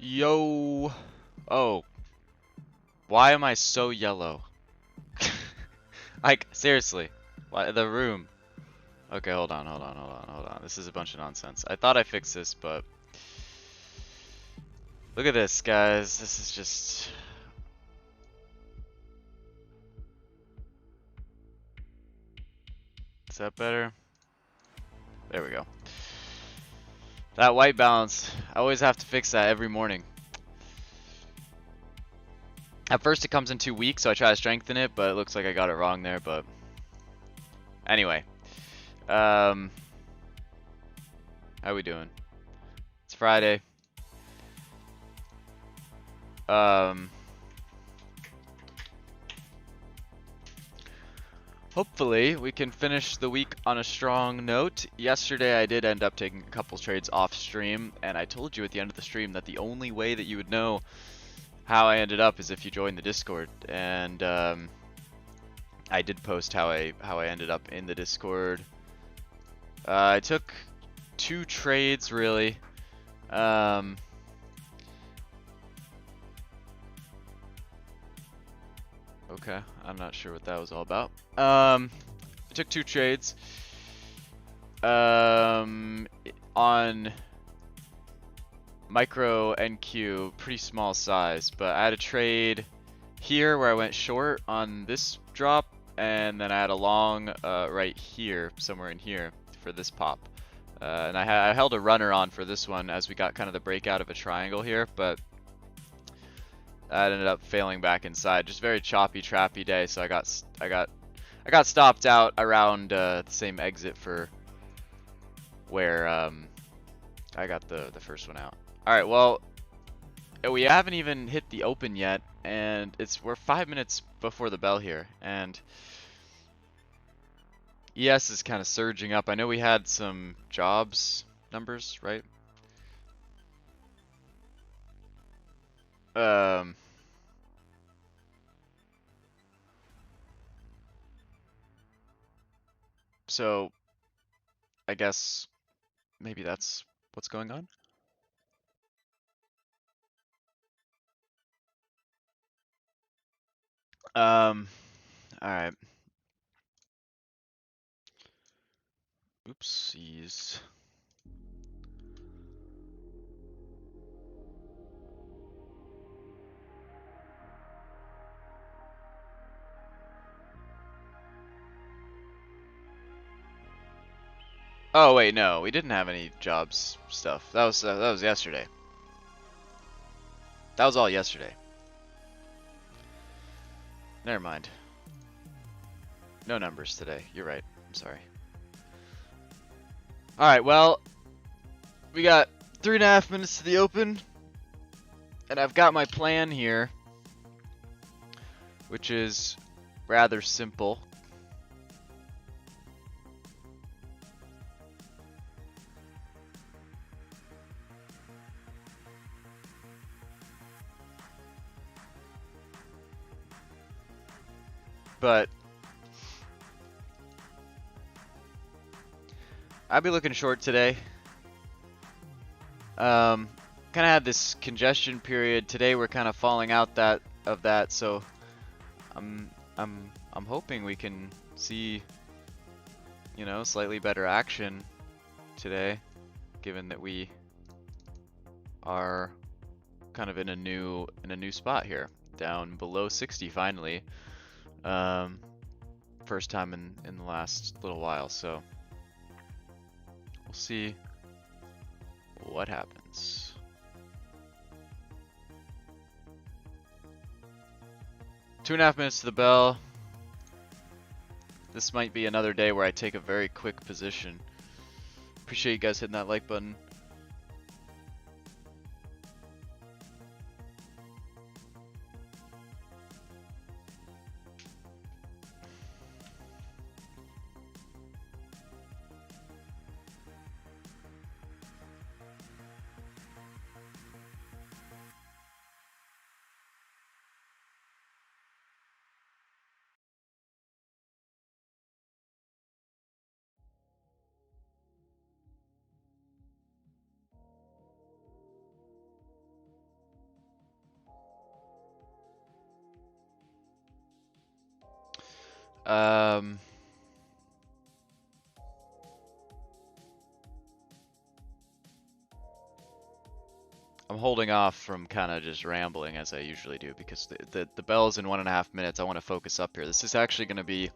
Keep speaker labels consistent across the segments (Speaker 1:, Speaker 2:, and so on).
Speaker 1: Yo. Oh, why am I so yellow? Like, seriously. Why the room? Okay, hold on. This is a bunch of nonsense. I thought I fixed this, but look at this, guys. This is just Is that better? There we go. That white balance. I always have to fix that every morning. At first it comes in 2 weeks, so I try to strengthen it, but it looks like I got it wrong there, but anyway. How we doing? It's Friday. Um Hopefully we can finish the week on a strong note. Yesterday I did end up taking a couple trades off stream, and I told you at the end of the stream that the only way that you would know how I ended up is if you join the Discord, and I did post how I ended up in the Discord. I took 2 trades really. Okay, I'm not sure what that was all about. I took 2 trades. On micro NQ, pretty small size, but I had a trade here where I went short on this drop, and then I had a long right here, somewhere in here, for this pop. And I held a runner on for this one as we got kind of the breakout of a triangle here, but that ended up failing back inside. Just very choppy, trappy day, so I got stopped out around the same exit for where I got the first one out. All right, well, we haven't even hit the open yet, and we're 5 minutes before the bell here, and ES is kind of surging up. I know we had some jobs numbers, right? So I guess maybe that's what's going on. All right. Oopsies. Oh wait, no, we didn't have any jobs stuff. That was yesterday. That was all yesterday. Never mind. No numbers today. You're right. I'm sorry. All right. Well, we got 3.5 minutes to the open, and I've got my plan here, which is rather simple. But I'll be looking short today. Kind of had this congestion period today. We're kind of falling out of that, so I'm hoping we can see, you know, slightly better action today, given that we are kind of in a new spot here, down below 60 finally. First time in the last little while, so we'll see what happens. Two and a half minutes to the bell. This might be another day where I take a very quick position. Appreciate you guys hitting that like button. Um, I'm holding off from kind of just rambling as I usually do because the bell's in 1.5 minutes. I want to focus up here. This is actually going to be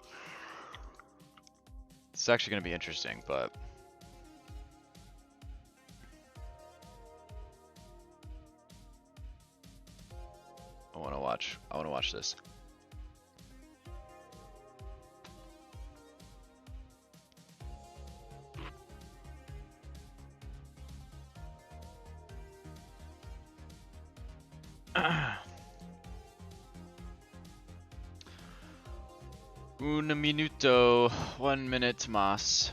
Speaker 1: interesting, but I want to watch this. Un minuto, 1 minute más.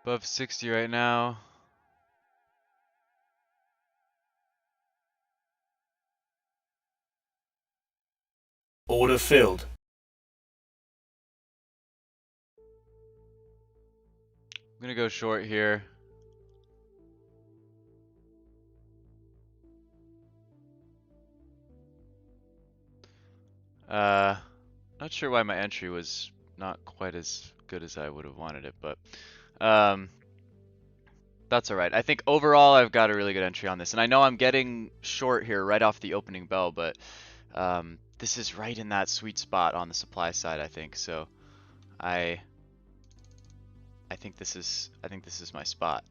Speaker 1: Above 60 right now.
Speaker 2: Order filled.
Speaker 1: I'm gonna go short here. Not sure why my entry was not quite as good as I would have wanted it, but that's all right. I think overall I've got a really good entry on this, and I know I'm getting short here right off the opening bell, but this is right in that sweet spot on the supply side, I think. So I think this is my spot.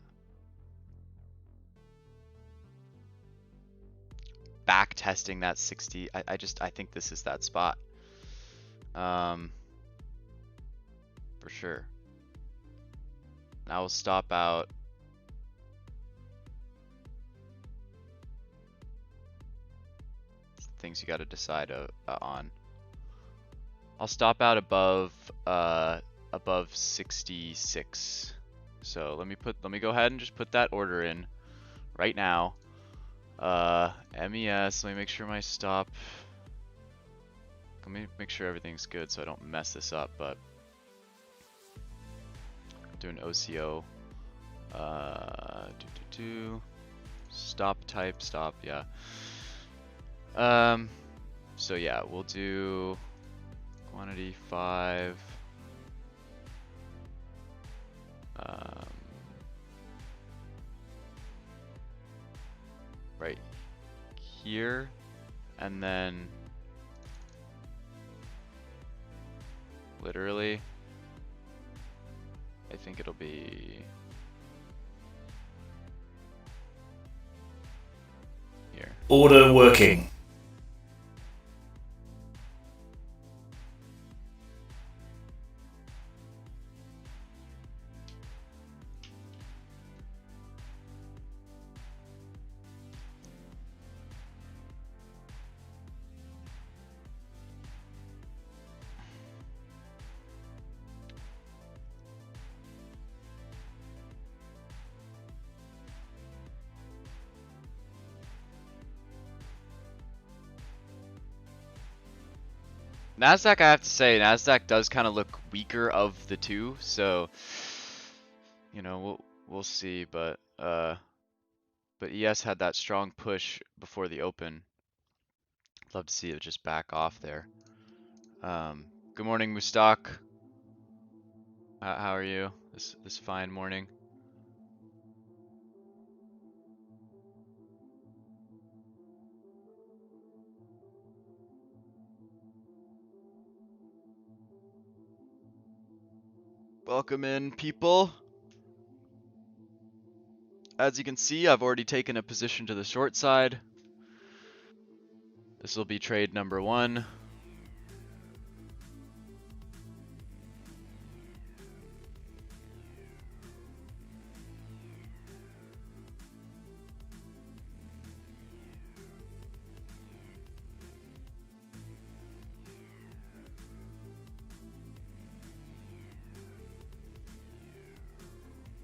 Speaker 1: Back testing that 60. I think this is that spot. For sure. Now we'll stop out. Things you got to decide on. I'll stop out above 66. So let me go ahead and just put that order in right now. MES, let me make sure my stop. Let me make sure everything's good so I don't mess this up, but do an OCO. Stop type, stop, yeah. So yeah, we'll do quantity 5. Right here, and then literally, I think it'll be here.
Speaker 2: Order working.
Speaker 1: NASDAQ, I have to say, NASDAQ does kind of look weaker of the two, so you know we'll see, but But ES had that strong push before the open. Love to see it just back off there. Good morning, Mustak. How are you this fine morning? Welcome in, people. As you can see, I've already taken a position to the short side. This will be trade number 1.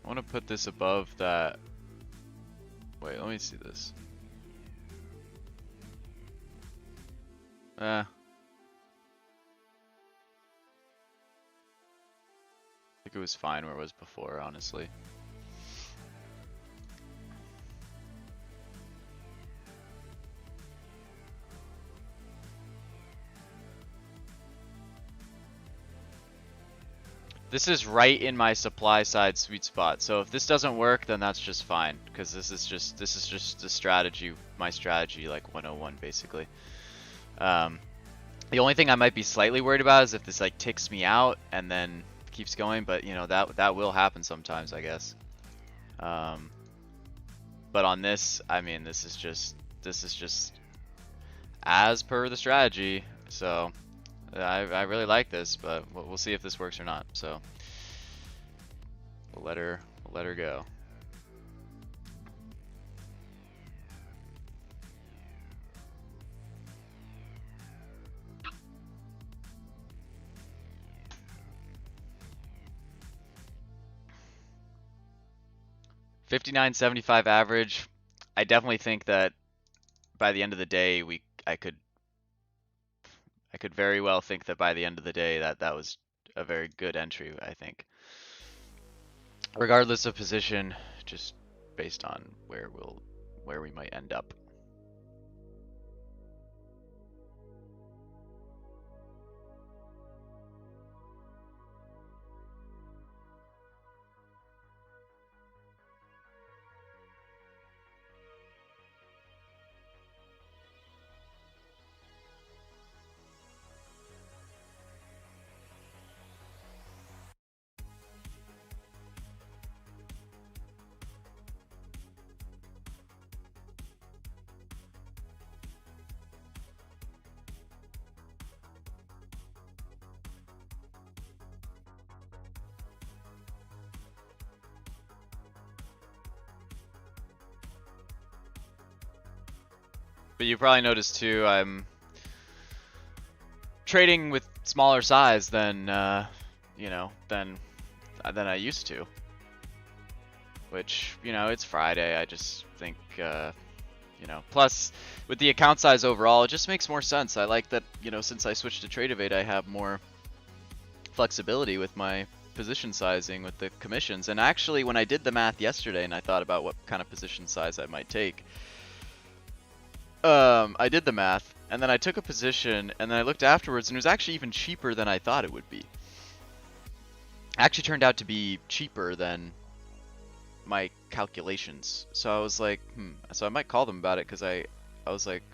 Speaker 1: I want to put this above that. Wait, let me see this. I think it was fine where it was before, honestly. This is right in my supply side sweet spot. So if this doesn't work, then that's just fine, because this is just the strategy, my strategy, like 101 basically. The only thing I might be slightly worried about is if this like ticks me out and then keeps going, but you know that will happen sometimes, I guess. But on this, I mean, this is just as per the strategy. So I really like this, but we'll see if this works or not. So we'll let her go. $59.75 average. I definitely think that by the end of the day, I could very well think that by the end of the day that was a very good entry, I think. Regardless of position, just based on where we might end up. But you probably noticed too, I'm trading with smaller size than you know, than I used to. Which, you know, it's Friday. I just think you know, plus with the account size overall, it just makes more sense. I like that, you know, since I switched to Tradeovate, I have more flexibility with my position sizing with the commissions. And actually, when I did the math yesterday and I thought about what kind of position size I might take, I did the math, and then I took a position, and then I looked afterwards, and it was actually even cheaper than I thought it would be. Actually turned out to be cheaper than my calculations. So I was like, so I might call them about it, because I was like,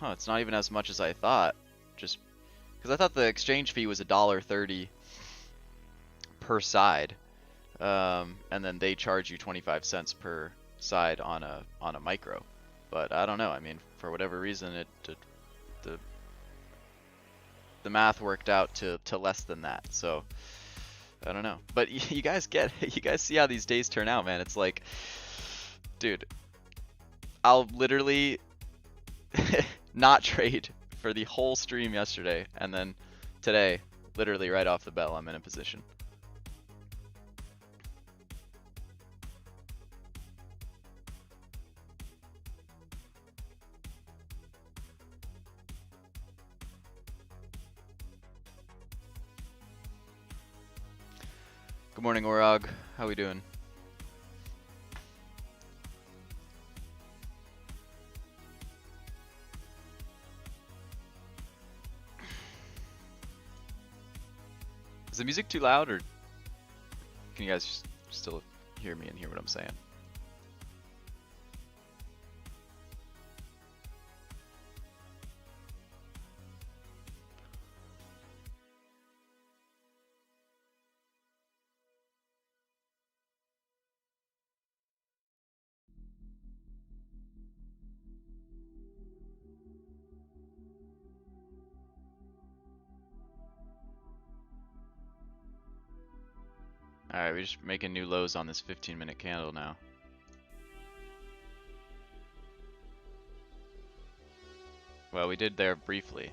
Speaker 1: huh, it's not even as much as I thought. Just because I thought the exchange fee was $1.30 per side, and then they charge you 25 cents per side on a micro. But I don't know. I mean, for whatever reason, the math worked out to less than that. So I don't know. But you guys see how these days turn out, man. It's like, dude, I'll literally not trade for the whole stream yesterday, and then today, literally right off the bell, I'm in a position. Good morning, Orog. How we doing? Is the music too loud, or can you guys still hear me and hear what I'm saying? Alright, we're just making new lows on this 15-minute candle now. Well, we did there briefly.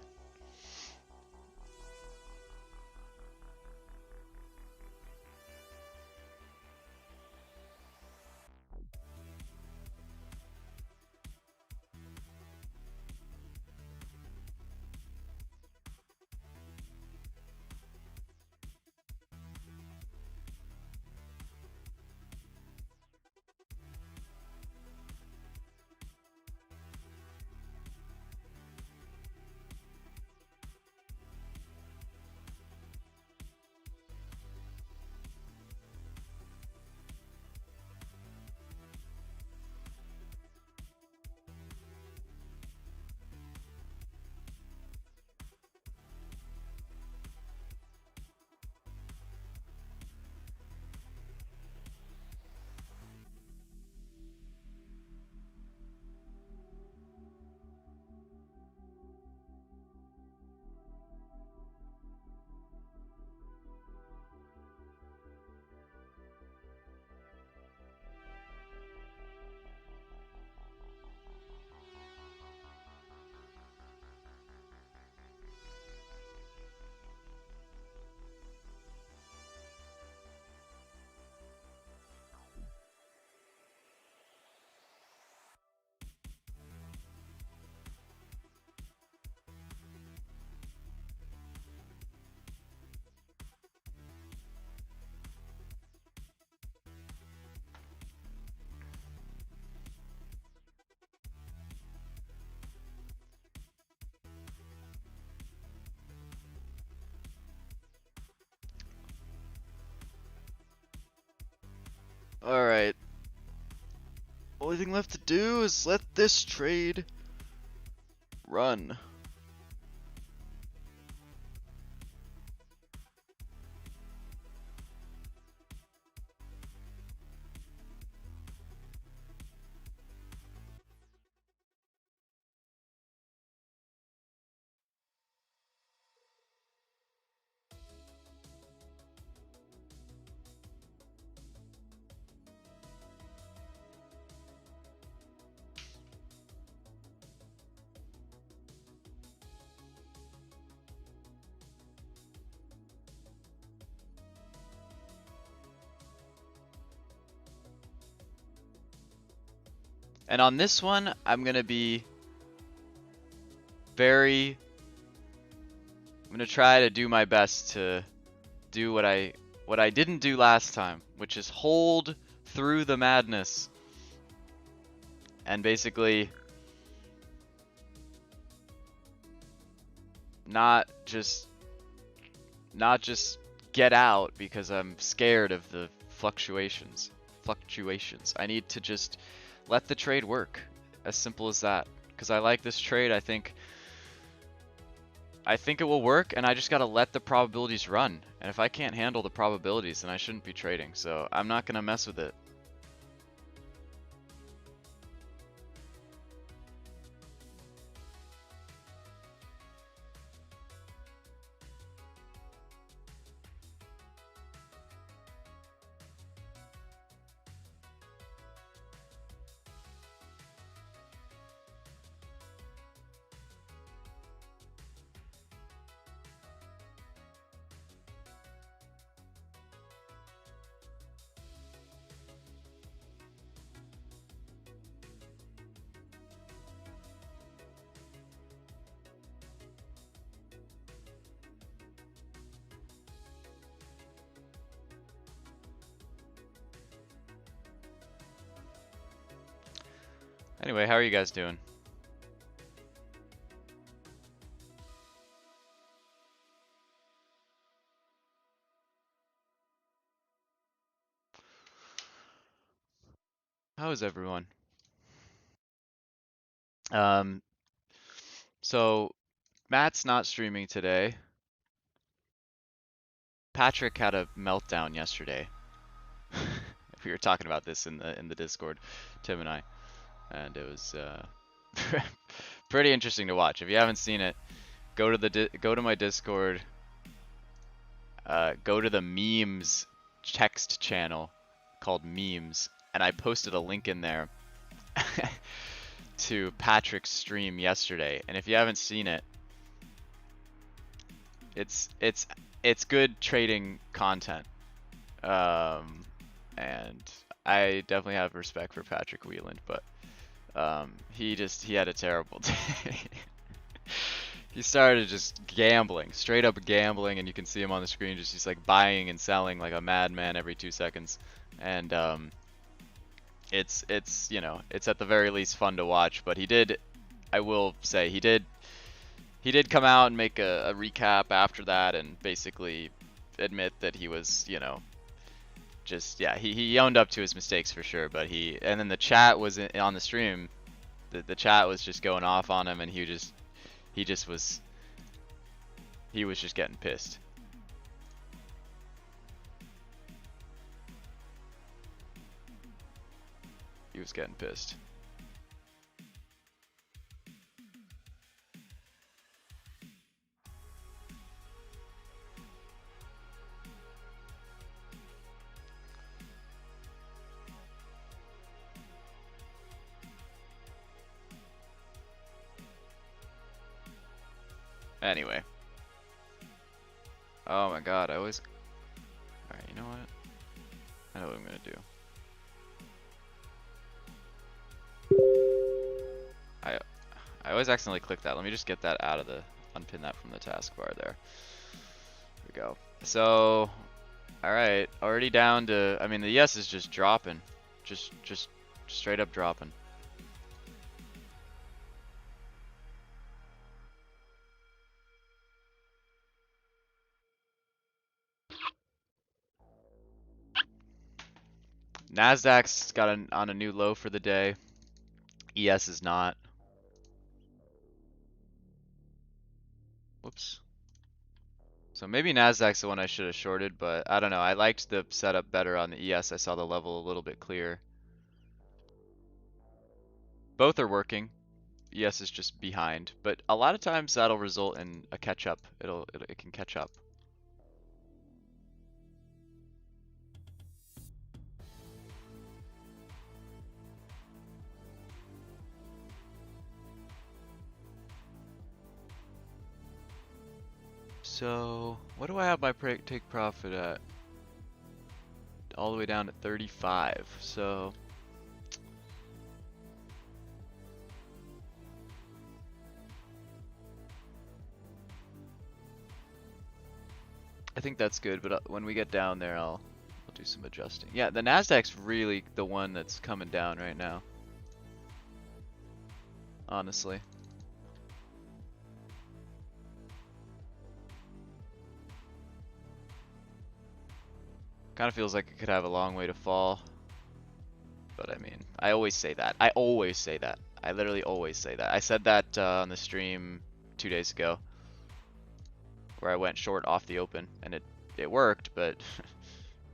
Speaker 1: Alright. Only thing left to do is let this trade run. And on this one, I'm gonna be I'm gonna try to do my best to do what I didn't do last time, which is hold through the madness. And basically not just get out because I'm scared of the fluctuations. I need to just let the trade work. As simple as that. Because I like this trade. I think it will work, and I just gotta let the probabilities run. And if I can't handle the probabilities, then I shouldn't be trading. So I'm not gonna mess with it. Anyway, how are you guys doing? How is everyone? Um, so Matt's not streaming today. Patrick had a meltdown yesterday. We were talking about this in the Discord, Tim and I, and it was pretty interesting to watch. If you haven't seen it, go to my Discord, go to the memes text channel called memes, and I posted a link in there to Patrick's stream yesterday. And if you haven't seen it, it's good trading content. And I definitely have respect for Patrick Wheeland, but he had a terrible day. He started just gambling, straight up gambling, and you can see him on the screen just he's like buying and selling like a madman every 2 seconds. And it's you know, it's at the very least fun to watch, but I will say he did come out and make a recap after that and basically admit that he was, you know, just, yeah, he owned up to his mistakes for sure, but and then the chat was on the stream, the chat was just going off on him, and he was just getting pissed. He was getting pissed. Anyway. Oh my god, alright, you know what? I know what I'm gonna do. I always accidentally click that. Let me just get that out of unpin that from the taskbar there. Here we go. So, alright, already down to, I mean, the ES is just dropping. Just straight up dropping. Nasdaq's got on a new low for the day. ES is not. Whoops. So maybe Nasdaq's the one I should have shorted, but I don't know. I liked the setup better on the ES. I saw the level a little bit clearer. Both are working. ES is just behind, but a lot of times that'll result in a catch up. It can catch up. So, what do I have my take profit at? All the way down to 35. So, I think that's good, but when we get down there, I'll do some adjusting. Yeah, the Nasdaq's really the one that's coming down right now. Honestly. Kind of feels like it could have a long way to fall. But I mean, I always say that. I always say that. I literally always say that. I said that on the stream 2 days ago, where I went short off the open, and it worked, but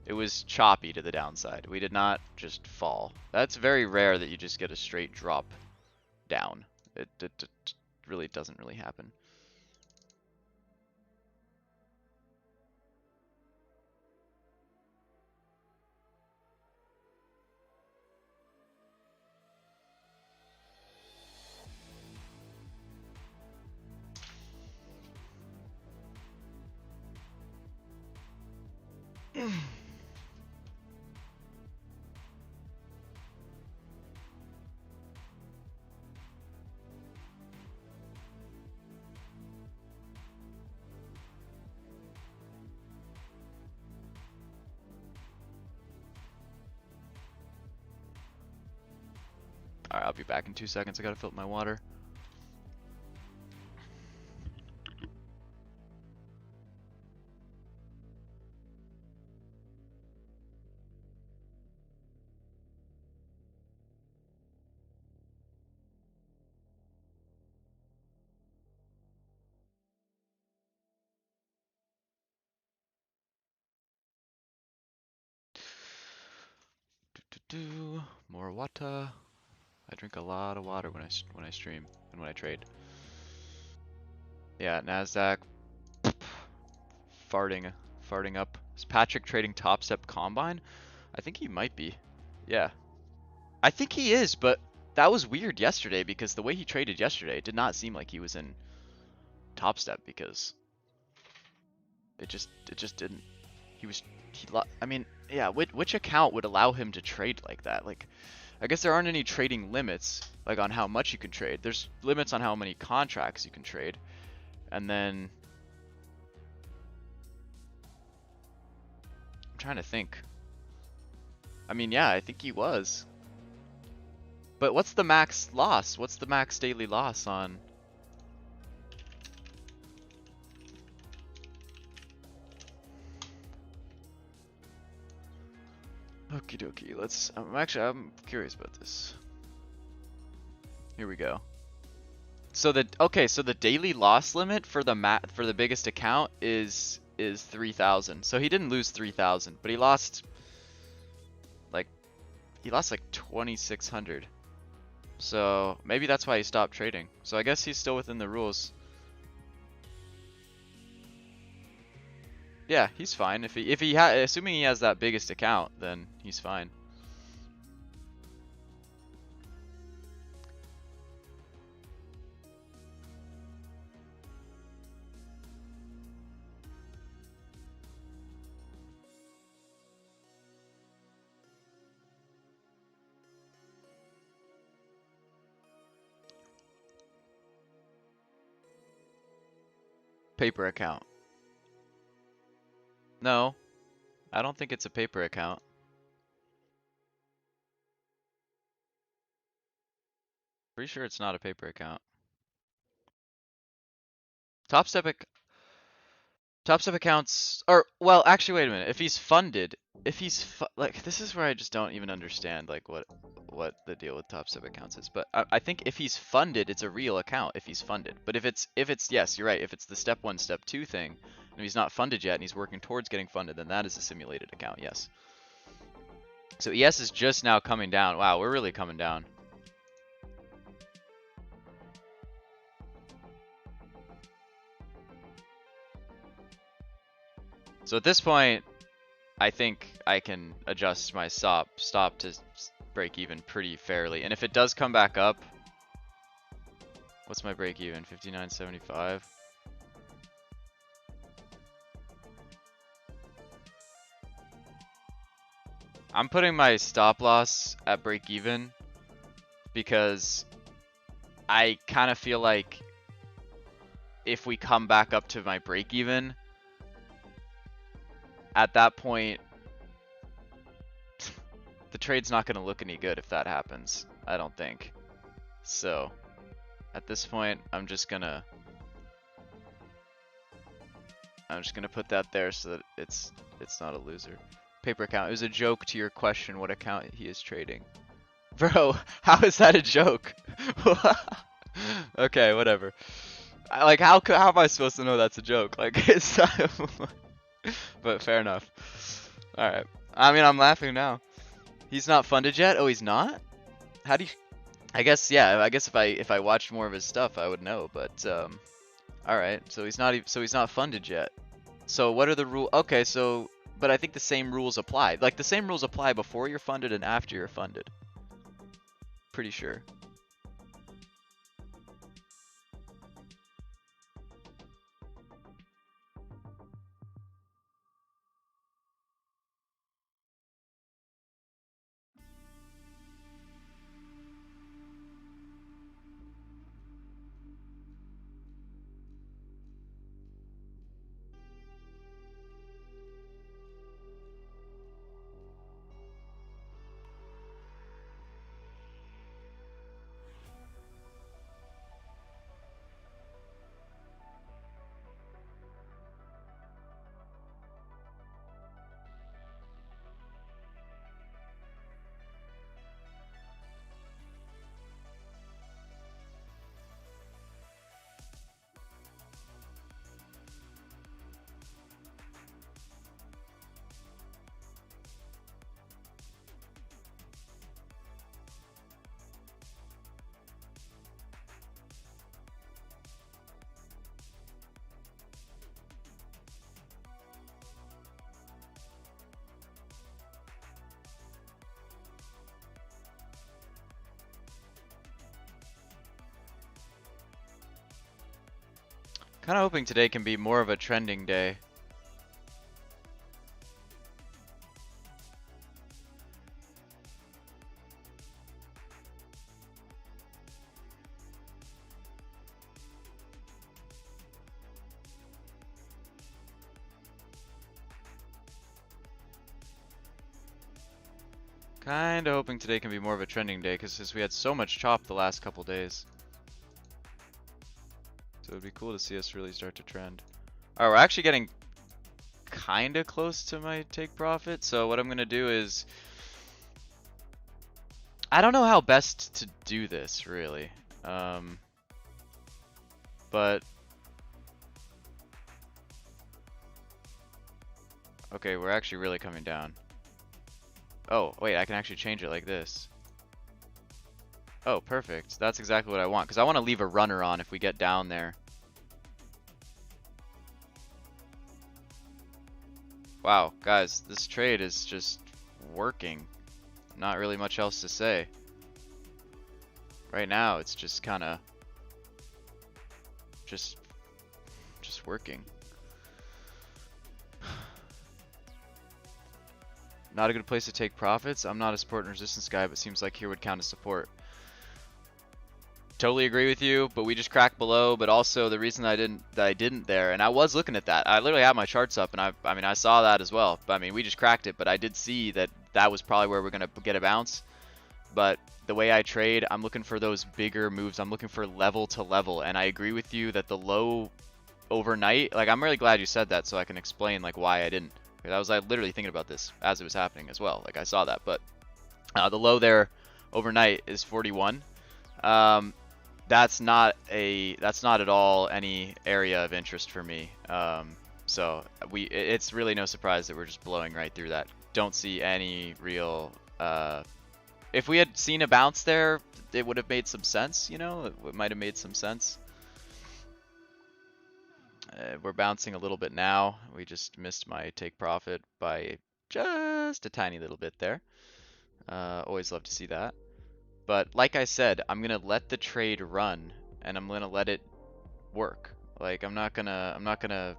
Speaker 1: it was choppy to the downside. We did not just fall. That's very rare that you just get a straight drop down. It really doesn't really happen. Alright, I'll be back in 2 seconds. I gotta fill up my water. do. More water. I drink a lot of water when I stream and when I trade. Yeah, Nasdaq farting up. Is Patrick trading Top Step Combine? I think he might be. Yeah, I think he is, but that was weird yesterday because the way he traded yesterday, it did not seem like he was in Top Step because it just didn't. I mean, yeah, which account would allow him to trade like that? Like, I guess there aren't any trading limits, like on how much you can trade. There's limits on how many contracts you can trade. And then I'm trying to think. I mean, yeah, I think he was. But what's the max loss? What's the max daily loss on? Okie dokie, I'm curious about this. Here we go. So the daily loss limit for the biggest account is 3,000. So he didn't lose 3,000, but like he lost like 2,600. So maybe that's why he stopped trading. So I guess he's still within the rules. Yeah, he's fine. Assuming he has that biggest account, then he's fine. Paper account. No, I don't think it's a paper account. Pretty sure it's not a paper account. Top Step Top Step accounts, or well, actually, wait a minute. If he's funded, like this is where I just don't even understand like what the deal with Top Step accounts is. But I think if he's funded, it's a real account if he's funded. But if it's yes, you're right. If it's the step 1, step 2 thing, and he's not funded yet and he's working towards getting funded, then that is a simulated account. Yes. So ES is just now coming down. Wow, we're really coming down. So at this point, I think I can adjust my stop to break even pretty fairly. And if it does come back up, what's my break even? 59.75. I'm putting my stop loss at break even because I kind of feel like if we come back up to my break even, at that point, the trade's not going to look any good if that happens. I don't think. So, at this point, I'm just gonna put that there so that it's not a loser. Paper account. It was a joke to your question what account he is trading. Bro, how is that a joke? Okay, whatever. Like how am I supposed to know that's a joke? Like it's not, but fair enough. All right. I mean, I'm laughing now. He's not funded yet? Oh, he's not? How do you I guess yeah, I guess if I watched more of his stuff, I would know, but all right. So he's not funded yet. So what are the rules? Okay, so but I think the same rules apply. Like the same rules apply before you're funded and after you're funded. Pretty sure. Kind of hoping today can be more of a trending day. Kinda hoping today can be more of a trending day, because we had so much chop the last couple days. So it'd be cool to see us really start to trend. Alright, we're actually getting kinda close to my take profit, so what I'm gonna do is... I don't know how best to do this, really. But... Okay, we're actually really coming down. Oh, wait, I can actually change it like this. Oh, perfect. That's exactly what I want, because I want to leave a runner on if we get down there. Wow, guys, this trade is just working. Not really much else to say. Right now, it's just kind of just working. Not a good place to take profits. I'm not a support and resistance guy, but seems like here would count as support. Totally agree with you, but we just cracked below. But also the reason that I didn't there, and I was looking at that. I literally had my charts up, and I mean I saw that as well. But I mean we just cracked it, but I did see that that was probably where we're gonna get a bounce. But the way I trade, I'm looking for those bigger moves. I'm looking for level to level, and I agree with you that the low overnight. Like I'm really glad you said that, so I can explain like why I didn't. I was literally thinking about this as it was happening as well. Like I saw that, but the low there overnight is 41. That's not at all any area of interest for me. So it's really no surprise that we're just blowing right through that. Don't see any real. If we had seen a bounce there, it would have made some sense. You know, it might have made some sense. We're bouncing a little bit now. We just missed my take profit by just a tiny little bit there. Always love to see that. But like I said, I'm gonna let the trade run, and I'm gonna let it work. Like I'm not gonna,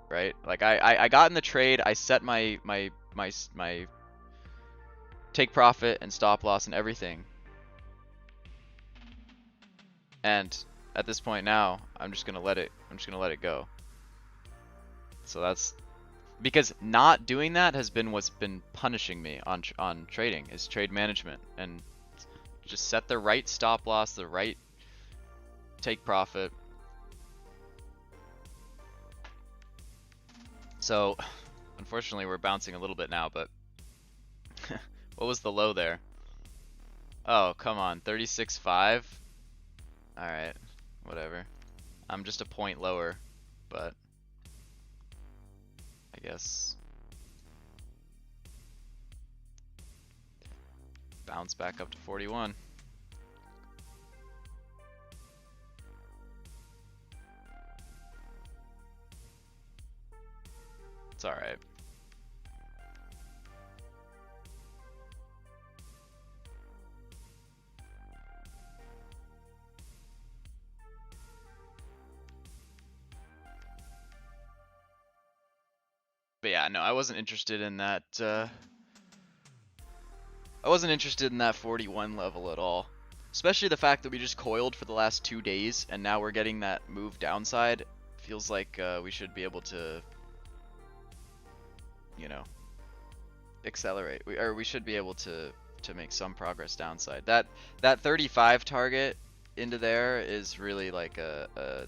Speaker 1: right? Like I got in the trade. I set my take profit and stop loss and everything. And at this point now, I'm just gonna let it go. So that's because not doing that has been what's been punishing me on trading, is trade management, and just set the right stop loss, the right take profit. So unfortunately we're bouncing a little bit now, but what was the low there? Oh, come on, 36.5. Alright, whatever. I'm just a point lower, but I guess bounce back up to 41. It's alright. But yeah, no, I wasn't interested in that. I wasn't interested in that 41 level at all. Especially the fact that we just coiled for the last 2 days, and now we're getting that move downside. Feels like we should be able to, you know, accelerate. We should be able to make some progress downside. That 35 target into there is really like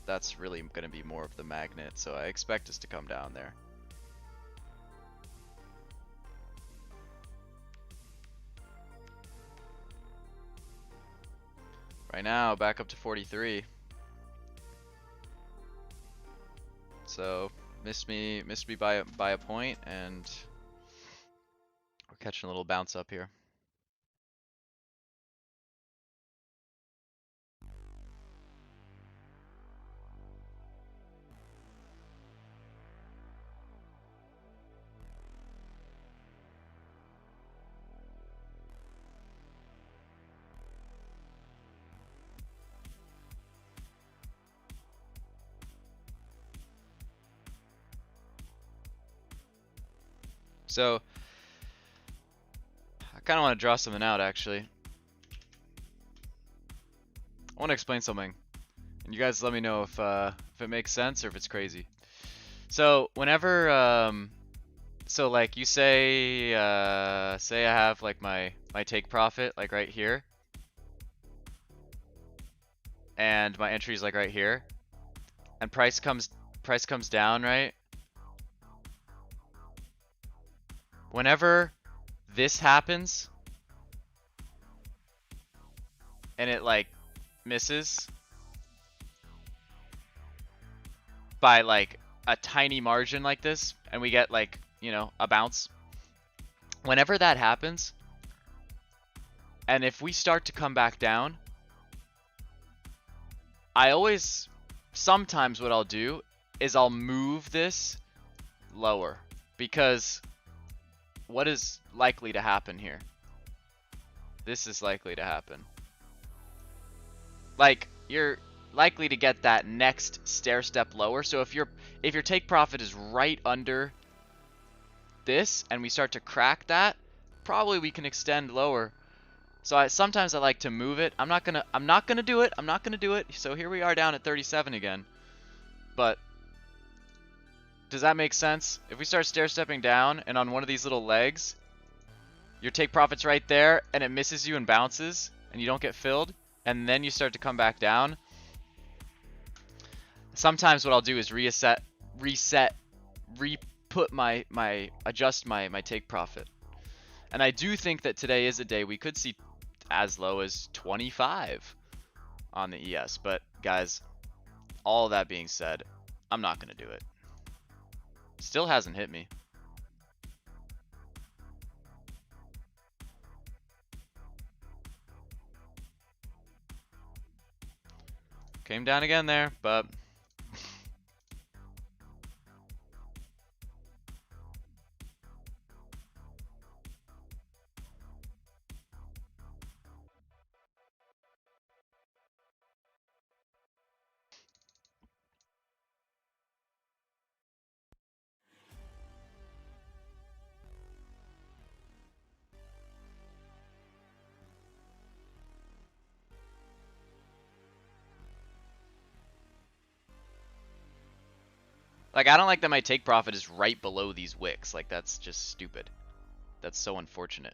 Speaker 1: that's really going to be more of the magnet. So I expect us to come down there. Right now, back up to 43. So missed me by a point, and we're catching a little bounce up here. So I kind of want to draw something out actually. I want to explain something, and you guys let me know if it makes sense or if it's crazy. So whenever so like you say say I have like my take profit like right here, and my entry is like right here, and price comes down, right? Whenever this happens and it like misses by like a tiny margin like this, and we get like, you know, a bounce. Whenever that happens, and if we start to come back down, I always, sometimes what I'll do is I'll move this lower, because what is likely to happen here? This is likely to happen. Like, you're likely to get that next stair step lower. So if your take profit is right under this and we start to crack that, probably we can extend lower. So sometimes I like to move it. I'm not gonna do it. I'm not gonna do it. So here we are down at 37 again. But does that make sense? If we start stair stepping down and on one of these little legs, your take profit's right there and it misses you and bounces and you don't get filled, and then you start to come back down. Sometimes what I'll do is reset, re-put adjust my take profit. And I do think that today is a day we could see as low as 25 on the ES. But guys, all that being said, I'm not going to do it. Still hasn't hit me. Came down again there, but like, I don't like that my take profit is right below these wicks. Like, that's just stupid. That's so unfortunate.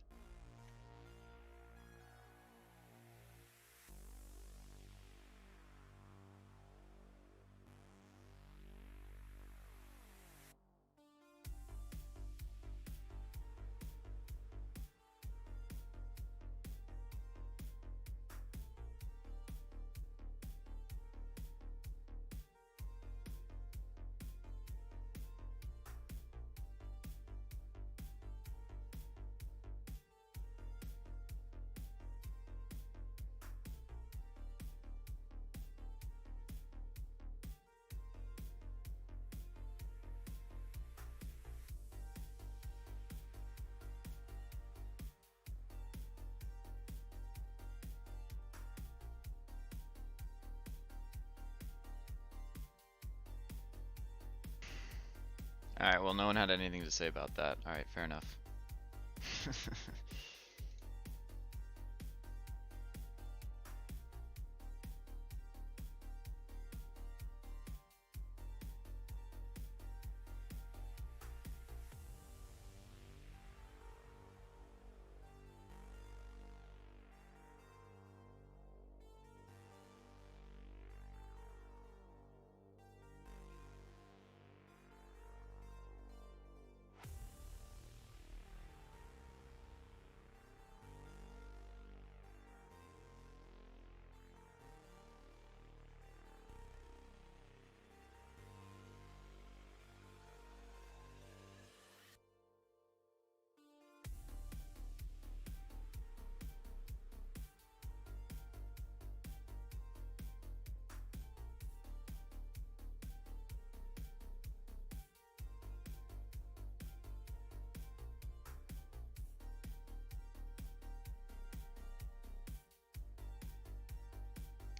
Speaker 1: Alright, well, no one had anything to say about that. Alright, fair enough.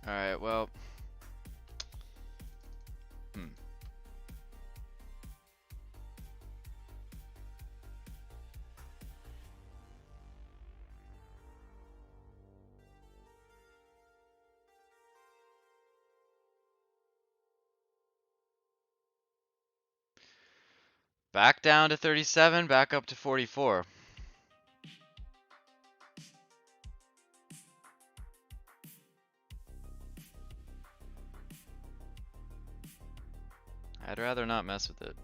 Speaker 1: Alright, well. Back down to 37, back up to 44. I'd rather not mess with it.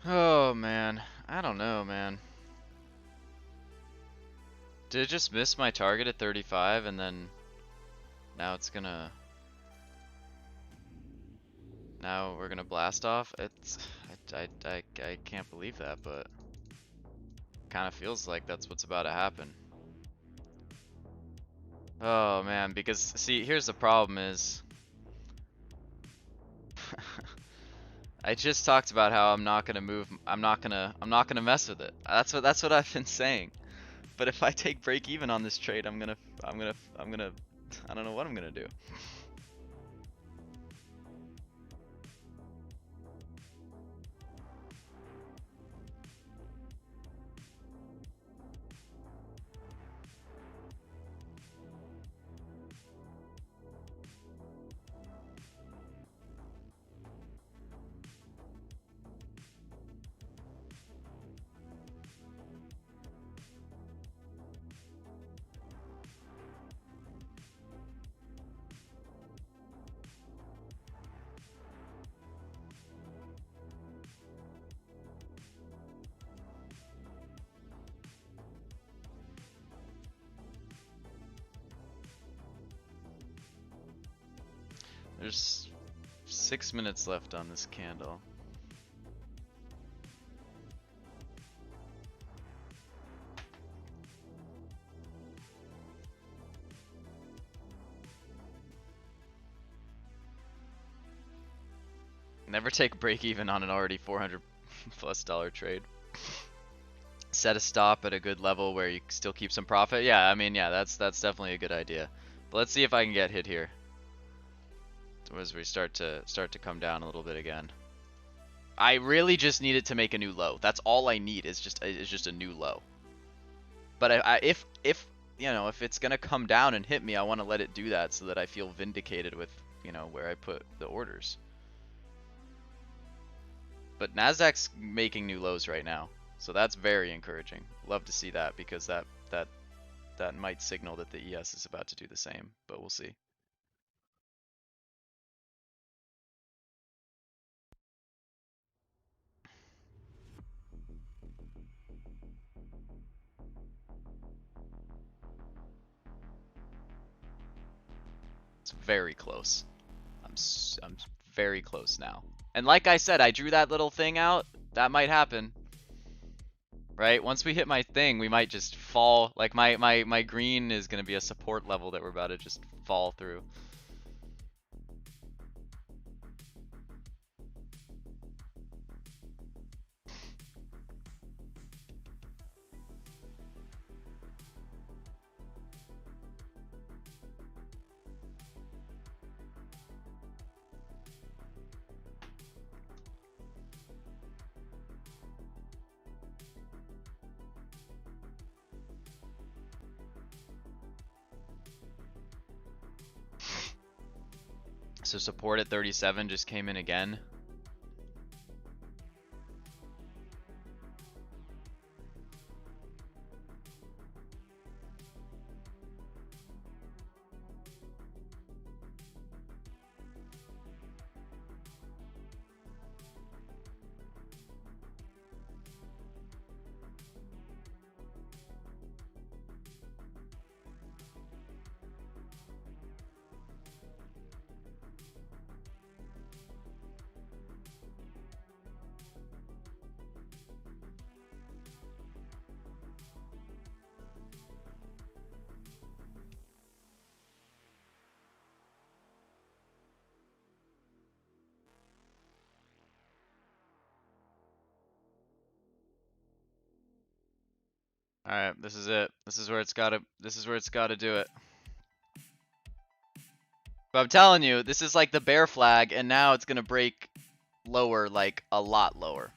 Speaker 1: Oh man, I don't know, man. Did it just miss my target at 35 and then now it's gonna now we're gonna blast off? It's I can't believe that, but kind of feels like that's what's about to happen. Oh man, because see, here's the problem is I just talked about how I'm not gonna move. I'm not gonna mess with it. That's what I've been saying. But if I take break even on this trade, I don't know what I'm gonna do. There's 6 minutes left on this candle. Never take break even on an already 400 plus dollar trade. Set a stop at a good level where you still keep some profit. Yeah, I mean, yeah, that's definitely a good idea. But let's see if I can get hit here as we start to come down a little bit again. I really just need it to make a new low. That's all I need is just a new low. But if you know, if it's gonna come down and hit me, I want to let it do that so that I feel vindicated with, you know, where I put the orders. But Nasdaq's making new lows right now, so that's very encouraging. Love to see that because that might signal that the ES is about to do the same, but we'll see. It's very close. I'm very close now. And like I said, I drew that little thing out. That might happen. Right? Once we hit my thing, we might just fall. Like my green is going to be a support level that we're about to just fall through. So support at 37 just came in again. All right, this is it. This is where it's got to do it. But I'm telling you, this is like the bear flag, and now it's gonna break lower, like a lot lower.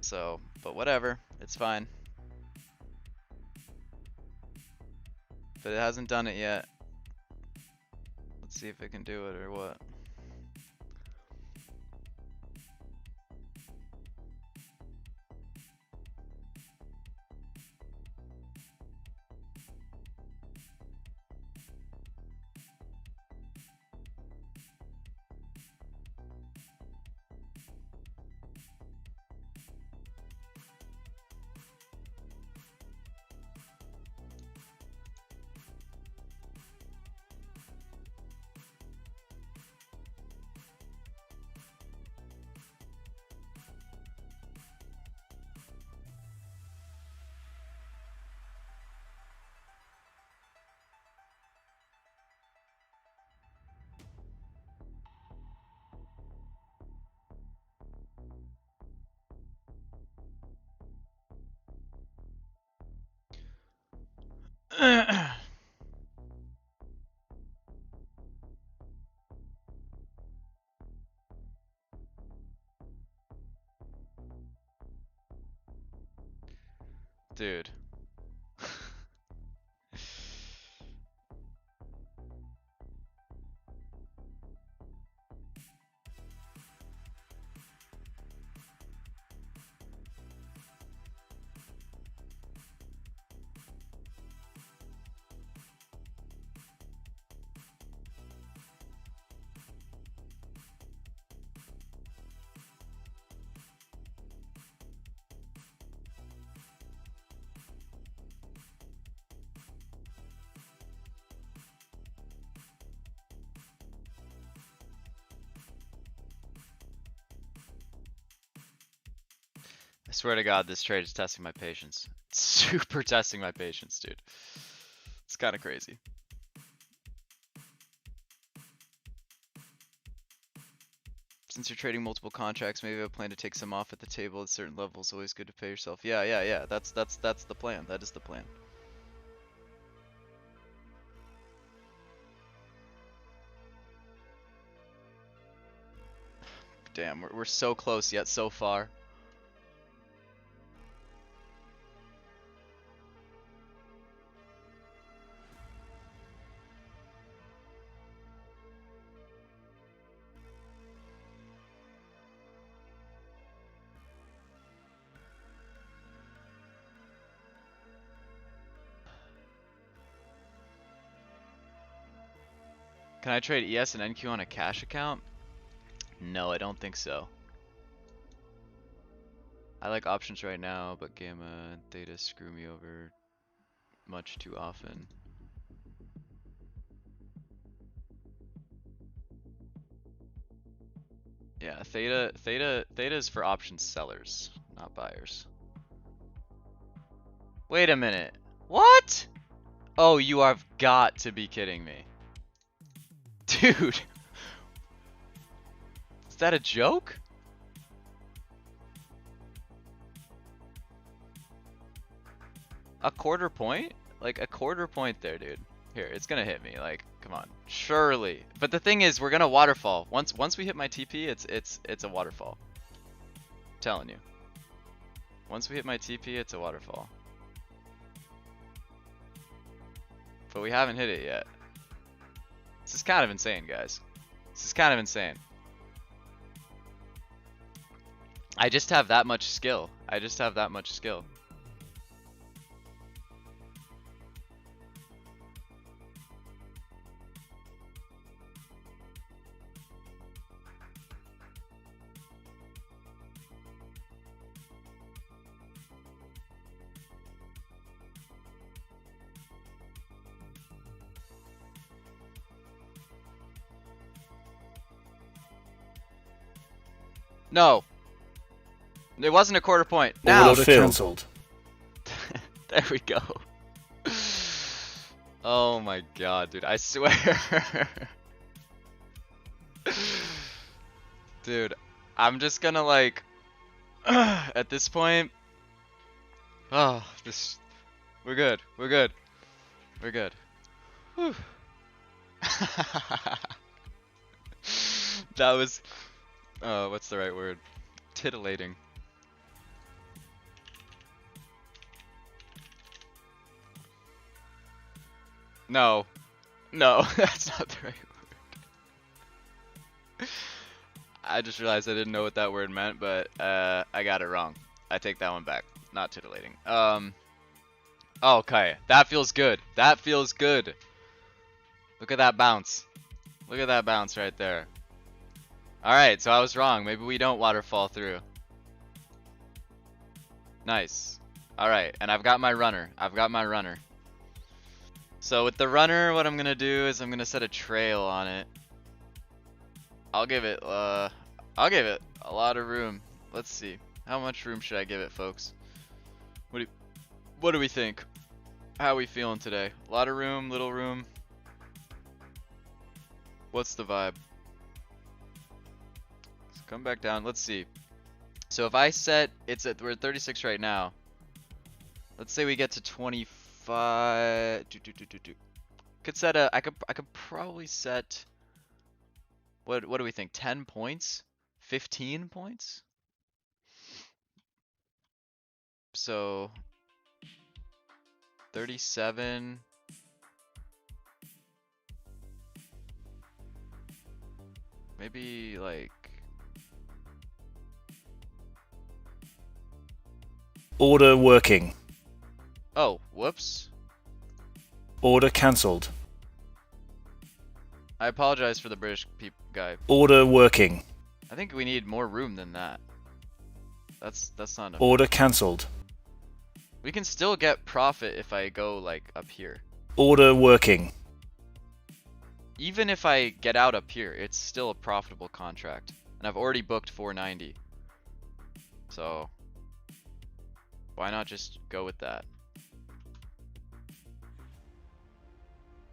Speaker 1: So, but whatever, it's fine. But it hasn't done it yet. Let's see if it can do it or what. Dude. I swear to God, this trade is testing my patience. It's super testing my patience, dude. It's kind of crazy. Since you're trading multiple contracts, maybe I plan to take some off at the table at certain levels. Always good to pay yourself. Yeah. That's the plan. That is the plan. Damn, we're so close yet so far. Can I trade ES and NQ on a cash account? No, I don't think so. I like options right now, but gamma and theta screw me over much too often. Yeah, theta is for option sellers, not buyers. Wait a minute. What? Oh, you have got to be kidding me. Dude. Is that a joke? A quarter point? Like a quarter point there, dude. Here, it's gonna hit me. Like, come on. Surely. But the thing is, we're gonna waterfall. Once we hit my TP, it's a waterfall. I'm telling you. Once we hit my TP, it's a waterfall. But we haven't hit it yet. This is kind of insane, guys. This is kind of insane. I just have that much skill. I just have that much skill. No. It wasn't a quarter point. Now.
Speaker 2: Order cancelled.
Speaker 1: There we go. Oh my god, dude. I swear. Dude, I'm just gonna like at this point. Oh, we're good. We're good. We're good. Whew. That was what's the right word? Titillating. No. No, that's not the right word. I just realized I didn't know what that word meant, but I got it wrong. I take that one back. Not titillating. Okay, that feels good. That feels good. Look at that bounce. Look at that bounce right there. Alright, so I was wrong. Maybe we don't waterfall through. Nice. Alright, and I've got my runner. I've got my runner. So with the runner, what I'm gonna do is I'm gonna set a trail on it. I'll give it a lot of room. Let's see. How much room should I give it, folks? What do we think? How are we feeling today? A lot of room, little room? What's the vibe? Let's come back down. Let's see. So if I set, we're at 36 right now. Let's say we get to 25. Could set I could probably set. What do we think? 10 points? 15 points? So 37. Maybe like
Speaker 2: Order working.
Speaker 1: oh, whoops.
Speaker 2: Order cancelled.
Speaker 1: I apologize for the British guy.
Speaker 2: Order working.
Speaker 1: I think we need more room than that. That's not enough.
Speaker 2: Order cancelled.
Speaker 1: We can still get profit if I go like up here.
Speaker 2: Order working.
Speaker 1: Even if I get out up here, it's still a profitable contract. And I've already booked 490. So why not just go with that?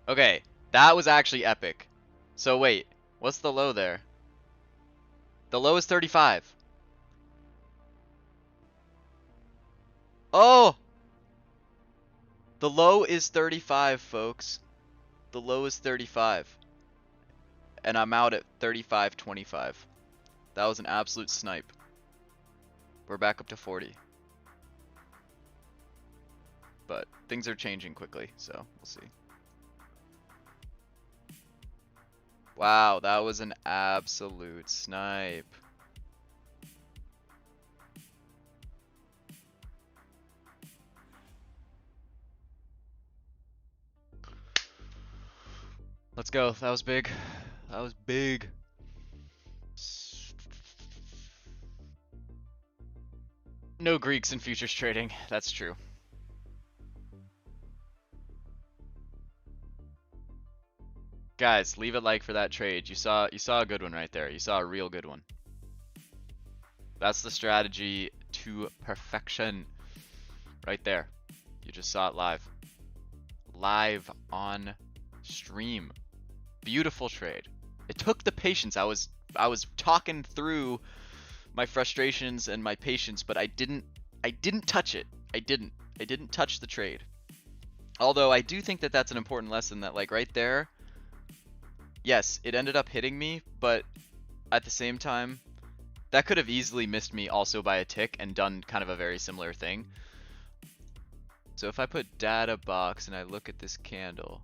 Speaker 1: Okay, that was actually epic. So wait, what's the low there? The low is 35. Oh! The low is 35, folks. The low is 35. And I'm out at 35.25. That was an absolute snipe. We're back up to 40. But things are changing quickly, so we'll see. Wow, that was an absolute snipe. Let's go. That was big. That was big. No Greeks in futures trading. That's true. Guys, leave a like for that trade. You saw a good one right there. You saw a real good one. That's the strategy to perfection. Right there. You just saw it live. Live on stream. Beautiful trade. It took the patience. I was talking through my frustrations and my patience, but I didn't touch it. I didn't touch the trade. Although I do think that that's an important lesson, that like right there, yes, it ended up hitting me, but at the same time, that could have easily missed me also by a tick and done kind of a very similar thing. So if I put data box and I look at this candle,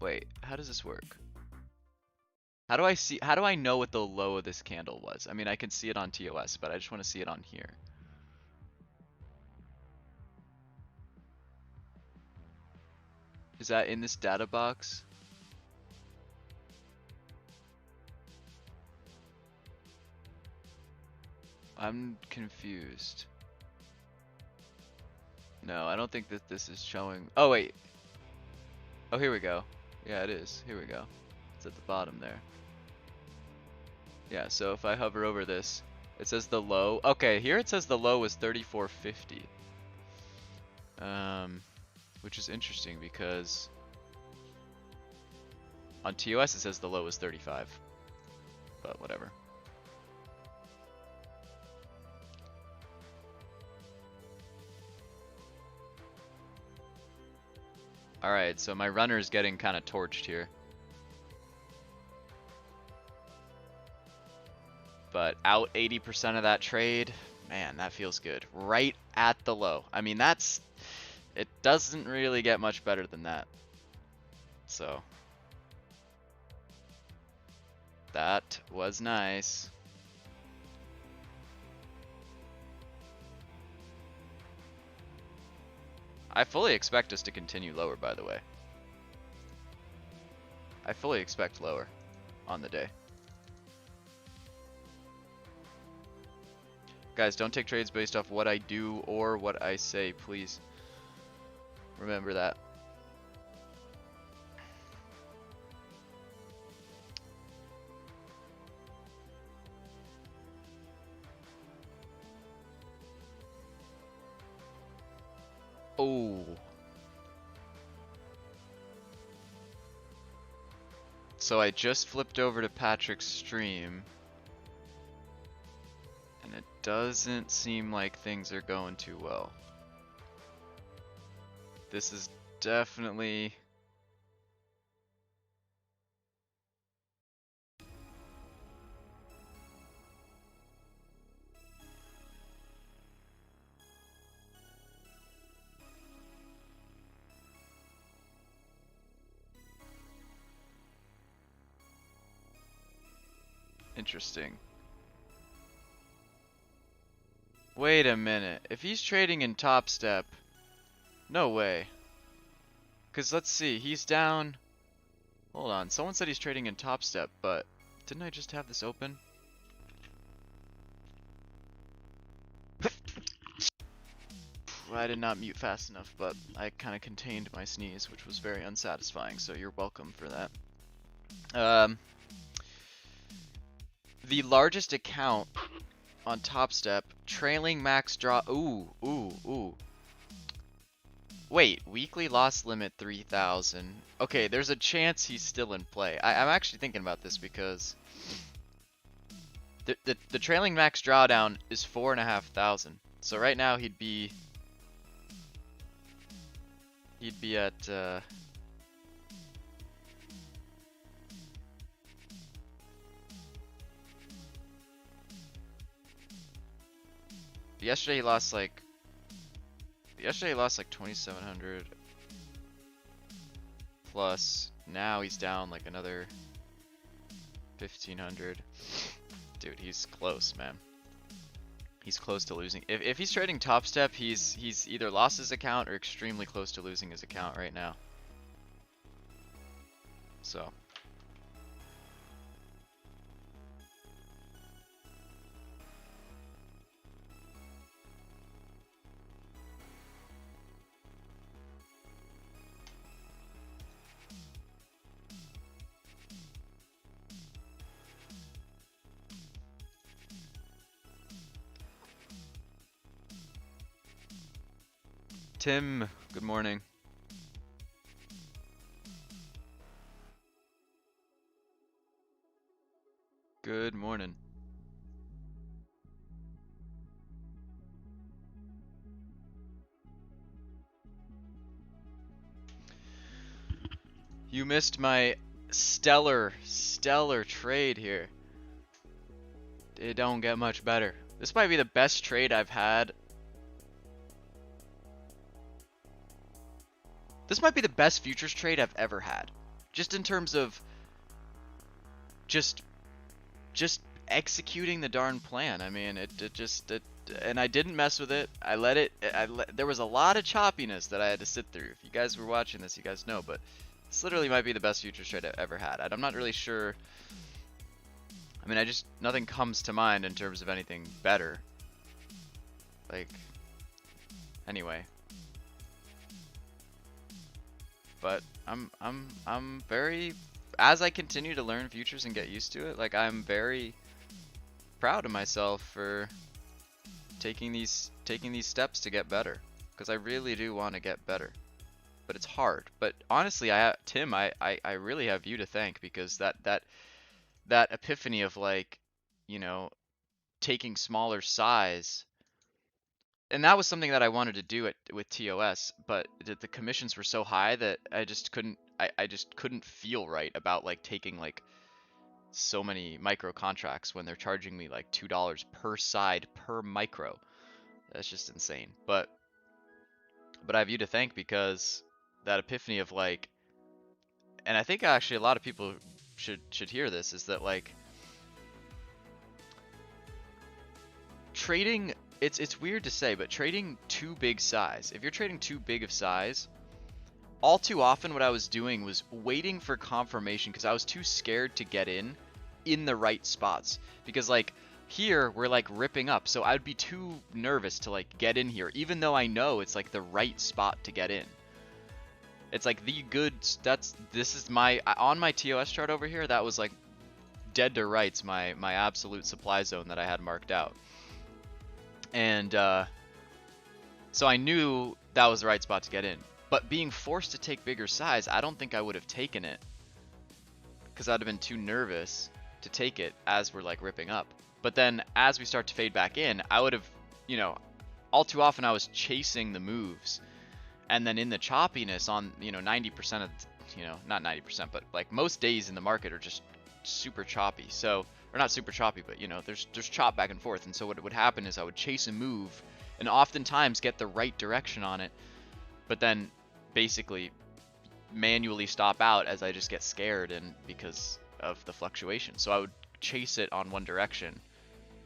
Speaker 1: wait, how does this work? How do I know what the low of this candle was? I mean, I can see it on TOS, but I just want to see it on here. Is that in this data box? I'm confused. No, I don't think that this is showing. Oh, wait. Oh, here we go. Yeah, it is. Here we go. It's at the bottom there. Yeah, so if I hover over this, it says the low. Okay, here it says the low was 34.50. Which is interesting because on TOS it says the low was 35. But whatever. Alright, so my runner's getting kind of torched here. But out 80% of that trade, man, that feels good. Right at the low. I mean, it doesn't really get much better than that. So, that was nice. I fully expect us to continue lower, by the way. I fully expect lower on the day. Guys, don't take trades based off what I do or what I say, please. Remember that. Oh. So I just flipped over to Patrick's stream. And it doesn't seem like things are going too well. This is definitely... interesting. Wait a minute. If he's trading in Top Step, no way. Because let's see, he's down... Hold on, someone said he's trading in Top Step, but didn't I just have this open? I did not mute fast enough, but I kind of contained my sneeze, which was very unsatisfying, so you're welcome for that. The largest account on Top Step, trailing max draw. Ooh. Wait, weekly loss limit 3,000. Okay, there's a chance he's still in play. I'm actually thinking about this because the trailing max drawdown is 4,500. So right now he'd be at yesterday he lost like 2,700 plus. Now he's down like another 1,500. Dude, he's close, man. He's close to losing. If he's trading Top Step, he's either lost his account or extremely close to losing his account right now. So. Tim, good morning. Good morning. You missed my stellar trade here. It don't get much better. This might be the best trade I've had. This might be the best futures trade I've ever had. Just in terms of just executing the darn plan. I mean, and I didn't mess with it. I let it, there was a lot of choppiness that I had to sit through. If you guys were watching this, you guys know, but this literally might be the best futures trade I've ever had. I'm not really sure. I mean, nothing comes to mind in terms of anything better. Like, anyway. But I'm very, as I continue to learn futures and get used to it, like I'm very proud of myself for taking these steps to get better, because I really do want to get better. But it's hard. But honestly, Tim, I really have you to thank, because that epiphany of, like, you know, taking smaller size, and that was something that I wanted to do with TOS, but the commissions were so high that I just couldn't feel right about like taking like so many micro contracts when they're charging me like $2 per side per micro. That's just insane. But I have you to thank, because that epiphany of like, and I think actually a lot of people should hear this, is that like trading, it's weird to say, but trading too big size, if you're trading too big of size, all too often what I was doing was waiting for confirmation, because I was too scared to get in the right spots. Because like here we're like ripping up, so I'd be too nervous to like get in here, even though I know it's like the right spot to get in. It's like the good, this is my, on my TOS chart over here, that was like dead to rights my absolute supply zone that I had marked out. And so I knew that was the right spot to get in. But being forced to take bigger size, I don't think I would have taken it, because I'd have been too nervous to take it as we're like ripping up. But then as we start to fade back in, I would have, you know, all too often I was chasing the moves. And then in the choppiness on, you know, 90% of, you know, not 90%, but like most days in the market are just super choppy. So, or not super choppy, but you know, there's chop back and forth. And so what would happen is I would chase a move and oftentimes get the right direction on it, but then basically manually stop out as I just get scared, and because of the fluctuation. So I would chase it on one direction,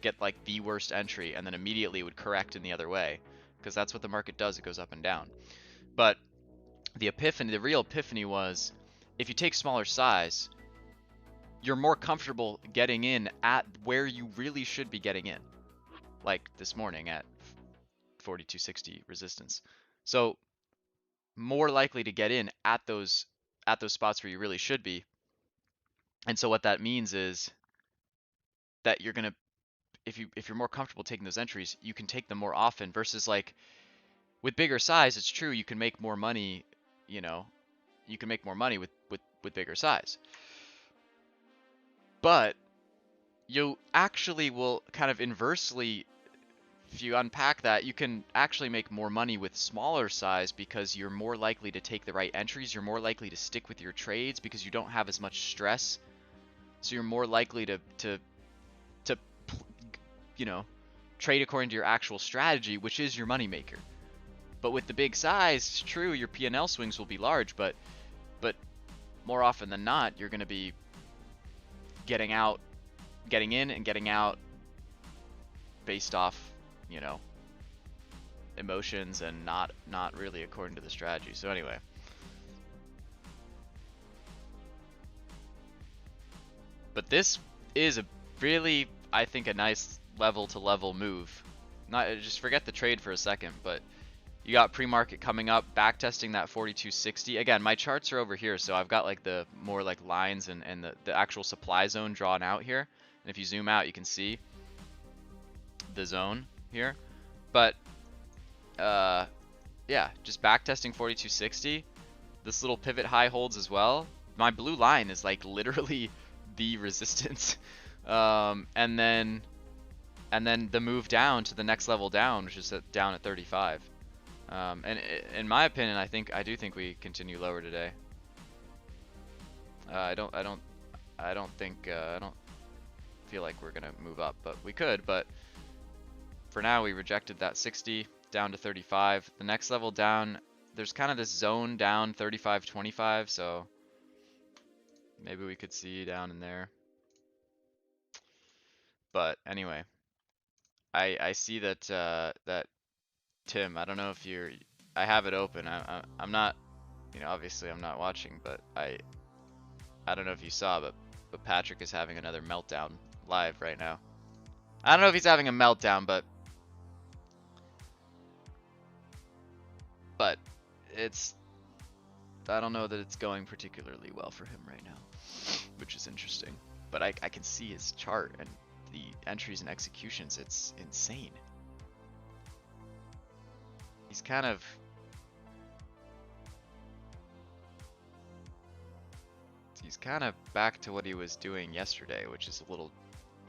Speaker 1: get like the worst entry, and then immediately would correct in the other way, because that's what the market does, it goes up and down. But the epiphany, the real epiphany was, if you take smaller size, you're more comfortable getting in at where you really should be getting in. Like this morning at 4260 resistance. So more likely to get in at those spots where you really should be. And so what that means is that you're gonna, if you're more comfortable taking those entries, you can take them more often, versus like with bigger size, it's true you can make more money, you know, you can make more money with bigger size. But you actually will kind of inversely, if you unpack that, you can actually make more money with smaller size, because you're more likely to take the right entries, you're more likely to stick with your trades because you don't have as much stress. So you're more likely to you know, trade according to your actual strategy, which is your moneymaker. But with the big size, it's true, your P&L swings will be large, but more often than not, you're going to be getting in and getting out based off, you know, emotions and not really according to the strategy. So anyway. But this is a really, I think, a nice level to level move. Not just forget the trade for a second, but you got pre-market coming up, backtesting that 4260. Again, my charts are over here, so I've got like the more like lines and the actual supply zone drawn out here. And if you zoom out, you can see the zone here. But yeah, just backtesting 4260. This little pivot high holds as well. My blue line is like literally the resistance. And then the move down to the next level down, which is down at 35. And in my opinion, I do think we continue lower today. I don't feel like we're gonna move up, but we could. But for now, we rejected that 60 down to 35. The next level down, there's kind of this zone down 35-25, so maybe we could see down in there. But anyway, I see that that Tim, I don't know if you're, I have it open. I'm not, you know, obviously I'm not watching, but I don't know if you saw, but Patrick is having another meltdown live right now. I don't know if he's having a meltdown, but it's, I don't know that it's going particularly well for him right now, which is interesting. But I can see his chart and the entries and executions. It's insane. He's kind of back to what he was doing yesterday, which is a little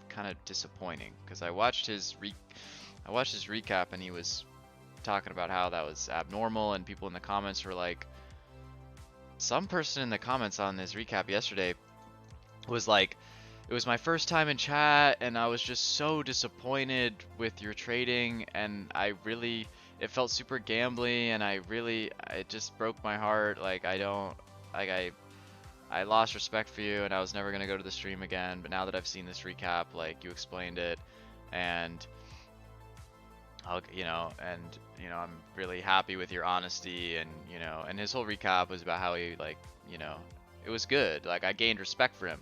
Speaker 1: kind of disappointing because I watched his recap and he was talking about how that was abnormal, and people in the comments were like, some person in the comments on this recap yesterday was like, it was my first time in chat and I was just so disappointed with your trading, and it felt super gambly, and it just broke my heart. Like, I lost respect for you and I was never going to go to the stream again, but now that I've seen this recap, like, you explained it, and I'm really happy with your honesty, and and his whole recap was about how he, like, it was good. Like, I gained respect for him.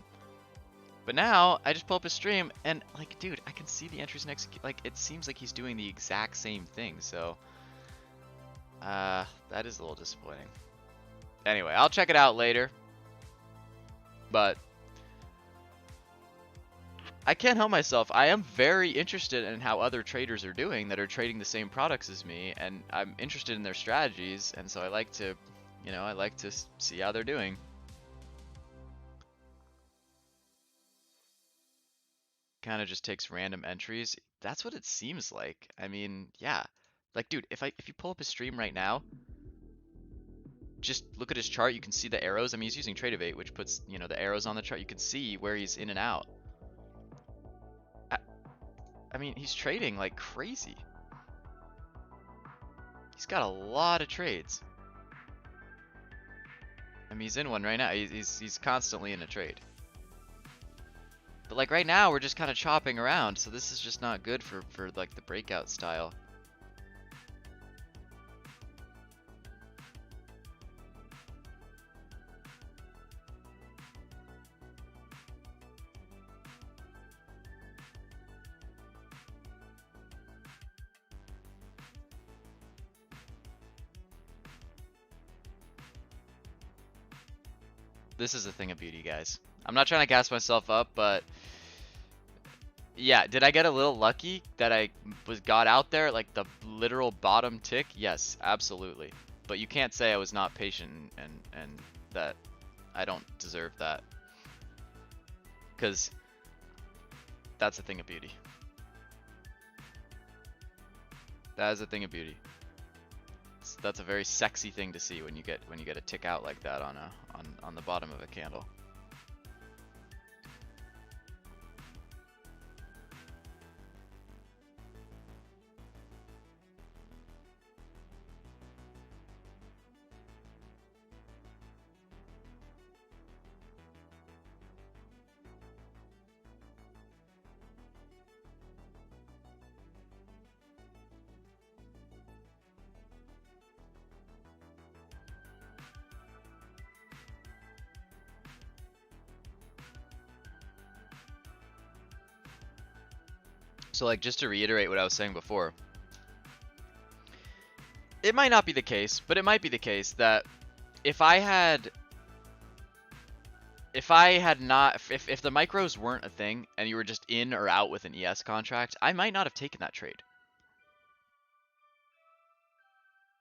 Speaker 1: But now I just pull up his stream and, like, dude, I can see the entries and execute. Like, it seems like he's doing the exact same thing. So that is a little disappointing. Anyway, I'll check it out later. But I can't help myself. I am very interested in how other traders are doing that are trading the same products as me, and I'm interested in their strategies, and so I like to, see how they're doing. Kind of just takes random entries. That's what it seems like. I mean, yeah. Like, dude, if you pull up his stream right now, just look at his chart, you can see the arrows. I mean, he's using Tradeovate, which puts, the arrows on the chart. You can see where he's in and out. I mean, he's trading like crazy. He's got a lot of trades. I mean, he's in one right now. He's constantly in a trade. But like right now, we're just kind of chopping around, so this is just not good for like the breakout style. This is a thing of beauty, guys. I'm not trying to gas myself up, but yeah, did I get a little lucky that I got out there like the literal bottom tick? Yes, absolutely. But you can't say I was not patient and that I don't deserve that, because that's a thing of beauty. That is a thing of beauty. That's a very sexy thing to see when you get a tick out like that on the bottom of a candle. So like just to reiterate what I was saying before, it might not be the case, but it might be the case that if I had not if the micros weren't a thing and you were just in or out with an ES contract, I might not have taken that trade.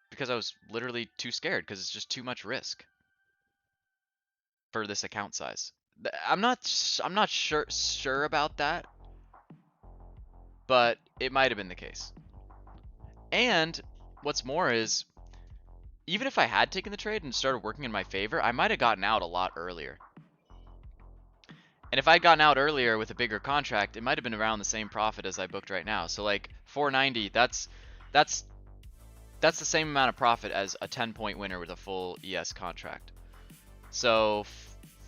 Speaker 1: Because I was literally too scared because it's just too much risk for this account size. I'm not sure about that, but it might have been the case. And what's more is, even if I had taken the trade and started working in my favor, I might have gotten out a lot earlier. And if I'd gotten out earlier with a bigger contract, it might have been around the same profit as I booked right now. So like 490, that's the same amount of profit as a 10-point winner with a full ES contract. So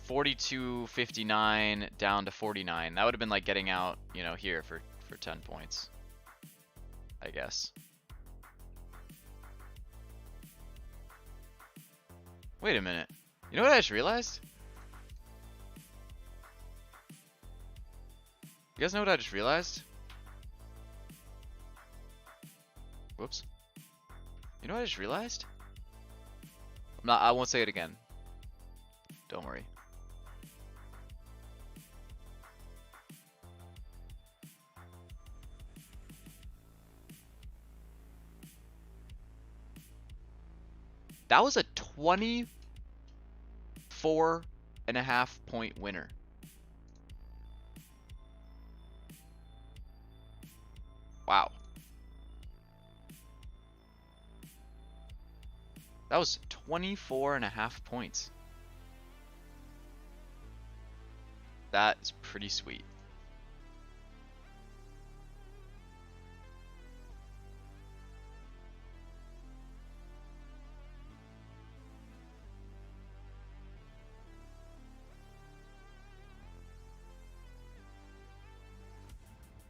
Speaker 1: 42.59 down to 49. That would have been like getting out, you know, here for 10 points, I guess. Wait a minute. You know what I just realized? You guys know what I just realized? Whoops. You know what I just realized? I won't say it again. Don't worry. That was a 24.5-point winner. Wow. That was 24.5 points. That is pretty sweet.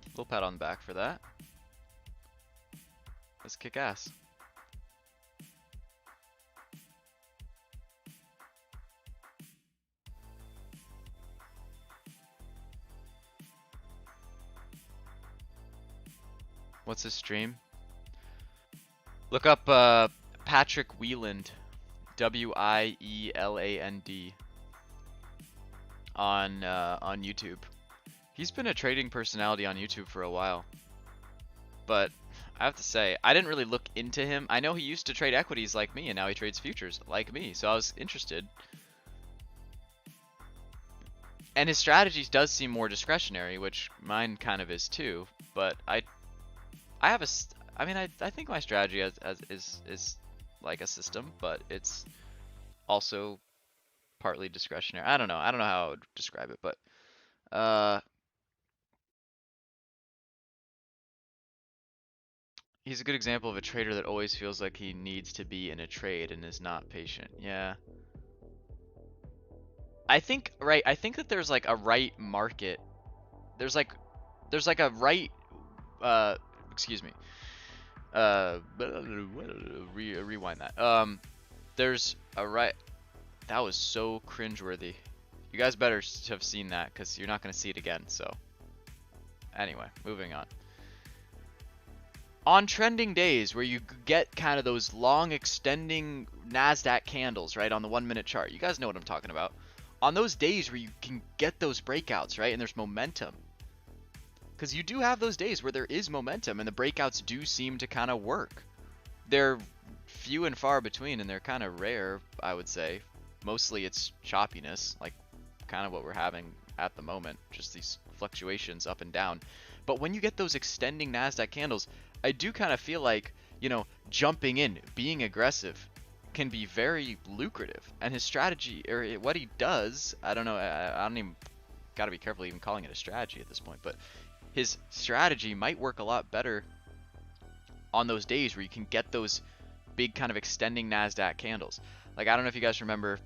Speaker 1: Little pat on the back for that. Let's kick ass. What's his stream? Look up Patrick Wieland, Wieland, on YouTube. He's been a trading personality on YouTube for a while, but I have to say, I didn't really look into him. I know he used to trade equities like me, and now he trades futures like me, so I was interested. And his strategies does seem more discretionary, which mine kind of is too. But I think my strategy is like a system, but it's also partly discretionary. I don't know how I would describe it, but he's a good example of a trader that always feels like he needs to be in a trade and is not patient. Yeah. I think that there's like a right market. There's like a right excuse me. Rewind that. There's a right. That was so cringeworthy. You guys better have seen that because you're not going to see it again. So, anyway, moving on. On trending days where you get kind of those long extending NASDAQ candles, right, on the 1 minute chart. You guys know what I'm talking about. On those days where you can get those breakouts, right, and there's momentum. Because you do have those days where there is momentum and the breakouts do seem to kind of work. They're few and far between and they're kind of rare, I would say. Mostly it's choppiness, like kind of what we're having at the moment, just these fluctuations up and down. But when you get those extending NASDAQ candles, I do kind of feel like, you know, jumping in, being aggressive can be very lucrative. And his strategy, or what he does, I don't know, I don't even, gotta be careful even calling it a strategy at this point, but his strategy might work a lot better on those days where you can get those big kind of extending NASDAQ candles. Like, I don't know if you guys remember,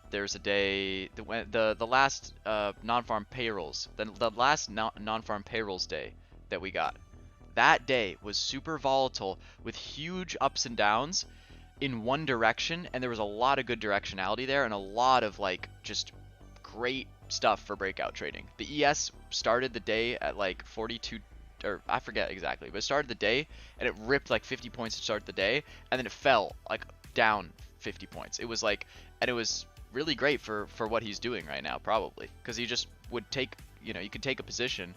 Speaker 1: there's a day, the last non-farm payrolls, the last non-farm payrolls day that we got. That day was super volatile with huge ups and downs in one direction, and there was a lot of good directionality there and a lot of like just great stuff for breakout trading. The ES started the day at like 42 or I forget exactly, but it started the day and it ripped like 50 points to start the day, and then it fell like down 50 points. It was like, and it was really great for what he's doing right now, probably, because he just would take, you know, you could take a position,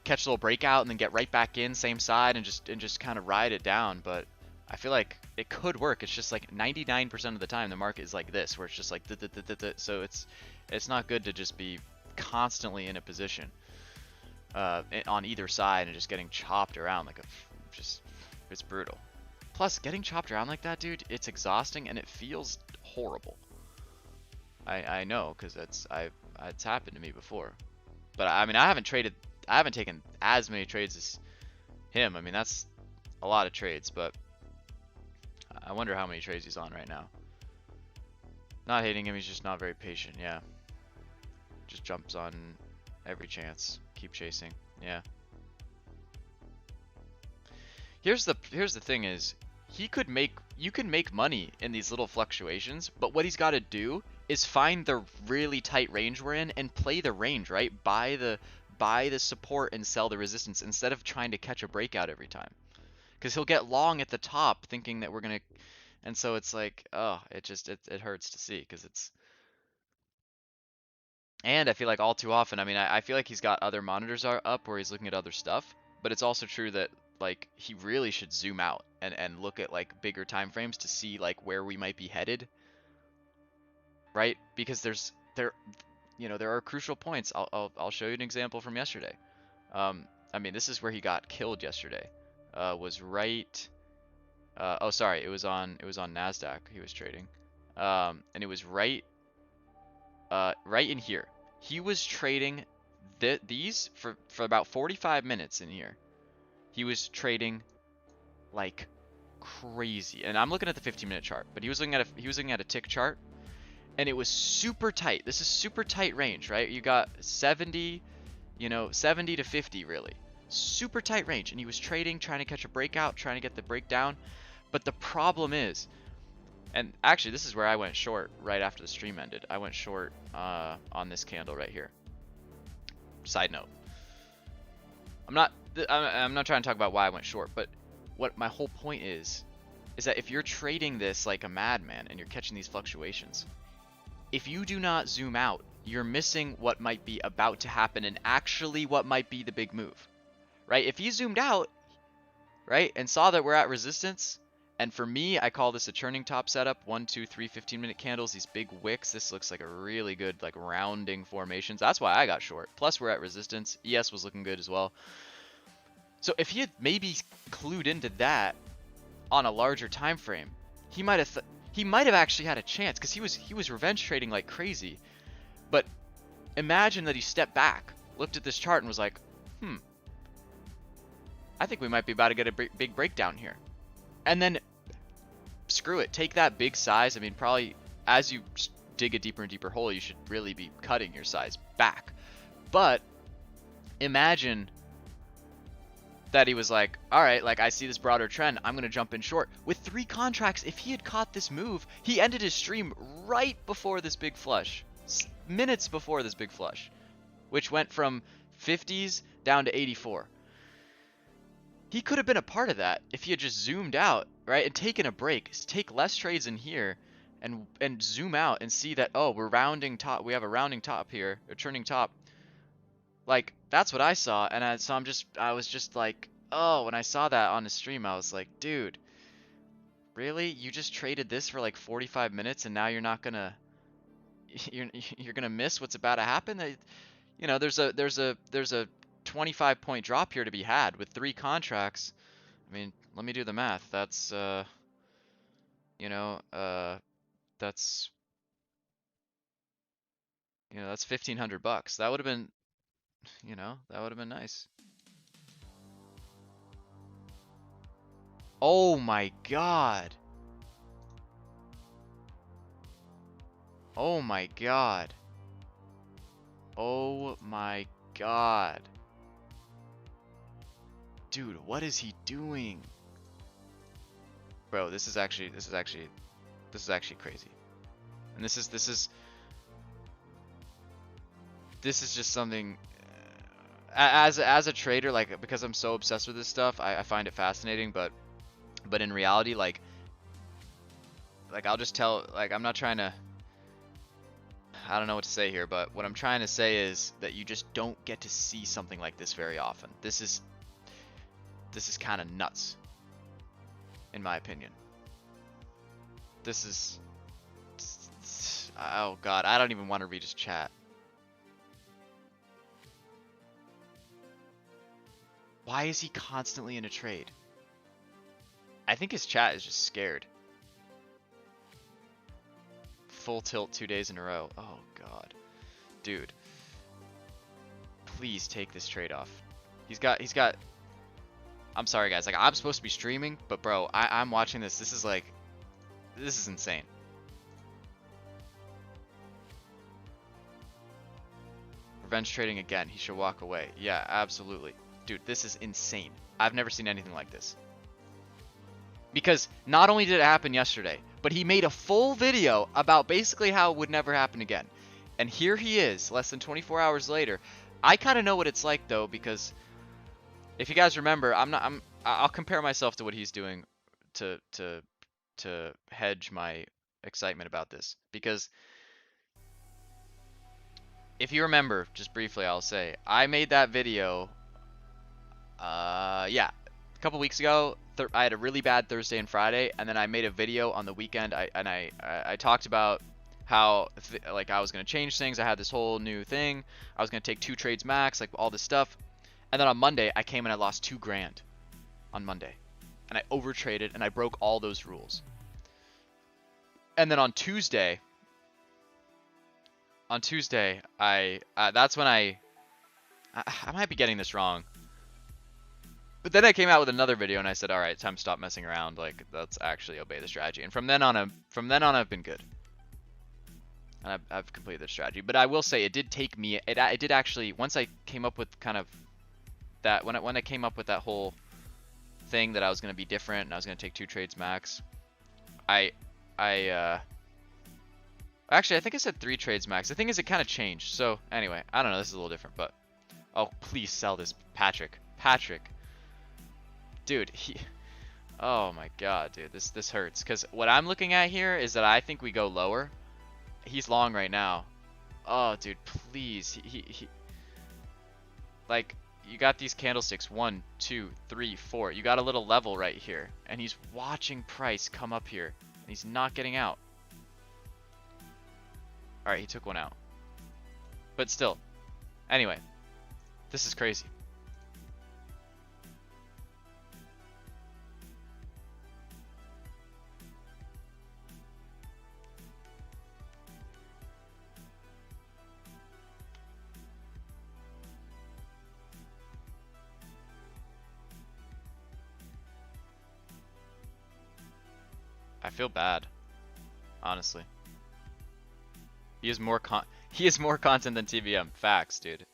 Speaker 1: catch a little breakout, and then get right back in same side and just kind of ride it down. But I feel like it could work. It's just like 99% of the time the market is like this, where it's just like so it's not good to just be constantly in a position on either side and just getting chopped around like just it's brutal. Plus, getting chopped around like that, dude, it's exhausting and it feels horrible. I know, because it's happened to me before. But I mean, I haven't taken as many trades as him. I mean, that's a lot of trades, but I wonder how many trades he's on right now. Not hating him, he's just not very patient. Yeah, just jumps on every chance. Keep chasing. Yeah. Here's the thing is, you can make money in these little fluctuations, but what he's got to do is find the really tight range we're in and play the range, right? Buy the support and sell the resistance instead of trying to catch a breakout every time. Because he'll get long at the top thinking that we're gonna, and so it's like, oh, it hurts to see, because it's, and I feel like all too often, I mean, I feel like he's got other monitors are up where he's looking at other stuff, but it's also true that like he really should zoom out and look at like bigger time frames to see like where we might be headed, right? Because there are crucial points. I'll show you an example from yesterday. I mean, this is where he got killed yesterday. Was right. Oh, sorry, it was on Nasdaq. He was trading, and it was right in here. He was trading these for about 45 minutes in here. He was trading like crazy, and I'm looking at the 15-minute chart, but he was looking at a tick chart, and it was super tight. This is super tight range, right? You got 70, 70 to 50, really super tight range, and he was trading, trying to catch a breakout, trying to get the breakdown. But the problem is, and actually this is where I went short right after the stream ended. I went short on this candle right here. Side note, I'm not trying to talk about why I went short, but what my whole point is that if you're trading this like a madman and you're catching these fluctuations, if you do not zoom out, you're missing what might be about to happen and actually what might be the big move, right? If he zoomed out, right, and saw that we're at resistance, and for me, I call this a churning top setup. 1, 2, 3 15-minute candles, these big wicks. This looks like a really good like rounding formations. That's why I got short. Plus we're at resistance. ES was looking good as well. So if he had maybe clued into that on a larger time frame, he might have actually had a chance, because he was revenge trading like crazy. But imagine that he stepped back, looked at this chart, and was like, I think we might be about to get a big breakdown here. And then, screw it, take that big size. I mean, probably as you dig a deeper and deeper hole, you should really be cutting your size back. But imagine that he was like, all right, like I see this broader trend, I'm going to jump in short. With 3 contracts, if he had caught this move, he ended his stream right before this big flush. Minutes before this big flush, which went from 50s down to 84. He could have been a part of that if he had just zoomed out, right, and taken a break. Take less trades in here and zoom out and see that, oh, we're rounding top. We have a rounding top here, a turning top. Like, that's what I saw, and I was just like, oh, when I saw that on the stream, I was like, dude, really? You just traded this for like 45 minutes, and now you're not gonna, you're gonna miss what's about to happen? There's a 25-point drop here to be had with 3 contracts. I mean, let me do the math. That's that's that's $1,500. That would have been, that would have been nice. Oh my god. Oh my god. Oh my god. Dude, what is he doing? Bro, this is actually crazy. And this is just something as a trader, like because I'm so obsessed with this stuff, I find it fascinating. But in reality, like I'll just tell, like I'm not trying to. I don't know what to say here, but what I'm trying to say is that you just don't get to see something like this very often. This is kind of nuts, in my opinion. This is, oh god, I don't even want to read his chat. Why is he constantly in a trade? I think his chat is just scared. Full tilt 2 days in a row. Oh god. Dude. Please take this trade off. He's got I'm sorry guys, like I'm supposed to be streaming, but bro, I'm watching this. This is insane. Revenge trading again. He should walk away. Yeah, absolutely. Dude, this is insane. I've never seen anything like this. Because not only did it happen yesterday, but he made a full video about basically how it would never happen again. And here he is, less than 24 hours later. I kind of know what it's like though, because if you guys remember, I'll compare myself to what he's doing to hedge my excitement about this. Because if you remember, just briefly, I'll say I made that video. Yeah, a couple weeks ago. I had a really bad Thursday and Friday, and then I made a video on the weekend. I talked about how like I was gonna change things. I had this whole new thing. I was gonna take 2 trades max, like all this stuff. And then on Monday, I came and I lost 2 grand on Monday, and I overtraded and I broke all those rules. And then on Tuesday, that's when I might be getting this wrong. But then I came out with another video and I said, all right, time to stop messing around. Like, let's actually obey the strategy. And from then on, I've been good. And I've completed the strategy. But I will say, it did take me. It did actually. Once I came up with kind of that, when I came up with that whole thing that I was going to be different and I was going to take 2 trades max. Actually, I think I said 3 trades max. The thing is, it kind of changed. So anyway, I don't know. This is a little different, but oh, please sell this, Patrick. Dude, oh my god, dude, this hurts. Because what I'm looking at here is that I think we go lower. He's long right now. Oh, dude, please. He like, you got these candlesticks, 1, 2, 3, 4. You got a little level right here, and he's watching price come up here, and he's not getting out. All right, he took one out, but still. Anyway, this is crazy. I feel bad, honestly. He is more content than TVM. Facts, dude.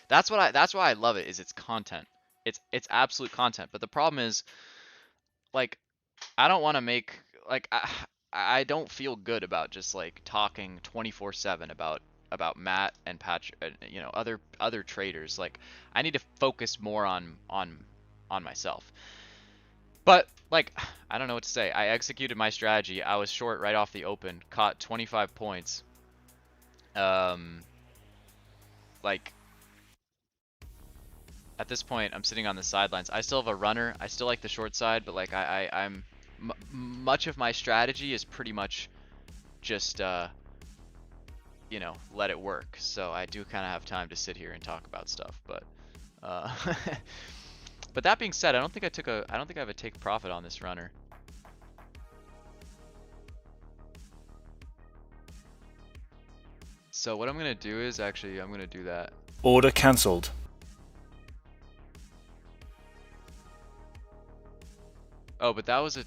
Speaker 1: That's why I love it, is it's content. It's absolute content. But the problem is, like, I don't want to make, like, I don't feel good about just like talking 24/7 about Matt and Patrick, you know, other traders. Like, I need to focus more on myself. But, like, I don't know what to say. I executed my strategy. I was short right off the open, caught 25 points. Like, at this point, I'm sitting on the sidelines. I still have a runner. I still like the short side, but like I'm much of my strategy is pretty much just you know, let it work. So I do kind of have time to sit here and talk about stuff, but but that being said, I don't think I have a take profit on this runner. So what I'm gonna do is I'm gonna do that.
Speaker 2: Order cancelled.
Speaker 1: Oh, but that was a...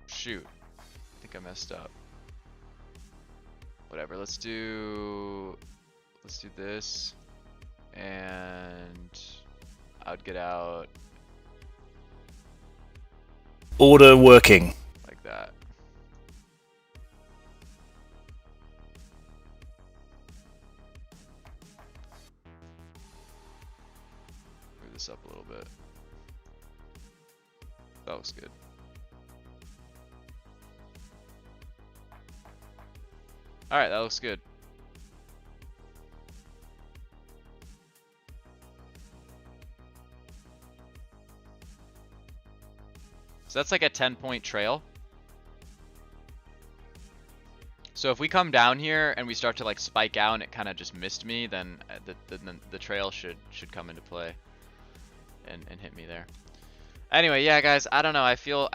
Speaker 1: Shoot. I think I messed up. Whatever, let's do this. And I would get out
Speaker 2: Order working.
Speaker 1: like that. this up a little bit. That looks good. Alright, that looks good. So that's like a 10-point trail. So if we come down here and we start to like spike out and it kind of just missed me, then the trail should come into play and hit me there. Anyway, yeah, guys, I don't know. I feel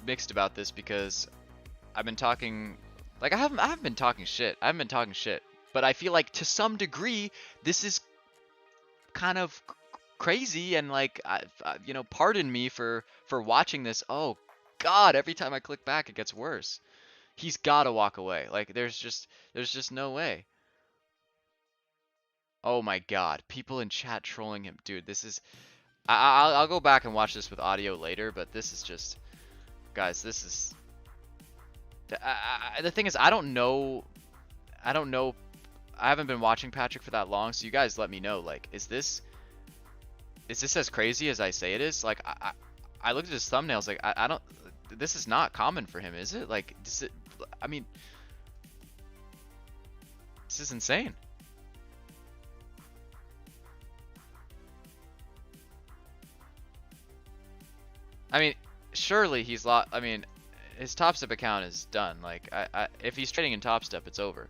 Speaker 1: mixed about this because I've been talking, like I haven't been talking shit. I haven't been talking shit, but I feel like to some degree this is kind of crazy, and like you know, pardon me for watching this. Oh God, every time I click back it gets worse. He's gotta walk away. Like there's just no way. Oh my God, people in chat trolling him, dude. This is I'll go back and watch this with audio later, but this is just, guys, this is the thing is I don't know. I haven't been watching Patrick for that long, so you guys let me know. Like, is this as crazy as I say it is? Like, I looked at his thumbnails. Like, I don't. This is not common for him, is it? Like, I mean, this is insane. I mean, surely he's lost. I mean, his Top Step account is done. Like, if he's trading in Top Step, it's over.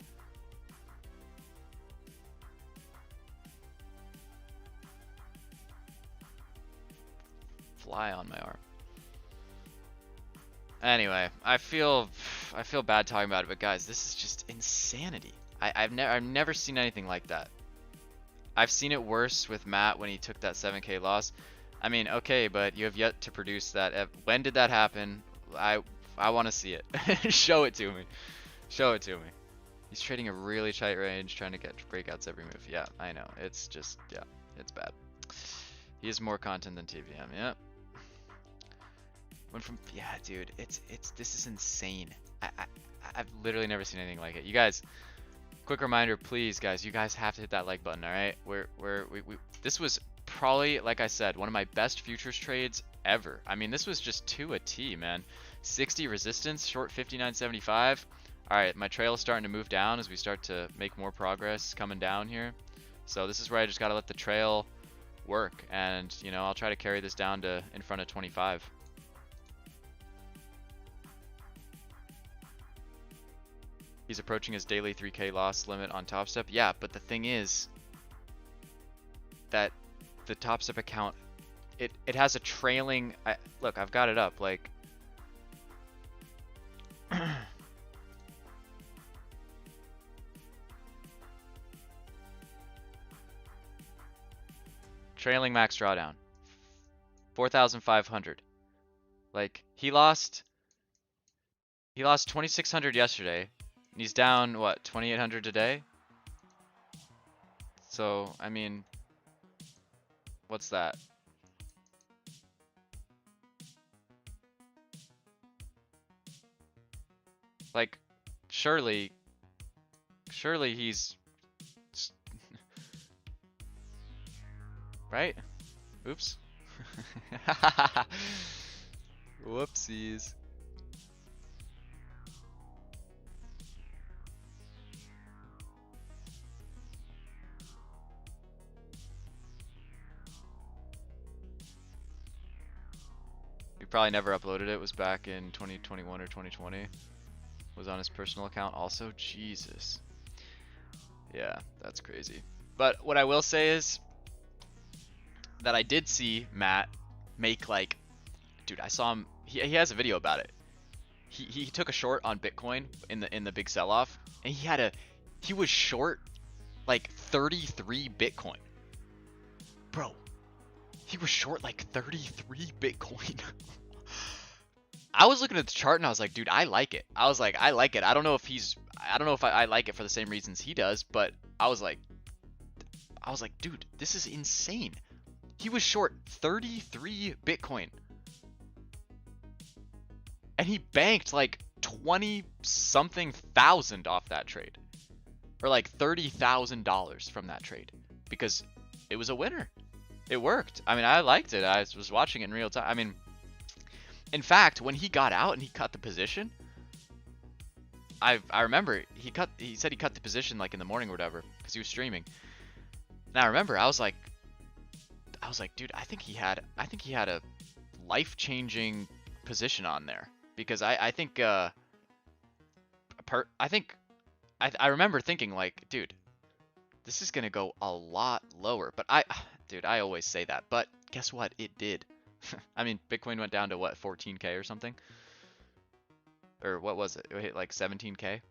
Speaker 1: Fly on my arm. Anyway, I feel bad talking about it, but guys, this is just insanity. I've never seen anything like that. I've seen it worse with Matt when he took that 7K loss. I mean, okay, but you have yet to produce that. When did that happen? I want to see it. Show it to me. Show it to me. He's trading a really tight range, trying to get breakouts every move. Yeah, I know. It's just, yeah, it's bad. He has more content than TVM. Yep. Went from, yeah, dude. This is insane. I've literally never seen anything like it. You guys, quick reminder, please, guys. You guys have to hit that like button. All right. This was probably, like I said, one of my best futures trades ever. I mean, this was just to a T, man. 60 resistance, short 59.75. All right, my trail is starting to move down as we start to make more progress coming down here. So this is where I just got to let the trail work, and you know, I'll try to carry this down to in front of 25. He's approaching his daily 3K loss limit on Top Step. Yeah, but the thing is that the Top Step account, it has a trailing. Look, I've got it up. Like, trailing max drawdown, 4,500. Like, he lost 2,600 yesterday, and he's down what, 2,800 today. So I mean, what's that? Like, surely he's right? Oops. Whoopsies. He probably never uploaded it. It was back in 2021 or 2020. Was on his personal account also. Jesus. Yeah, that's crazy. But what I will say is that I did see Matt make, like, dude, I saw him. He has a video about it. He took a short on Bitcoin in the big sell-off, and he was short like 33 Bitcoin. Bro, he was short like 33 Bitcoin. I was looking at the chart and I was like, dude, I like it. I was like, I like it. I don't know if I like it for the same reasons he does, but I was like, dude, this is insane. He was short 33 Bitcoin. And he banked like 20 something thousand off that trade. Or like $30,000 from that trade. Because it was a winner. It worked. I mean, I liked it. I was watching it in real time. I mean, in fact, when he got out and he cut the position, I remember he said he cut the position like in the morning or whatever because he was streaming. And I remember I was like, dude, I think he had a life-changing position on there because I think I remember thinking like, dude, this is gonna go a lot lower. But dude, I always say that, but guess what? It did. I mean, Bitcoin went down to what, 14K or something, or what was it? It hit like 17K.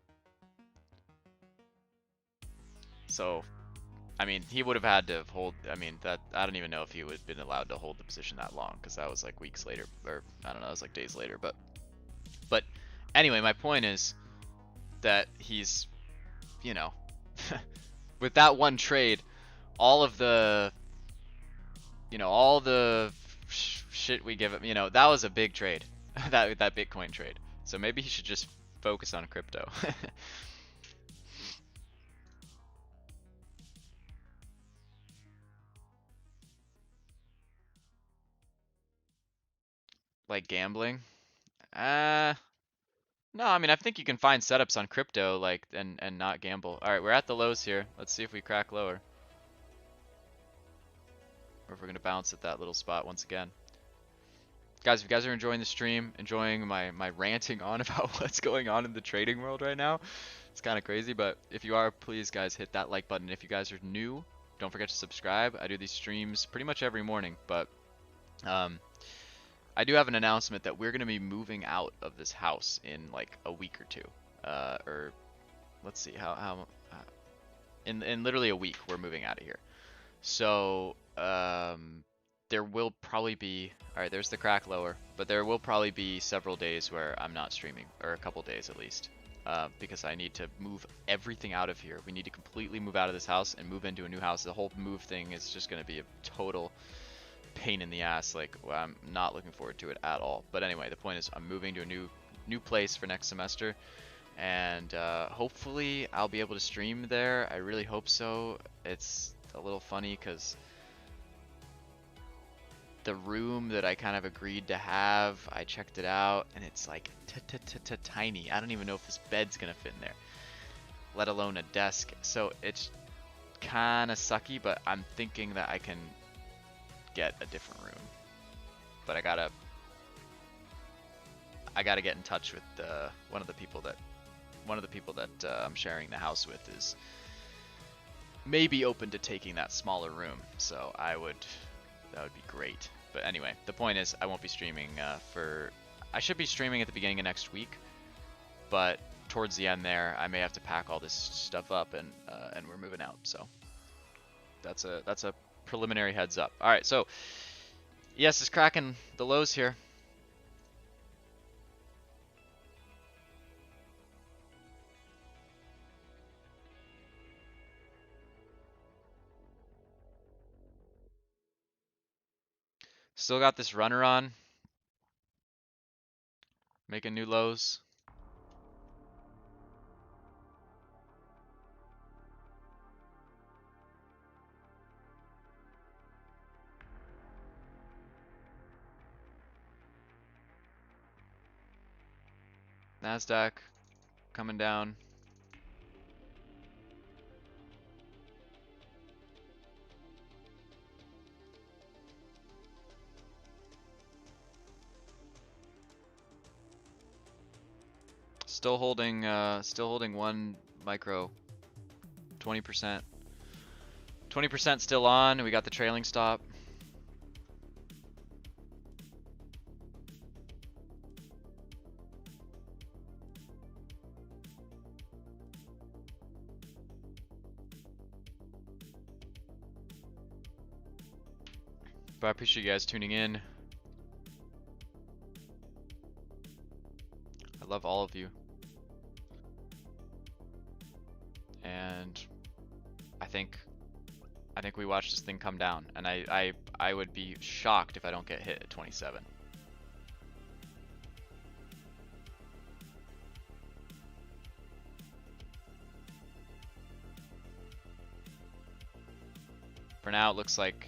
Speaker 1: So, I mean, he would have had to hold. I mean, that I don't even know if he would have been allowed to hold the position that long because that was like weeks later, or I don't know, it was like days later. But anyway, my point is that he's, you know, with that one trade, all of the, all the shit we give him, that was a big trade, that Bitcoin trade. So maybe he should just focus on crypto. Like gambling? Uh, no, I mean, I think you can find setups on crypto like and not gamble. All right, we're at the lows here. Let's see if we crack lower. Or if we're gonna bounce at that little spot once again. Guys, if you guys are enjoying the stream, enjoying my ranting on about what's going on in the trading world right now, it's kind of crazy, but if you are, please guys hit that like button. If you guys are new, don't forget to subscribe. I do these streams pretty much every morning, but I do have an announcement that we're going to be moving out of this house in like a week or two. Or let's see, in literally a week we're moving out of here. So, there will probably be, alright, there's the crack lower, but there will probably be several days where I'm not streaming, or a couple days at least, because I need to move everything out of here. We need to completely move out of this house and move into a new house. The whole move thing is just going to be a total pain in the ass. Like, well, I'm not looking forward to it at all. But anyway, the point is I'm moving to a new place for next semester, and hopefully I'll be able to stream there. I really hope so. It's a little funny because the room that I kind of agreed to have, I checked it out, and it's like tiny. I don't even know if this bed's gonna fit in there, let alone a desk. So it's kind of sucky, but I'm thinking that I can get a different room. But I gotta get in touch with one of the people that I'm sharing the house with is maybe open to taking that smaller room. So that would be great. But anyway, the point is I won't be streaming I should be streaming at the beginning of next week, but towards the end there I may have to pack all this stuff up and we're moving out. So that's a preliminary heads up. All right, so yes, it's cracking the lows here. Still got this runner on, making new lows. NASDAQ coming down. Still holding one micro. 20%. 20% still on. We got the trailing stop. But I appreciate you guys tuning in. I love all of you. And I think we watched this thing come down, and I would be shocked if I don't get hit at 27. For now, it looks like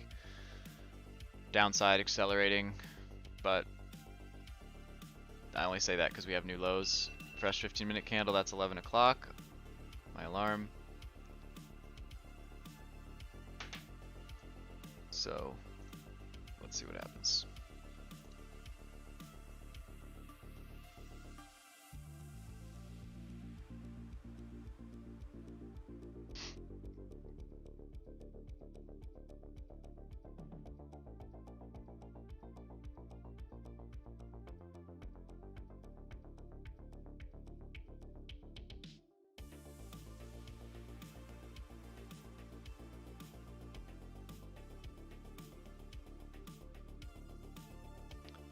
Speaker 1: downside accelerating, but I only say that because we have new lows. Fresh 15-minute candle, that's 11 o'clock. My alarm. So, let's see what happens.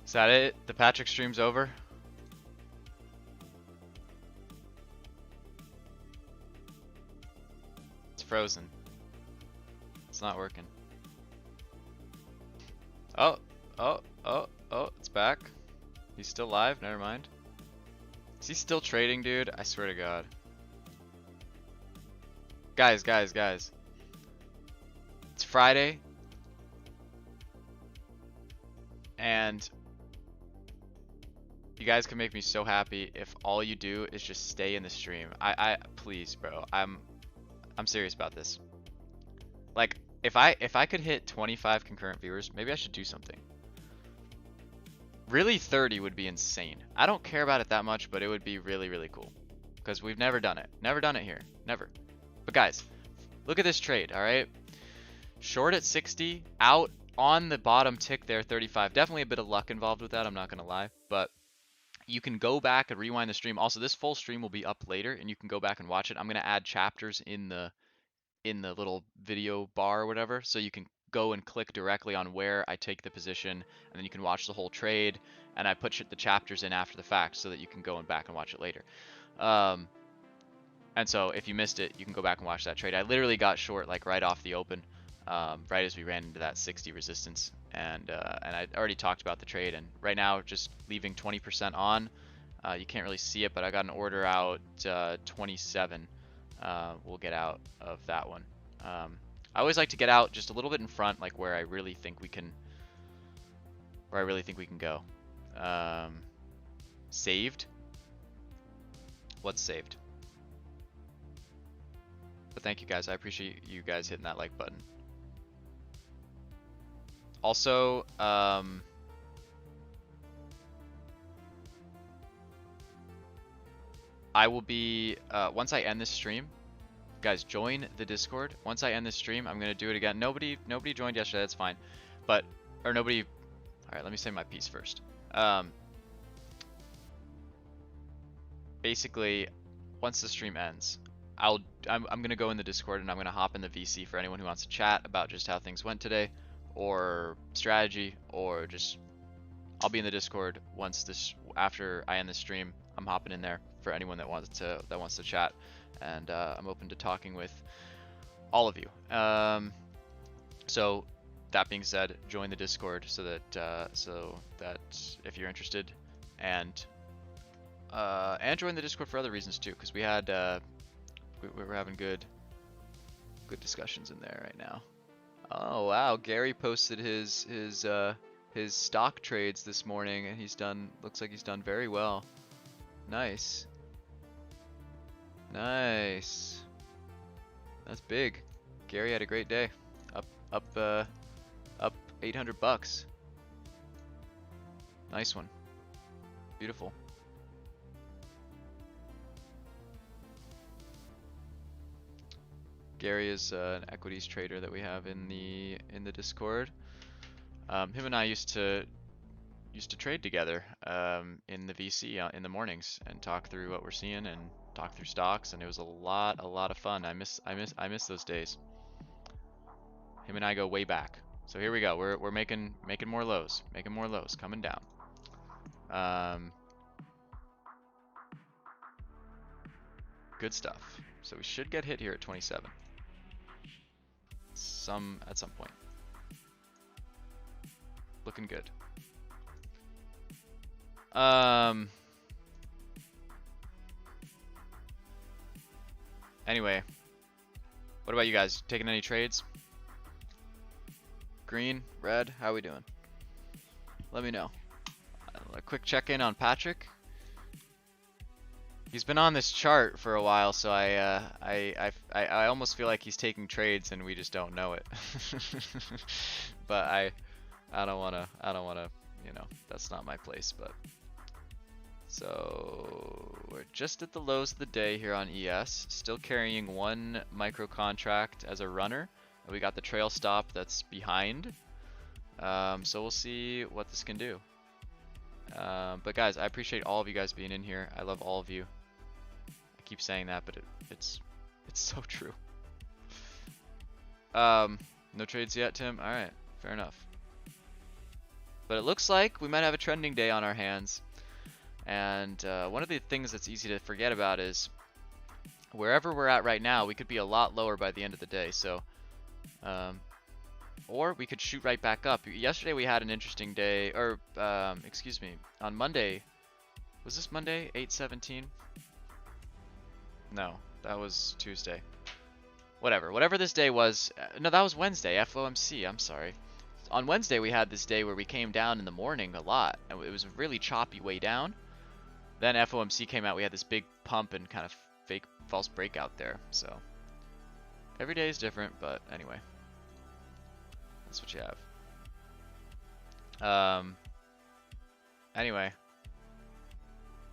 Speaker 1: Is that it? The Patrick stream's over? It's frozen. It's not working. Oh, it's back. He's still live? Never mind. Is he still trading, dude? I swear to God. Guys. It's Friday. And you guys can make me so happy if all you do is just stay in the stream. Please, bro. I'm serious about this. Like, if I could hit 25 concurrent viewers, maybe I should do something. Really, 30 would be insane. I don't care about it that much, but it would be really, really cool. Because we've never done it. Never done it here. Never. But guys, look at this trade, alright? Short at 60, out on the bottom tick there, 35. Definitely a bit of luck involved with that, I'm not going to lie. But you can go back and rewind the stream. Also, this full stream will be up later, and you can go back and watch it. I'm going to add chapters in the little video bar or whatever, so you can go and click directly on where I take the position, and then you can watch the whole trade, and I put the chapters in after the fact so that you can go and back and watch it later. And so if you missed it, you can go back and watch that trade. I literally got short like right off the open, right as we ran into that 60 resistance, and I already talked about the trade, and right now just leaving 20% on. You can't really see it, but I got an order out 27. We'll get out of that one. I always like to get out just a little bit in front, like where I really think we can go. Saved? What's saved? But thank you guys. I appreciate you guys hitting that like button. Also, I will be, once I end this stream, guys, join the Discord. Once I end this stream, I'm gonna do it again. Nobody joined yesterday, that's fine. But, or nobody, alright, let me say my piece first. Basically, once the stream ends, I'm gonna go in the Discord and I'm gonna hop in the VC for anyone who wants to chat about just how things went today, or strategy, or just, I'll be in the Discord after I end the stream. I'm hopping in there for anyone that wants to chat, and I'm open to talking with all of you. So that being said, join the Discord so that if you're interested, and join the Discord for other reasons too, because we were having good discussions in there right now. Oh wow, Gary posted his stock trades this morning, and looks like he's done very well. Nice. Nice. That's big. Gary had a great day. Up 800 bucks. Nice one. Beautiful. Gary is an equities trader that we have in the Discord. Him and I used to trade together in the VC in the mornings and talk through what we're seeing and talk through stocks, and it was a lot of fun. I miss those days. Him and I go way back. So here we go. We're making more lows, coming down. Good stuff. So we should get hit here at 27. At some point. Looking good. Anyway, what about you guys? Taking any trades? green, red? How we doing? Let me know. A quick check-in on Patrick. He's been on this chart for a while, so I almost feel like he's taking trades and we just don't know it. But I don't wanna, you know, that's not my place. But so we're just at the lows of the day here on ES, still carrying one micro contract as a runner. We got the trail stop that's behind, so we'll see what this can do. But guys, I appreciate all of you guys being in here. I love all of you. I keep saying that, but it's so true. No trades yet, Tim? Alright, fair enough. But it looks like we might have a trending day on our hands. And one of the things that's easy to forget about is wherever we're at right now, we could be a lot lower by the end of the day. So, or we could shoot right back up. Yesterday we had an interesting day, or excuse me, on Monday. Was this Monday? 8/17? No, that was Tuesday. Whatever this day was. No, that was Wednesday. FOMC. I'm sorry. On Wednesday we had this day where we came down in the morning a lot, and it was a really choppy way down. Then FOMC came out. We had this big pump and kind of fake false breakout there. So every day is different, but anyway, that's what you have. Anyway,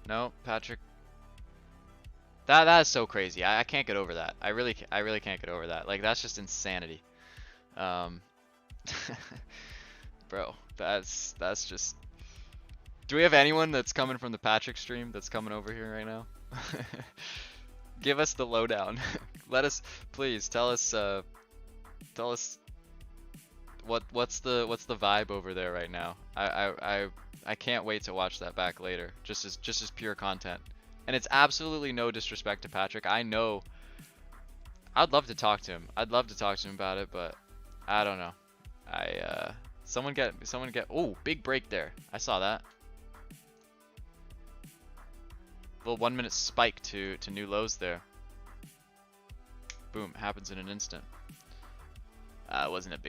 Speaker 1: no, Patrick. That is so crazy. I can't get over that. I really can't get over that. Like, that's just insanity. Bro, that's just. Do we have anyone that's coming from the Patrick stream that's coming over here right now? Give us the lowdown. Let us, please tell us what's the vibe over there right now. I can't wait to watch that back later. Just as pure content. And it's absolutely no disrespect to Patrick. I know. I'd love to talk to him. I'd love to talk to him about it, but I don't know. Someone get. Oh, big break there. I saw that. Little 1 minute spike to new lows there. Boom, happens in an instant. It wasn't a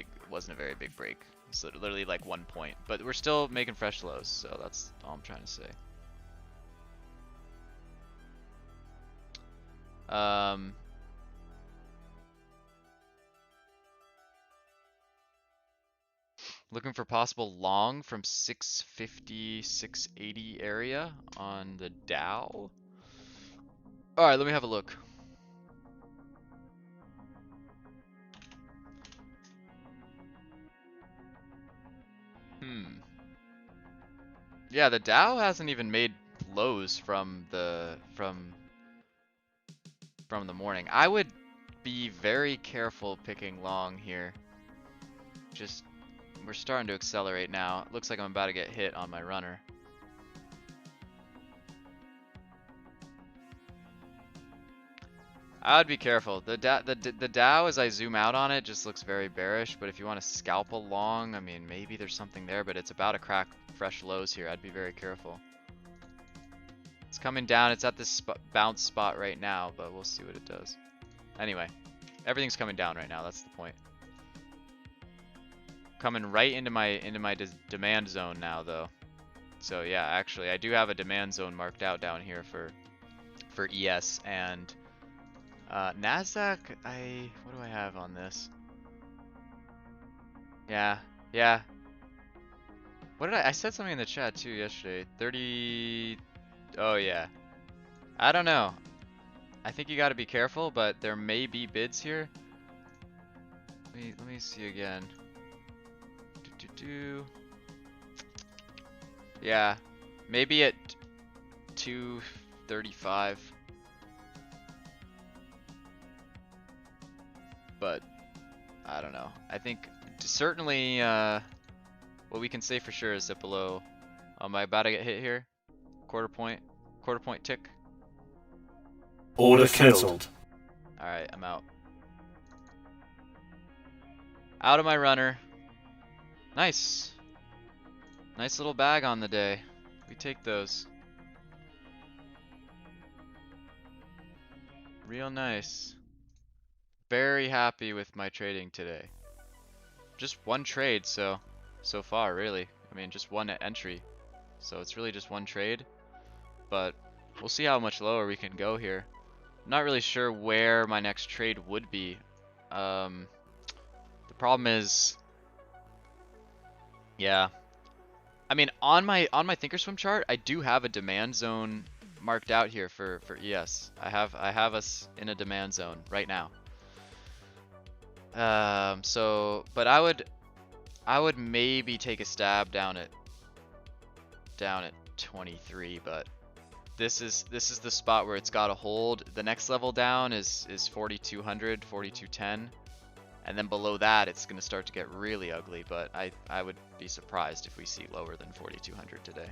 Speaker 1: very big break. It's literally like 1 point, but we're still making fresh lows, so that's all I'm trying to say. Looking for possible long from 650, 680 area on the Dow. All right, let me have a look. Yeah, the Dow hasn't even made lows from the morning. I would be very careful picking long here. Just, we're starting to accelerate now. It looks like I'm about to get hit on my runner. I would be careful. The Dow, as I zoom out on it, just looks very bearish. But if you want to scalp along, I mean, maybe there's something there. But it's about to crack fresh lows here. I'd be very careful. It's coming down. It's at this bounce spot right now, but we'll see what it does. Anyway, everything's coming down right now. That's the point. Coming right into my demand zone now, though. So yeah, actually, I do have a demand zone marked out down here for ES and Nasdaq. What do I have on this? Yeah. What did I said something in the chat too yesterday. 30. Oh yeah. I don't know. I think you got to be careful, but there may be bids here. Let me see again. Yeah, maybe at 235. But I don't know. I think certainly what we can say for sure is that below. Am I about to get hit here? Quarter point tick.
Speaker 2: Order cancelled.
Speaker 1: Alright, I'm out. Out of my runner. Nice. Nice little bag on the day. We take those. Real nice. Very happy with my trading today. just one trade so far really. I mean, just one entry. So it's really just one trade, but we'll see how much lower we can go here. I'm not really sure where my next trade would be. The problem is, yeah. I mean, on my thinkorswim chart, I do have a demand zone marked out here for ES. I have us in a demand zone right now. So, but I would maybe take a stab down at 23, but this is the spot where it's got to hold. The next level down is 4200, 4210. And then below that, it's going to start to get really ugly, but I would be surprised if we see lower than 4200 today.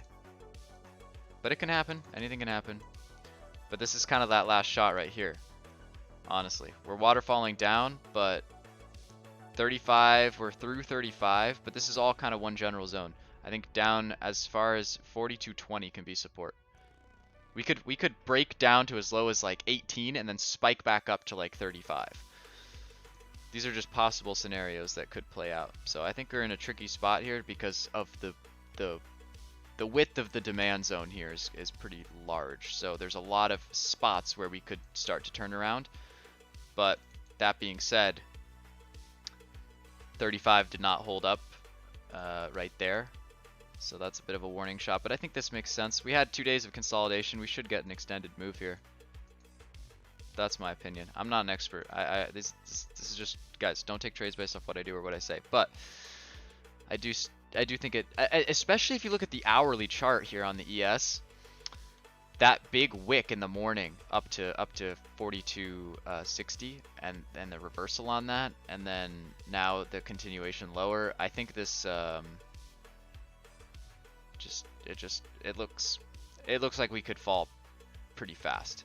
Speaker 1: But it can happen. Anything can happen. But this is kind of that last shot right here. Honestly, we're waterfalling down, but 35, we're through 35, but this is all kind of one general zone. I think down as far as 4220 can be support. We could break down to as low as like 18 and then spike back up to like 35. These are just possible scenarios that could play out. So I think we're in a tricky spot here because of the width of the demand zone here is pretty large. So there's a lot of spots where we could start to turn around. But that being said, 35 did not hold up right there. So that's a bit of a warning shot. But I think this makes sense. We had 2 days of consolidation. We should get an extended move here. That's my opinion. I'm not an expert. This is just, guys, don't take trades based off what I do or what I say. But I do think it, especially if you look at the hourly chart here on the ES, that big wick in the morning up to 4260 and the reversal on that, and then now the continuation lower. I think this it looks like we could fall pretty fast.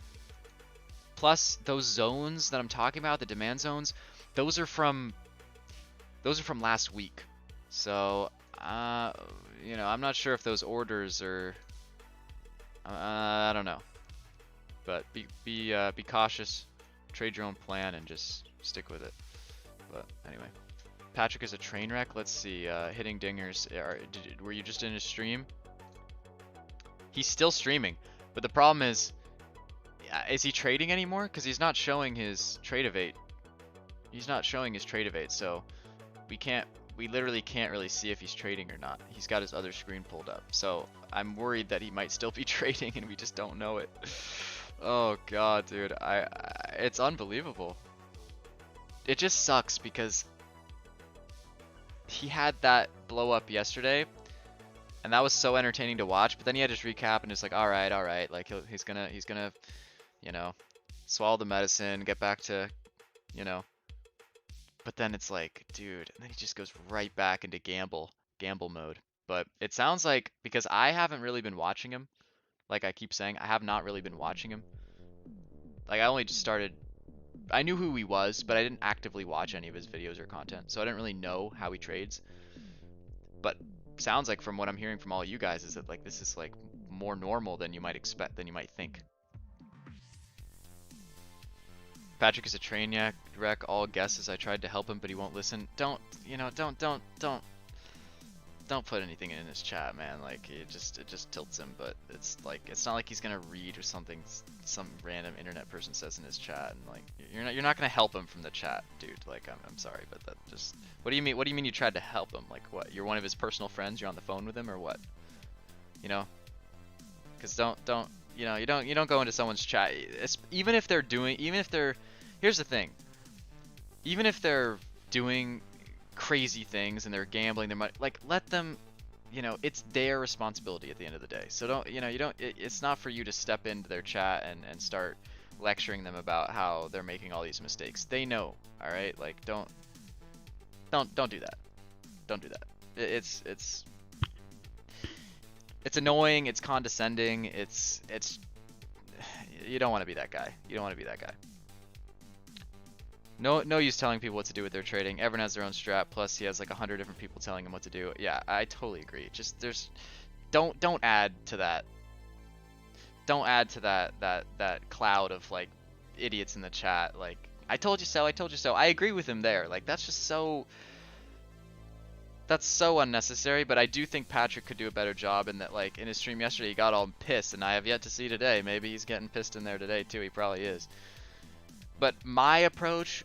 Speaker 1: Plus, those zones that I'm talking about, the demand zones, those are from last week. So, you know, I'm not sure if those orders are. I don't know. But be cautious, trade your own plan, and just stick with it. But anyway, Patrick is a train wreck. Let's see. Hitting dingers. Were you just in his stream? He's still streaming, but the problem is he trading anymore? Because he's not showing his trade evade. He's not showing his trade evade, so we literally can't really see if he's trading or not. He's got his other screen pulled up, so I'm worried that he might still be trading and we just don't know it. Oh god, dude, it's unbelievable. It just sucks because he had that blow up yesterday, and that was so entertaining to watch. But then he had his recap and it's like, all right, like he's gonna, you know, swallow the medicine, get back to, you know. But then it's like, dude, and then he just goes right back into gamble mode. But it sounds like, because I haven't really been watching him, like I keep saying, I have not really been watching him. Like I only just started, I knew who he was, but I didn't actively watch any of his videos or content, so I didn't really know how he trades. But sounds like from what I'm hearing from all you guys is that like this is like more normal than you might expect, than you might think. Patrick is a train wreck. All guesses. I tried to help him, but he won't listen. Don't put anything in his chat, man. Like it just tilts him. But it's like it's not like he's gonna read or something some random internet person says in his chat, and like you're not gonna help him from the chat, dude. Like I'm sorry, but that just, what do you mean? What do you mean you tried to help him? Like what? You're one of his personal friends. You're on the phone with him or what? You know? Because don't. You know, you don't go into someone's chat, even if they're, here's the thing, even if they're doing crazy things and they're gambling their money, like let them, you know, it's their responsibility at the end of the day. So don't, you know, it's not for you to step into their chat and start lecturing them about how they're making all these mistakes. They know, all right? Like don't do that. Don't do that. It's annoying, it's condescending, it's you don't want to be that guy. You don't want to be that guy. No use telling people what to do with their trading. Everyone has their own strat, plus he has like 100 different people telling him what to do. Yeah, I totally agree. Just don't add to that. Don't add to that cloud of like idiots in the chat like I told you so, I told you so. I agree with him there. Like that's just so, That's so unnecessary, but I do think Patrick could do a better job in that, like, in his stream yesterday, he got all pissed, and I have yet to see today. Maybe he's getting pissed in there today, too. He probably is. But my approach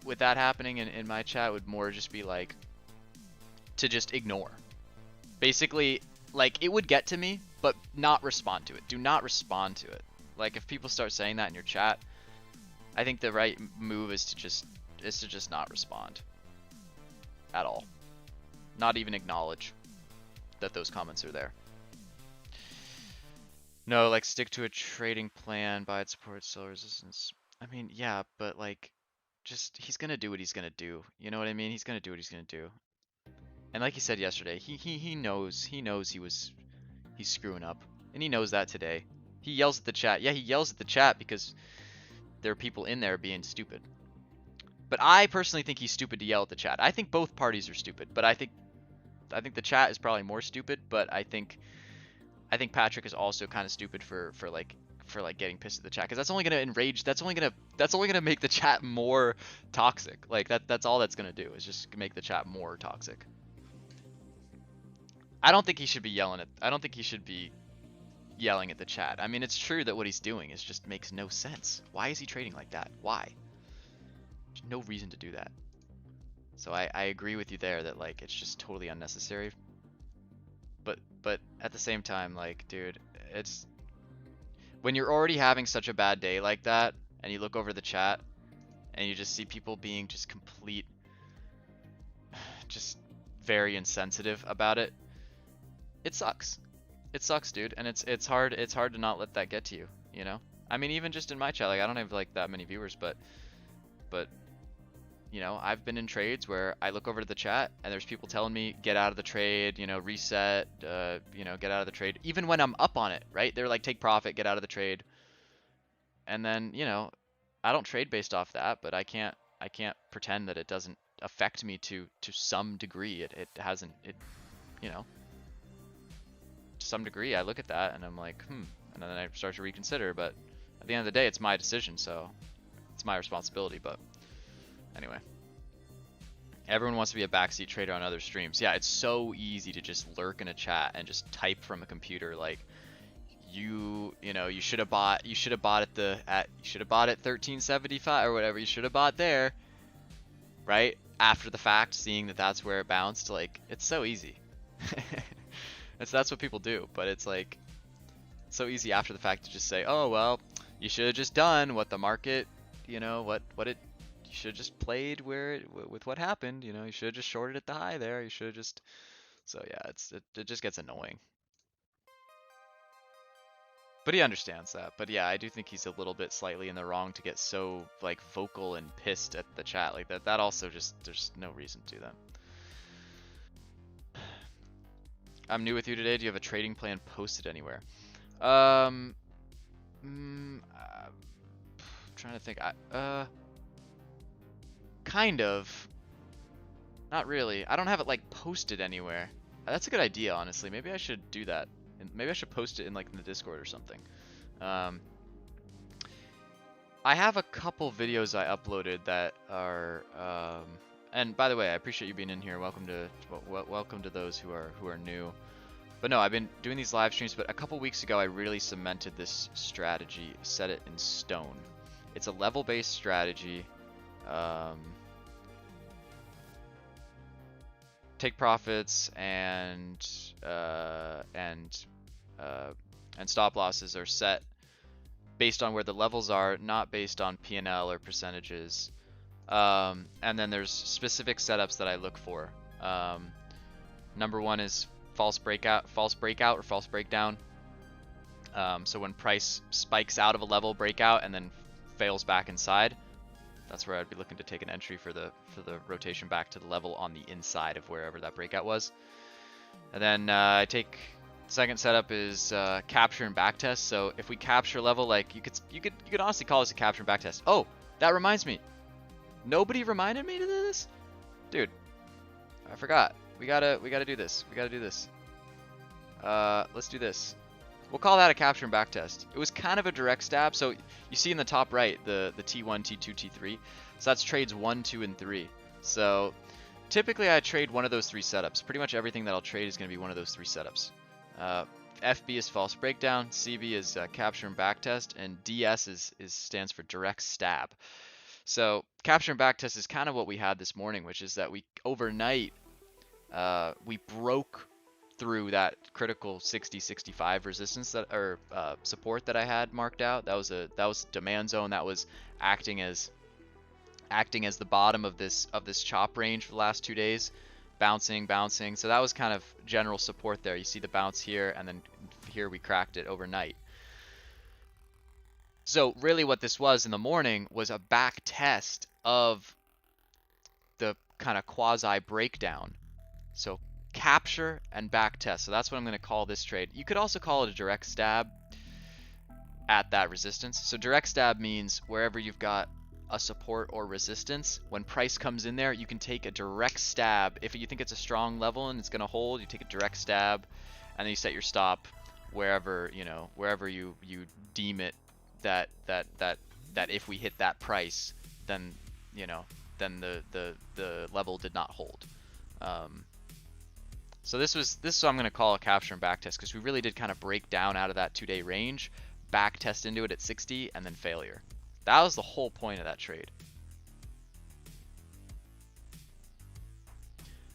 Speaker 1: with that happening in my chat would more just be, like, to just ignore. Basically, like, it would get to me, but not respond to it. Do not respond to it. Like, if people start saying that in your chat, I think the right move is to just not respond at all. Not even acknowledge that those comments are there. No, like, stick to a trading plan, buy it, support, sell resistance. I mean, yeah, but like, just, he's gonna do what he's gonna do. You know what I mean? He's gonna do what he's gonna do. And like he said yesterday, he knows he's screwing up. And he knows that today. He yells at the chat. Yeah, he yells at the chat because there are people in there being stupid. But I personally think he's stupid to yell at the chat. I think both parties are stupid, but I think the chat is probably more stupid, but I think Patrick is also kind of stupid for getting pissed at the chat, because that's only gonna enrage. That's only gonna make the chat more toxic. Like that's all that's gonna do is just make the chat more toxic. I don't think he should be yelling at the chat. I mean, it's true that what he's doing is just makes no sense. Why is he trading like that? Why? There's no reason to do that. So I agree with you there that, like, it's just totally unnecessary. But at the same time, like, dude, it's when you're already having such a bad day like that, and you look over the chat, and you just see people being just just very insensitive about it. It sucks. It sucks, dude, and it's hard to not let that get to you, you know? I mean, even just in my chat, like, I don't have like that many viewers, but you know, I've been in trades where I look over to the chat and there's people telling me get out of the trade, you know, reset, you know, get out of the trade, even when I'm up on it, right? They're like, take profit, get out of the trade. And then, you know, I don't trade based off that, but I can't pretend that it doesn't affect me to some degree. It hasn't, you know, to some degree I look at that and I'm like, and then I start to reconsider, but at the end of the day, it's my decision, so it's my responsibility. But anyway, everyone wants to be a backseat trader on other streams. Yeah, it's so easy to just lurk in a chat and just type from a computer like, you know, you should have bought at 1375 or whatever. You should have bought there, right? After the fact, seeing that that's where it bounced. Like, it's so easy. That's what people do. But it's like, it's so easy after the fact to just say, oh well, you should have just done what the market, you know, you should have just played with what happened. You know, you should have just shorted at the high there. You should have just. So yeah, it just gets annoying. But he understands that. But yeah, I do think he's a little bit slightly in the wrong to get so like vocal and pissed at the chat like that. That also just, there's no reason to do that. I'm new with you today. Do you have a trading plan posted anywhere? Trying to think. Kind of. Not really. I don't have it like posted anywhere. That's a good idea, honestly. Maybe I should do that. Maybe I should post it in like in the Discord or something. I have a couple videos I uploaded that are. And by the way, I appreciate you being in here. Welcome to those who are new. But no, I've been doing these live streams. But a couple weeks ago, I really cemented this strategy, set it in stone. It's a level-based strategy. Take profits and stop losses are set based on where the levels are, not based on P&L or percentages. And then there's specific setups that I look for. Number one is false breakout or false breakdown. So when price spikes out of a level breakout and then fails back inside, that's where I'd be looking to take an entry for the rotation back to the level on the inside of wherever that breakout was. And then I take second setup is capture and backtest. So if we capture level, like you could honestly call this a capture and backtest. Oh, that reminds me. Nobody reminded me to this, dude. I forgot. We gotta do this. Let's do this. We'll call that a capture and backtest. It was kind of a direct stab. So you see in the top right the T1, T2, T3. So that's trades 1, 2, and 3. So typically I trade one of those 3 setups. Pretty much everything that I'll trade is going to be one of those 3 setups. FB is false breakdown, CB is capture and backtest, and DS is stands for direct stab. So capture and backtest is kind of what we had this morning, which is that we overnight we broke through that critical 60-65 resistance that or support that I had marked out. That was a demand zone that was acting as the bottom of this chop range for the last 2 days, bouncing. So that was kind of general support there. You see the bounce here, and then here we cracked it overnight. So really what this was in the morning was a back test of the kind of quasi breakdown. So capture and back test. So that's what I'm going to call this trade. You could also call it a direct stab at that resistance. So direct stab means wherever you've got a support or resistance, when price comes in there, you can take a direct stab. If you think it's a strong level and it's going to hold, you take a direct stab, and then you set your stop wherever you deem it that if we hit that price, then the level did not hold. So this is what I'm going to call a capture and back test, because we really did kind of break down out of that 2-day range, back test into it at 60, and then failure. That was the whole point of that trade.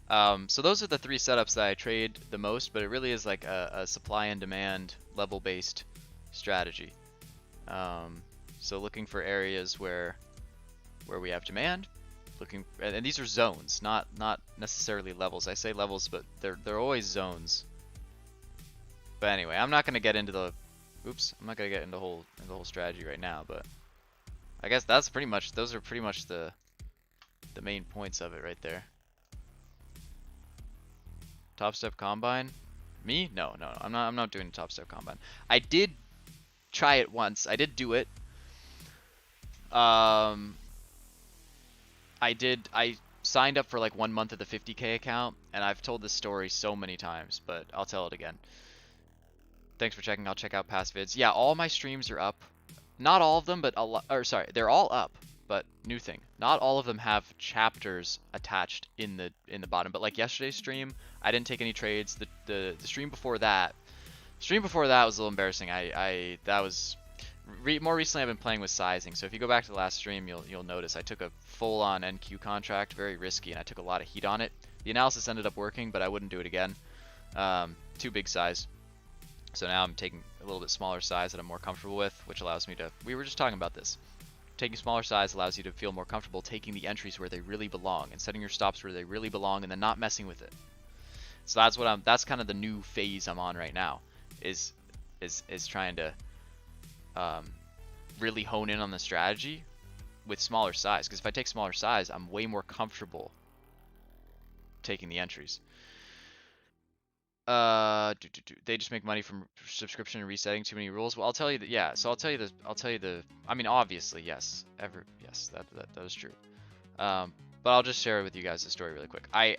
Speaker 1: So those are the 3 setups that I trade the most, but it really is like a supply and demand level based strategy. So looking for areas where we have demand, and these are zones, not necessarily levels. I say levels, but they're always zones. But anyway, I'm not gonna get into the whole strategy right now, but I guess those are pretty much the main points of it right there. Top step combine? Me? No. I'm not doing a top step combine. I did try it once. I did do it. I signed up for like 1 month of the 50K account, and I've told this story so many times, but I'll tell it again. Thanks for checking. I'll check out past vids. Yeah, all my streams are up. Not all of them, but they're all up. But new thing, not all of them have chapters attached in the bottom. But like yesterday's stream, I didn't take any trades. The stream before that was a little embarrassing. More recently I've been playing with sizing. So if you go back to the last stream, you'll notice I took a full-on NQ contract, very risky, and I took a lot of heat on it. The analysis ended up working, but I wouldn't do it again. Too big size. So now I'm taking a little bit smaller size that I'm more comfortable with, which allows me to, we were just talking about this. Taking smaller size allows you to feel more comfortable taking the entries where they really belong and setting your stops where they really belong and then not messing with it. So that's kind of the new phase I'm on right now, is trying to really hone in on the strategy with smaller size. Because if I take smaller size, I'm way more comfortable taking the entries. They just make money from subscription and resetting too many rules. Well, I'll tell you that. Yeah, so I'll tell you the. I mean, obviously, yes, yes, that is true. But I'll just share with you guys the story really quick. I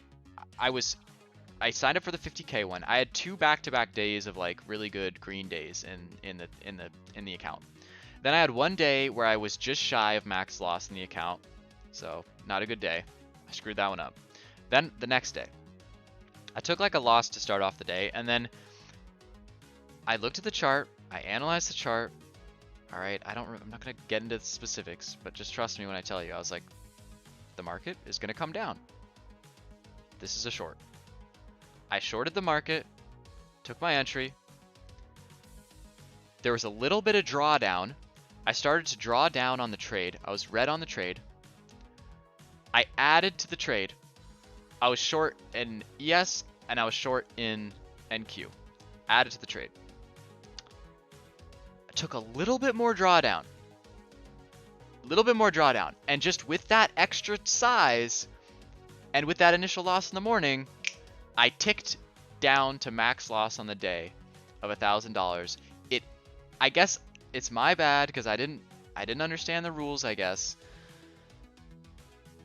Speaker 1: signed up for the 50K one. I had 2 back-to-back days of like really good green days in the account. Then I had 1 day where I was just shy of max loss in the account, so not a good day. I screwed that one up. Then the next day, I took like a loss to start off the day, and then I looked at the chart, I analyzed the chart. All right, I'm not gonna get into the specifics, but just trust me when I tell you. I was like, the market is gonna come down. This is a short. I shorted the market, took my entry. There was a little bit of drawdown. I started to draw down on the trade. I was red on the trade. I added to the trade. I was short in ES and I was short in NQ. Added to the trade. I took a little bit more drawdown. And just with that extra size and with that initial loss in the morning, I ticked down to max loss on the day of $1,000. I guess it's my bad because I didn't understand the rules, I guess.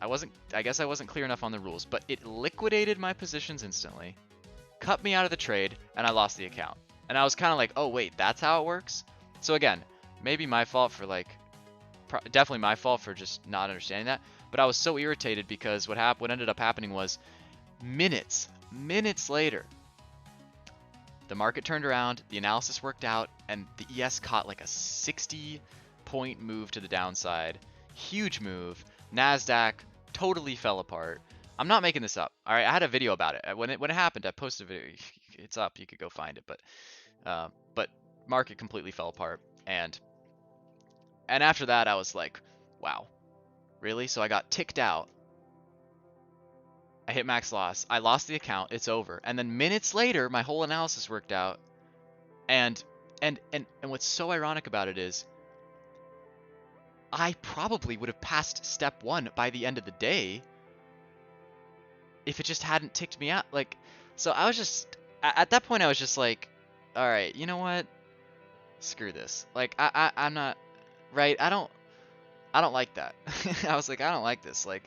Speaker 1: I guess I wasn't clear enough on the rules, but it liquidated my positions instantly, cut me out of the trade, and I lost the account. And I was kind of like, oh wait, that's how it works? So again, maybe my fault for like definitely my fault for just not understanding that. But I was so irritated because what ended up happening was minutes later, the market turned around, the analysis worked out, and the ES caught like a 60-point move to the downside. Huge move. NASDAQ totally fell apart. I'm not making this up. All right, I had a video about it. When it happened, I posted a video. It's up. You could go find it. But market completely fell apart. And after that, I was like, wow, really? So I got ticked out. I hit max loss. I lost the account. It's over. And then minutes later, my whole analysis worked out. And what's so ironic about it is I probably would have passed step 1 by the end of the day if it just hadn't ticked me out. Like, so I was just, at that point I was just like, all right, you know what? Screw this. Like, I'm not, right? I don't like that. I was like, I don't like this. Like,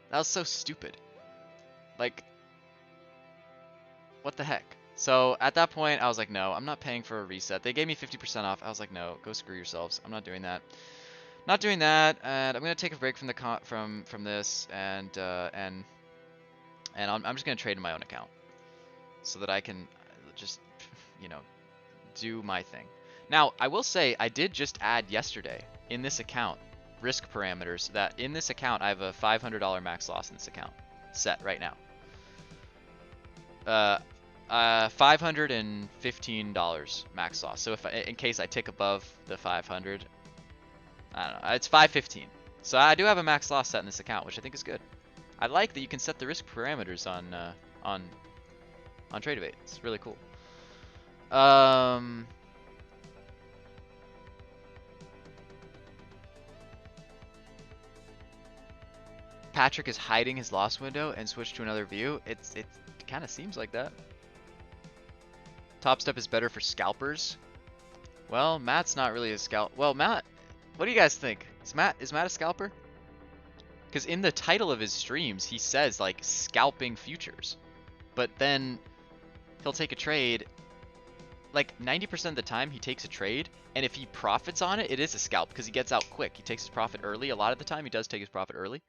Speaker 1: that was so stupid. Like, what the heck? So at that point, I was like, no, I'm not paying for a reset. They gave me 50% off. I was like, no, go screw yourselves. I'm not doing that. Not doing that. And I'm gonna take a break from the from this, and I'm just gonna trade in my own account so that I can just, you know, do my thing. Now, I will say I did just add yesterday in this account risk parameters that in this account I have a $500 max loss in this account set right now. $515 max loss. So if in case I tick above the 500, I don't know, it's 515. So I do have a max loss set in this account, which I think is good. I like that you can set the risk parameters on Tradevate. It's really cool. Patrick is hiding his loss window and switched to another view. It kind of seems like that. Top step is better for scalpers. Well, Matt's not really a scalp. Well, Matt, what do you guys think? Is Matt a scalper? Because in the title of his streams, he says like scalping futures, but then he'll take a trade. Like 90% of the time, he takes a trade, and if he profits on it, it is a scalp because he gets out quick. He takes his profit early. A lot of the time, he does take his profit early.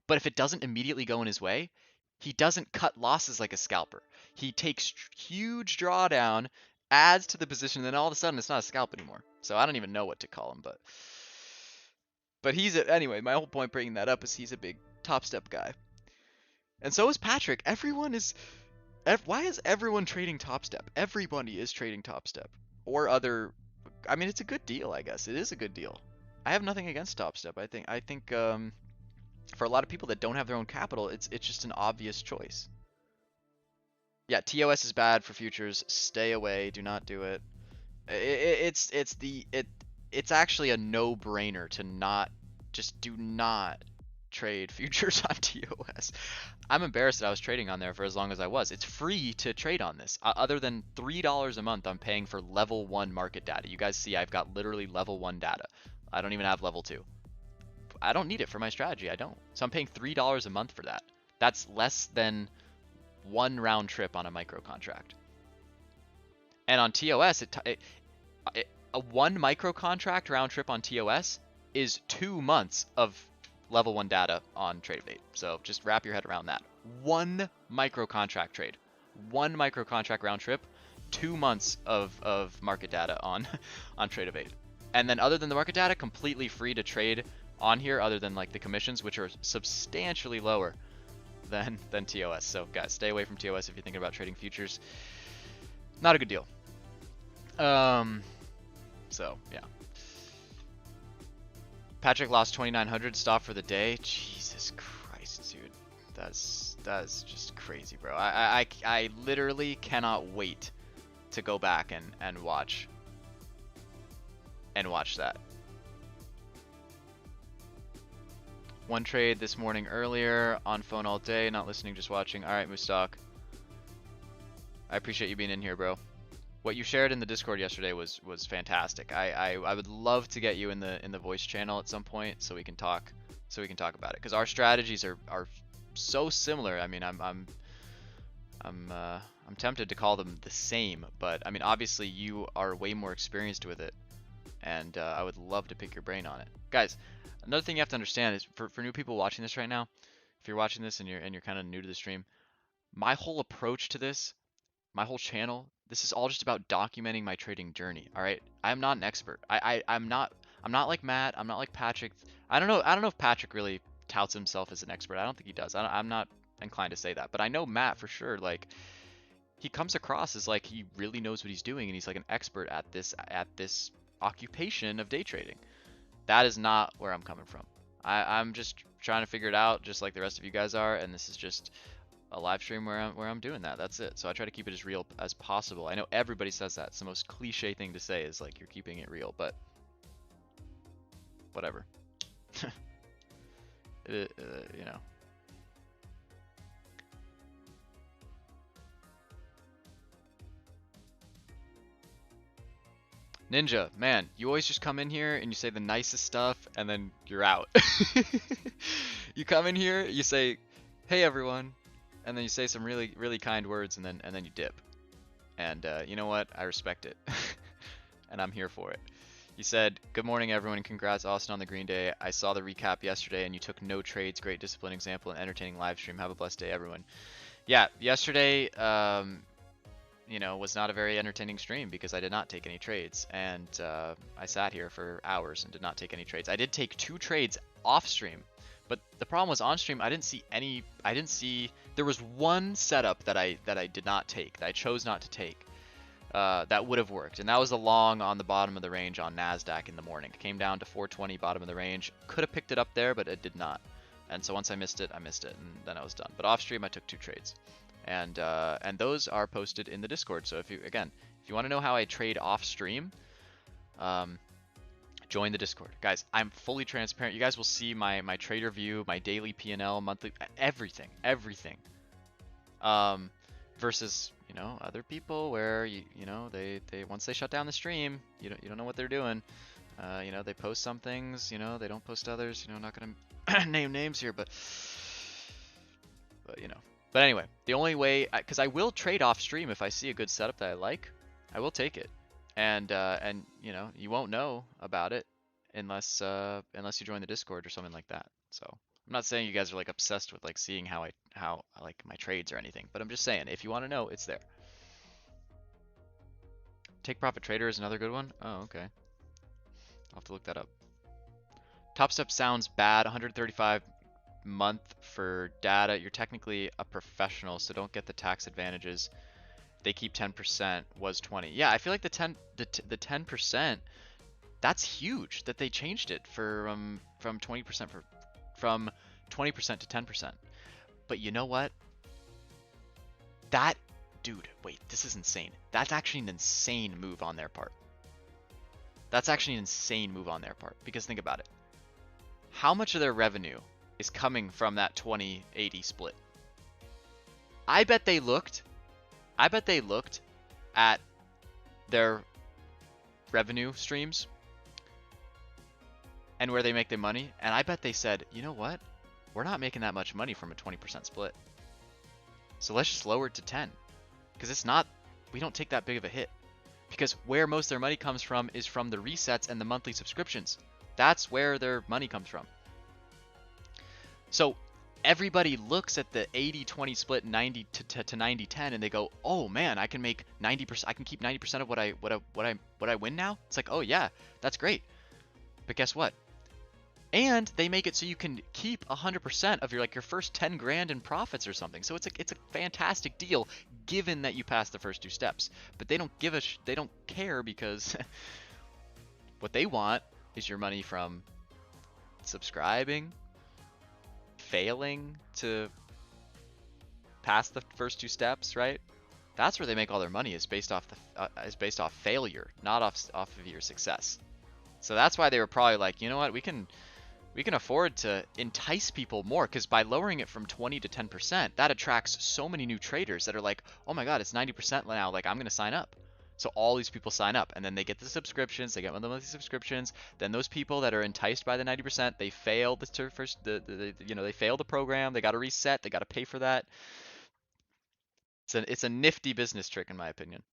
Speaker 1: But if it doesn't immediately go in his way, he doesn't cut losses like a scalper. He takes huge drawdown, adds to the position, and then all of a sudden it's not a scalp anymore. So I don't even know what to call him, but anyway, my whole point bringing that up is he's a big top step guy. And so is Patrick. Why is everyone trading top step? Everybody is trading top step or other. I mean, it's a good deal, I guess. It is a good deal. I have nothing against top step. I think for a lot of people that don't have their own capital, it's just an obvious choice. Yeah, TOS is bad for futures. Stay away. Do not do it. It's actually a no-brainer to do not trade futures on TOS. I'm embarrassed that I was trading on there for as long as I was. It's free to trade on this. Other than $3 a month, I'm paying for level 1 market data. You guys see I've got literally level 1 data. I don't even have level 2. I don't need it for my strategy. I don't. So I'm paying $3 a month for that. That's less than 1 round trip on a micro contract. And on TOS, a 1 micro contract round trip on TOS is 2 months of level 1 data on Tradevate. So just wrap your head around that. 1 micro contract trade, 1 micro contract round trip, 2 months of market data on Tradevate. And then other than the market data, completely free to trade on here, other than like the commissions, which are substantially lower than TOS. So guys, stay away from TOS if you're thinking about trading futures. Not a good deal. So yeah. Patrick lost 2,900 stop for the day. Jesus Christ, dude. That's just crazy, bro. I literally cannot wait to go back and watch that. One trade this morning earlier, on phone all day, not listening, just watching. Alright, Mustak. I appreciate you being in here, bro. What you shared in the Discord yesterday was fantastic. I would love to get you in the voice channel at some point so we can talk about it, because our strategies are so similar. I mean, I'm tempted to call them the same, but I mean, obviously you are way more experienced with it and I would love to pick your brain on it. Guys, another thing you have to understand is for new people watching this right now, if you're watching this and you're kind of new to the stream, my whole approach to this, my whole channel, this is all just about documenting my trading journey. All right, I'm not an expert. I'm not like Matt. I'm not like Patrick. I don't know if Patrick really touts himself as an expert. I don't think he does. I'm not inclined to say that, but I know Matt for sure. Like he comes across as like he really knows what he's doing and he's like an expert at this occupation of day trading. That is not where I'm coming from. I'm just trying to figure it out just like the rest of you guys are, and this is just a live stream where I'm doing that. That's it. So I try to keep it as real as possible. I know everybody says that. It's the most cliche thing to say is like you're keeping it real, but whatever. You know. Ninja, man, you always just come in here and you say the nicest stuff and then you're out. You come in here, you say, "Hey everyone," and then you say some really really kind words and then you dip. And you know what? I respect it. And I'm here for it. You said, "Good morning everyone and congrats Austin on the green day. I saw the recap yesterday and you took no trades. Great discipline example and entertaining live stream. Have a blessed day everyone." Yeah, yesterday you know, was not a very entertaining stream because I did not take any trades, and I sat here for hours and did not take any trades. I did take 2 trades off stream, but the problem was on stream I didn't see any. I didn't see. There was one setup that I did not take, that I chose not to take. That would have worked, and that was a long on the bottom of the range on Nasdaq in the morning. It came down to 420 bottom of the range. Could have picked it up there, but it did not. And so once I missed it, and then I was done. But off stream I took 2 trades. And those are posted in the Discord. So if you want to know how I trade off stream, join the Discord, guys. I'm fully transparent. You guys will see my trader view, my daily P&L, monthly, everything. Versus other people where you know they once they shut down the stream, you don't know what they're doing. They post some things, they don't post others. I'm not gonna name names here, but you know. But anyway, the only way, because I will trade off stream if I see a good setup that I like, I will take it, and you won't know about it unless you join the Discord or something like that. So I'm not saying you guys are like obsessed with like seeing how I like my trades or anything, but I'm just saying if you want to know, it's there. Take Profit Trader is another good one. Oh, okay. I'll have to look that up. Top Step sounds bad. 135 month for data. You're technically a professional, so don't get the tax advantages. They keep 10%, was 20. Yeah, I feel like the 10%, that's huge that they changed it from 20% from 20% to 10%. But you know what? Dude, wait, this is insane. That's actually an insane move on their part. That's actually an insane move on their part, because think about it. How much of their revenue is coming from that 20-80 split? I bet they looked at their revenue streams and where they make their money, and I bet they said, you know what? We're not making that much money from a 20% split. So let's just lower it to 10. Because we don't take that big of a hit. Because where most of their money comes from is from the resets and the monthly subscriptions. That's where their money comes from. So everybody looks at the 80-20 split, 90 to 90-10, and they go, "Oh man, I can make 90%. I can keep 90% of what I win now." It's like, "Oh yeah, that's great." But guess what? And they make it so you can keep 100% of your first 10 grand in profits or something. So it's a fantastic deal given that you pass the first 2 steps. But they don't they don't care, because what they want is your money from subscribing, failing to pass the first 2 steps, right? That's where they make all their money, is based off failure, not off of your success. So that's why they were probably like, you know what, we can afford to entice people more, because by lowering it from 20 to 10%, that attracts so many new traders that are like, oh my god, it's 90% now, like I'm gonna sign up. So all these people sign up, and then they get the subscriptions, they get one of the monthly subscriptions. Then those people that are enticed by the 90%, they fail they fail the program, they got to reset, they got to pay for that. It's a nifty business trick in my opinion.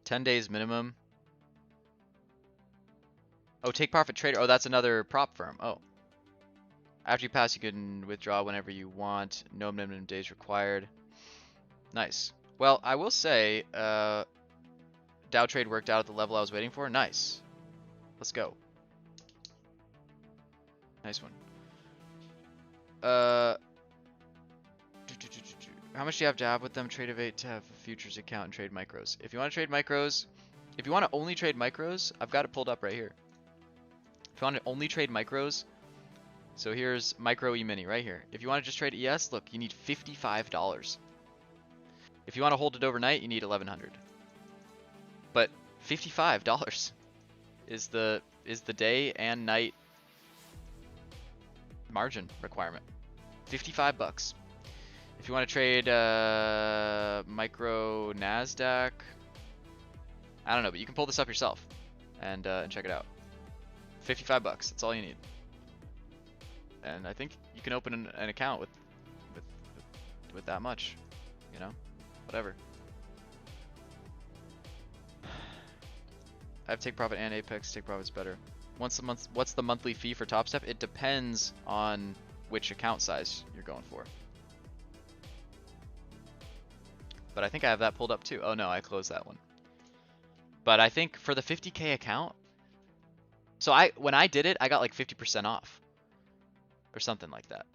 Speaker 1: 10 days minimum. Oh, take profit trader. Oh, that's another prop firm. Oh. After you pass, you can withdraw whenever you want. No minimum days required. Nice. Well, I will say, Dow trade worked out at the level I was waiting for. Nice. Let's go. Nice one. How much do you have to have with them? Trade Evade to have a futures account and trade micros. If you want to trade micros, if you want to only trade micros, I've got it pulled up right here. If you want to only trade micros, so here's micro E-mini right here. If you want to just trade ES, look, you need $55. If you want to hold it overnight, you need $1,100. But $55 is the day and night margin requirement. 55 bucks. If you want to trade micro Nasdaq, I don't know, but you can pull this up yourself and check it out. 55 bucks. That's all you need. And I think you can open an account with that much, you know, whatever. I have Take Profit and Apex. Take Profit's better. Once a month, what's the monthly fee for Top Step? It depends on which account size you're going for. But I think I have that pulled up too. Oh no, I closed that one. But I think for the 50K account, so when I did it, I got like 50% off. Or something like that.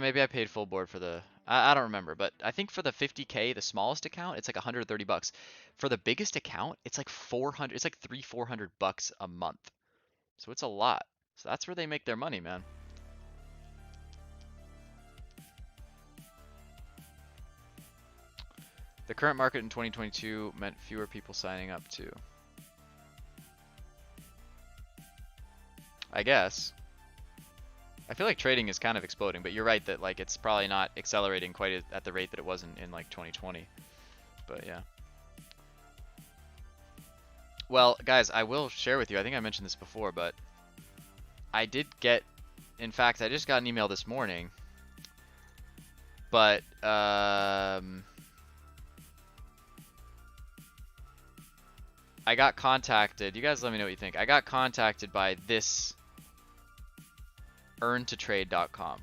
Speaker 1: Maybe I paid full board for the, I don't remember, but I think for the 50K, the smallest account, it's like 130 bucks. For the biggest account, it's like 400, it's like 400 bucks a month. So it's a lot. So that's where they make their money, man. The current market in 2022 meant fewer people signing up too. I guess. I feel like trading is kind of exploding, but you're right that like it's probably not accelerating quite at the rate that it was in like 2020. But yeah. Well, guys, I will share with you. I think I mentioned this before, but I did get, in fact, I just got an email this morning. But I got contacted. You guys let me know what you think. I got contacted by this earntotrade.com,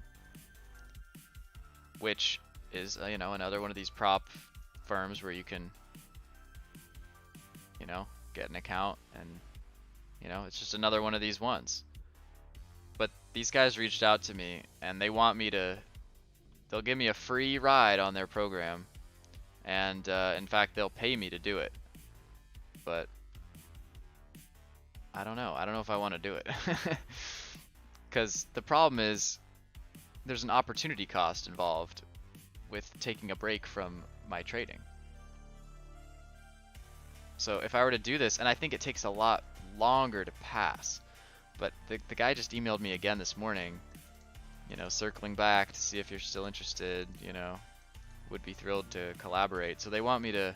Speaker 1: which is you know, another one of these prop firms where you can, you know, get an account, and you know, it's just another one of these ones. But these guys reached out to me and they want me to, they'll give me a free ride on their program, and in fact they'll pay me to do it. But I don't know if I want to do it. Because the problem is there's an opportunity cost involved with taking a break from my trading. So if I were to do this, and I think it takes a lot longer to pass, but the guy just emailed me again this morning, you know, circling back to see if you're still interested, you know, would be thrilled to collaborate. So they want me to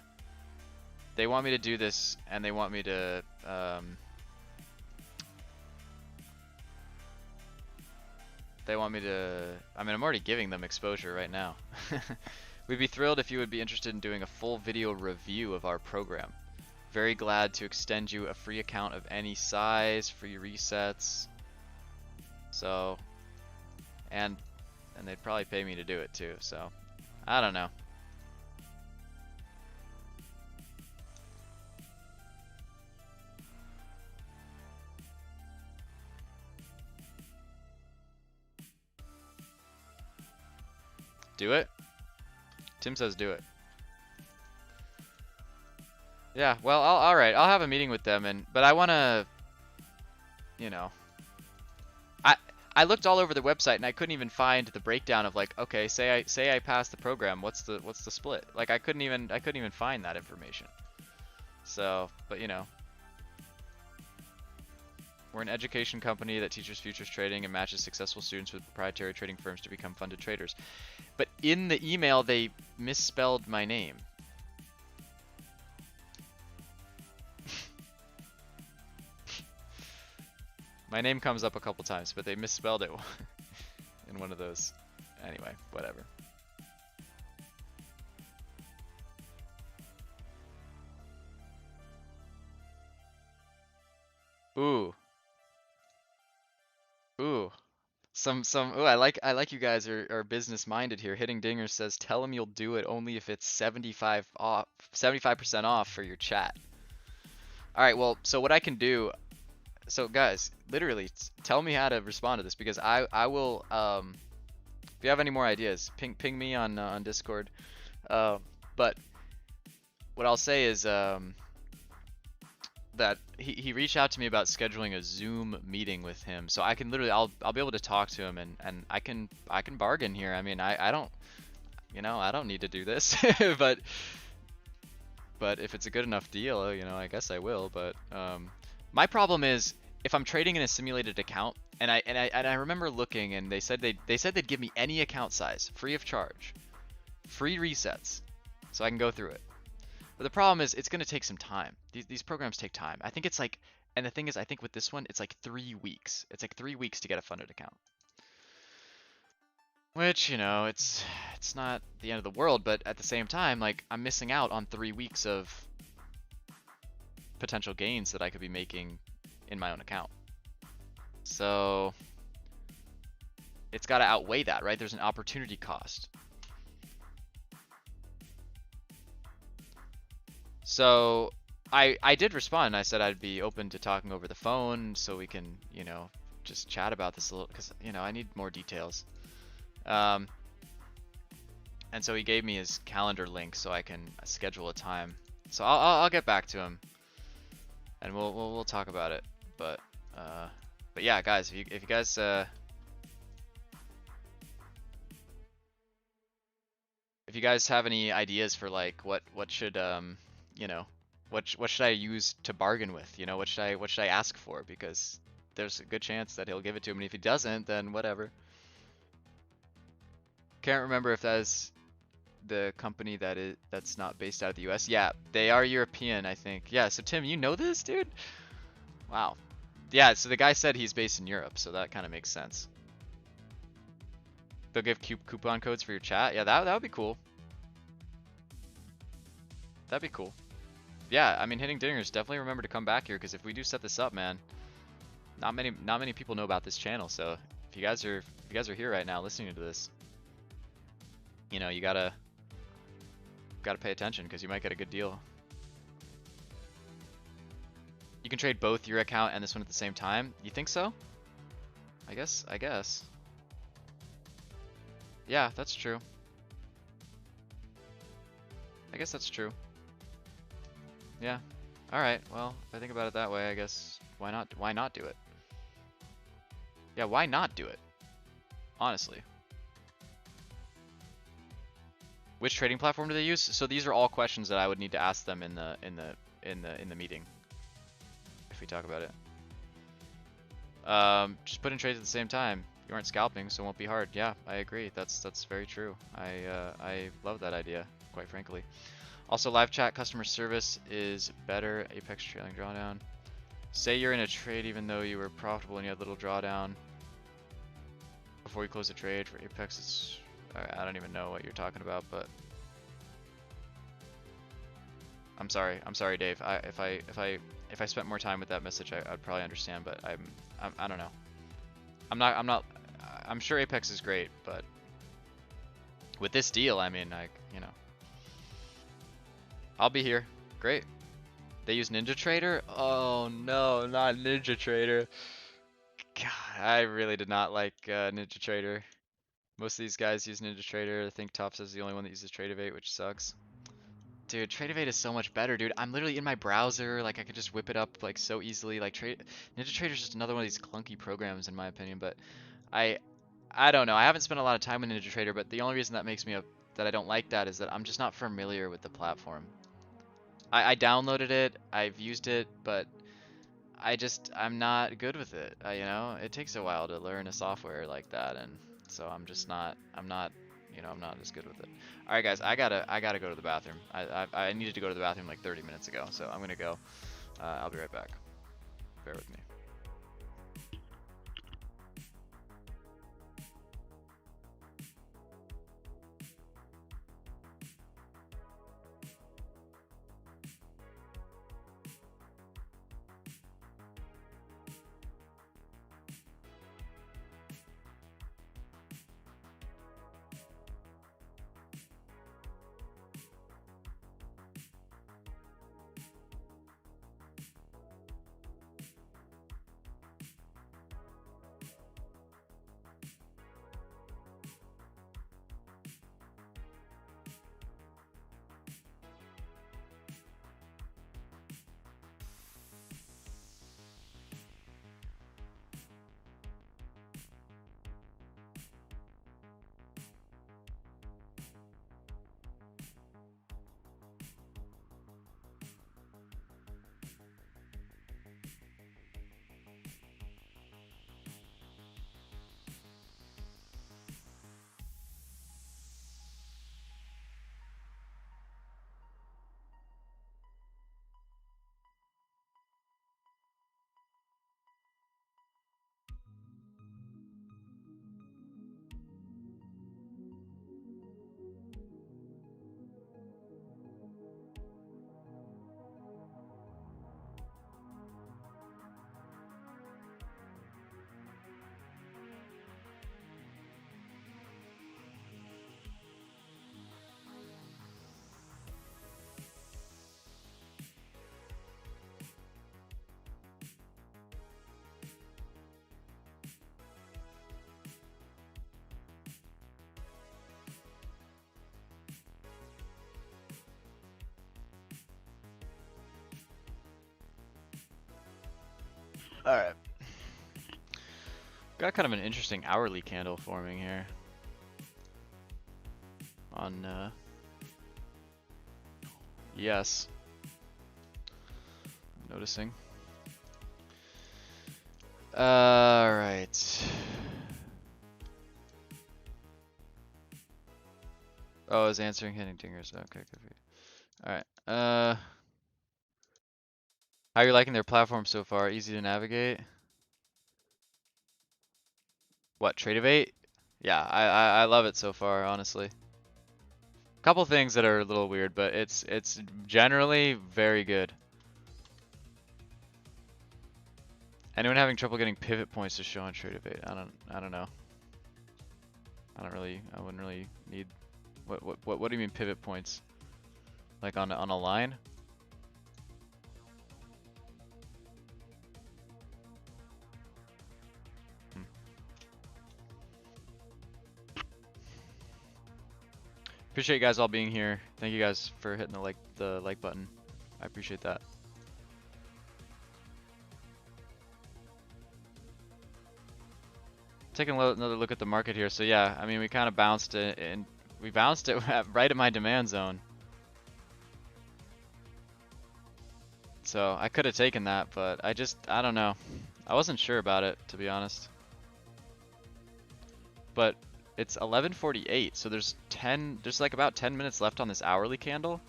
Speaker 1: do this, and they want me to I mean, I'm already giving them exposure right now. We'd be thrilled if you would be interested in doing a full video review of our program. Very glad to extend you a free account of any size, free resets. So, and they'd probably pay me to do it too, so I don't know. Do it? Tim says do it. Yeah, well, all right. I'll have a meeting with them, but I want to, you know, I looked all over the website and I couldn't even find the breakdown of like, okay, say I pass the program, what's the split? Like I couldn't even find that information. So, but you know, we're an education company that teaches futures trading and matches successful students with proprietary trading firms to become funded traders. But in the email, they misspelled my name. My name comes up a couple times, but they misspelled it in one of those. Anyway, whatever. Ooh. Ooh. Ooh, I like you guys are business minded here. Hitting Dinger says tell him you'll do it only if it's 75% off for your chat. All right, well, so what I can do, so guys, literally tell me how to respond to this because I will if you have any more ideas, ping me on Discord. But what I'll say is that he reached out to me about scheduling a Zoom meeting with him, so I can literally I'll be able to talk to him and I can bargain here. I mean, I don't, you know, I don't need to do this, but if it's a good enough deal, you know, I guess I will. But my problem is if I'm trading in a simulated account, and I remember looking, and they said they'd give me any account size, free of charge, free resets, so I can go through it. But the problem is it's going to take some time. These programs take time. I think it's like, and the thing is, I think with this one, it's like 3 weeks. It's like 3 weeks to get a funded account. Which, you know, it's not the end of the world, but at the same time, like, I'm missing out on 3 weeks of potential gains that I could be making in my own account. So it's got to outweigh that, right? There's an opportunity cost. So I did respond. I said I'd be open to talking over the phone so we can, you know, just chat about this a little, because, you know, I need more details. And so he gave me his calendar link so I can schedule a time. So I'll get back to him, and we'll talk about it. But yeah, guys, if you guys if you guys have any ideas for like what should you know, what should I use to bargain with? You know, what should I ask for? Because there's a good chance that he'll give it to me. And if he doesn't, then whatever. Can't remember if that's the company that's not based out of the US. Yeah, they are European, I think. Yeah, so Tim, you know this, dude? Wow. Yeah, so the guy said he's based in Europe, so that kind of makes sense. They'll give coupon codes for your chat. Yeah, that would be cool. That'd be cool. Yeah, I mean, Hitting Dingers, definitely remember to come back here, because if we do set this up, man, not many people know about this channel. So if you guys are here right now listening to this, you know, you gotta pay attention, because you might get a good deal. You can trade both your account and this one at the same time. You think so? I guess. Yeah, that's true. I guess that's true. Yeah. Alright, well, if I think about it that way, I guess why not do it? Yeah, why not do it? Honestly. Which trading platform do they use? So these are all questions that I would need to ask them in the meeting, if we talk about it. Just put in trades at the same time. You aren't scalping, so it won't be hard. Yeah, I agree. That's very true. I love that idea, quite frankly. Also, live chat customer service is better. Apex trailing drawdown. Say you're in a trade even though you were profitable and you had little drawdown before you close the trade. For Apex, it's I don't even know what you're talking about, but I'm sorry, Dave. If I spent more time with that message, I'd probably understand, but I don't know. I'm sure Apex is great, but with this deal, I mean, like, you know, I'll be here. Great. They use Ninja Trader? Oh no, not Ninja Trader. God, I really did not like Ninja Trader. Most of these guys use Ninja Trader. I think Tops is the only one that uses Tradeovate, which sucks. Dude, Tradeovate is so much better, dude. I'm literally in my browser, like I could just whip it up like so easily. Like Ninja Trader is just another one of these clunky programs in my opinion, but I don't know. I haven't spent a lot of time with Ninja Trader, but the only reason that makes me that I don't like that is that I'm just not familiar with the platform. I downloaded it, I've used it, but I'm not good with it. You know, it takes a while to learn a software like that, and so I'm not, you know, I'm not as good with it. All right, guys, I gotta go to the bathroom. I needed to go to the bathroom like 30 minutes ago, so I'm gonna go. I'll be right back. Bear with me. Alright. Got kind of an interesting hourly candle forming here. On, yes. Noticing. Alright. Oh, I was answering hitting dingers. Okay, good for you. Alright. How are you liking their platform so far? Easy to navigate? What, Tradeovate? Yeah, I love it so far, honestly. Couple things that are a little weird, but it's generally very good. Anyone having trouble getting pivot points to show on Tradeovate? I don't know. I wouldn't really need what do you mean pivot points? Like on a line? Hmm. Appreciate you guys all being here. Thank you guys for hitting the like button. I appreciate that. Taking another look at the market here. So yeah, I mean we kind of bounced it and we bounced it right at my demand zone. So I could have taken that, but I don't know. I wasn't sure about it, to be honest. But it's 11:48, so there's like about 10 minutes left on this hourly candle,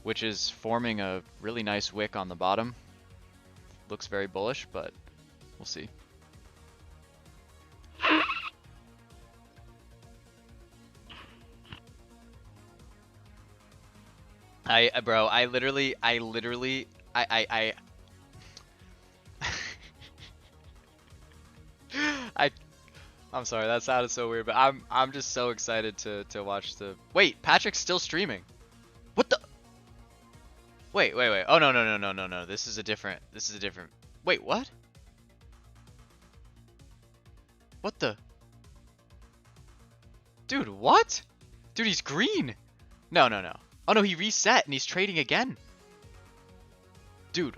Speaker 1: which is forming a really nice wick on the bottom. Looks very bullish, but we'll see. Bro, I literally I'm sorry, that sounded so weird, but I'm just so excited to watch the. Wait, Patrick's still streaming. What the? Wait. Oh no. This is a different. Wait, what? What the? Dude, what? Dude, he's green. No. Oh no, he reset and he's trading again. Dude.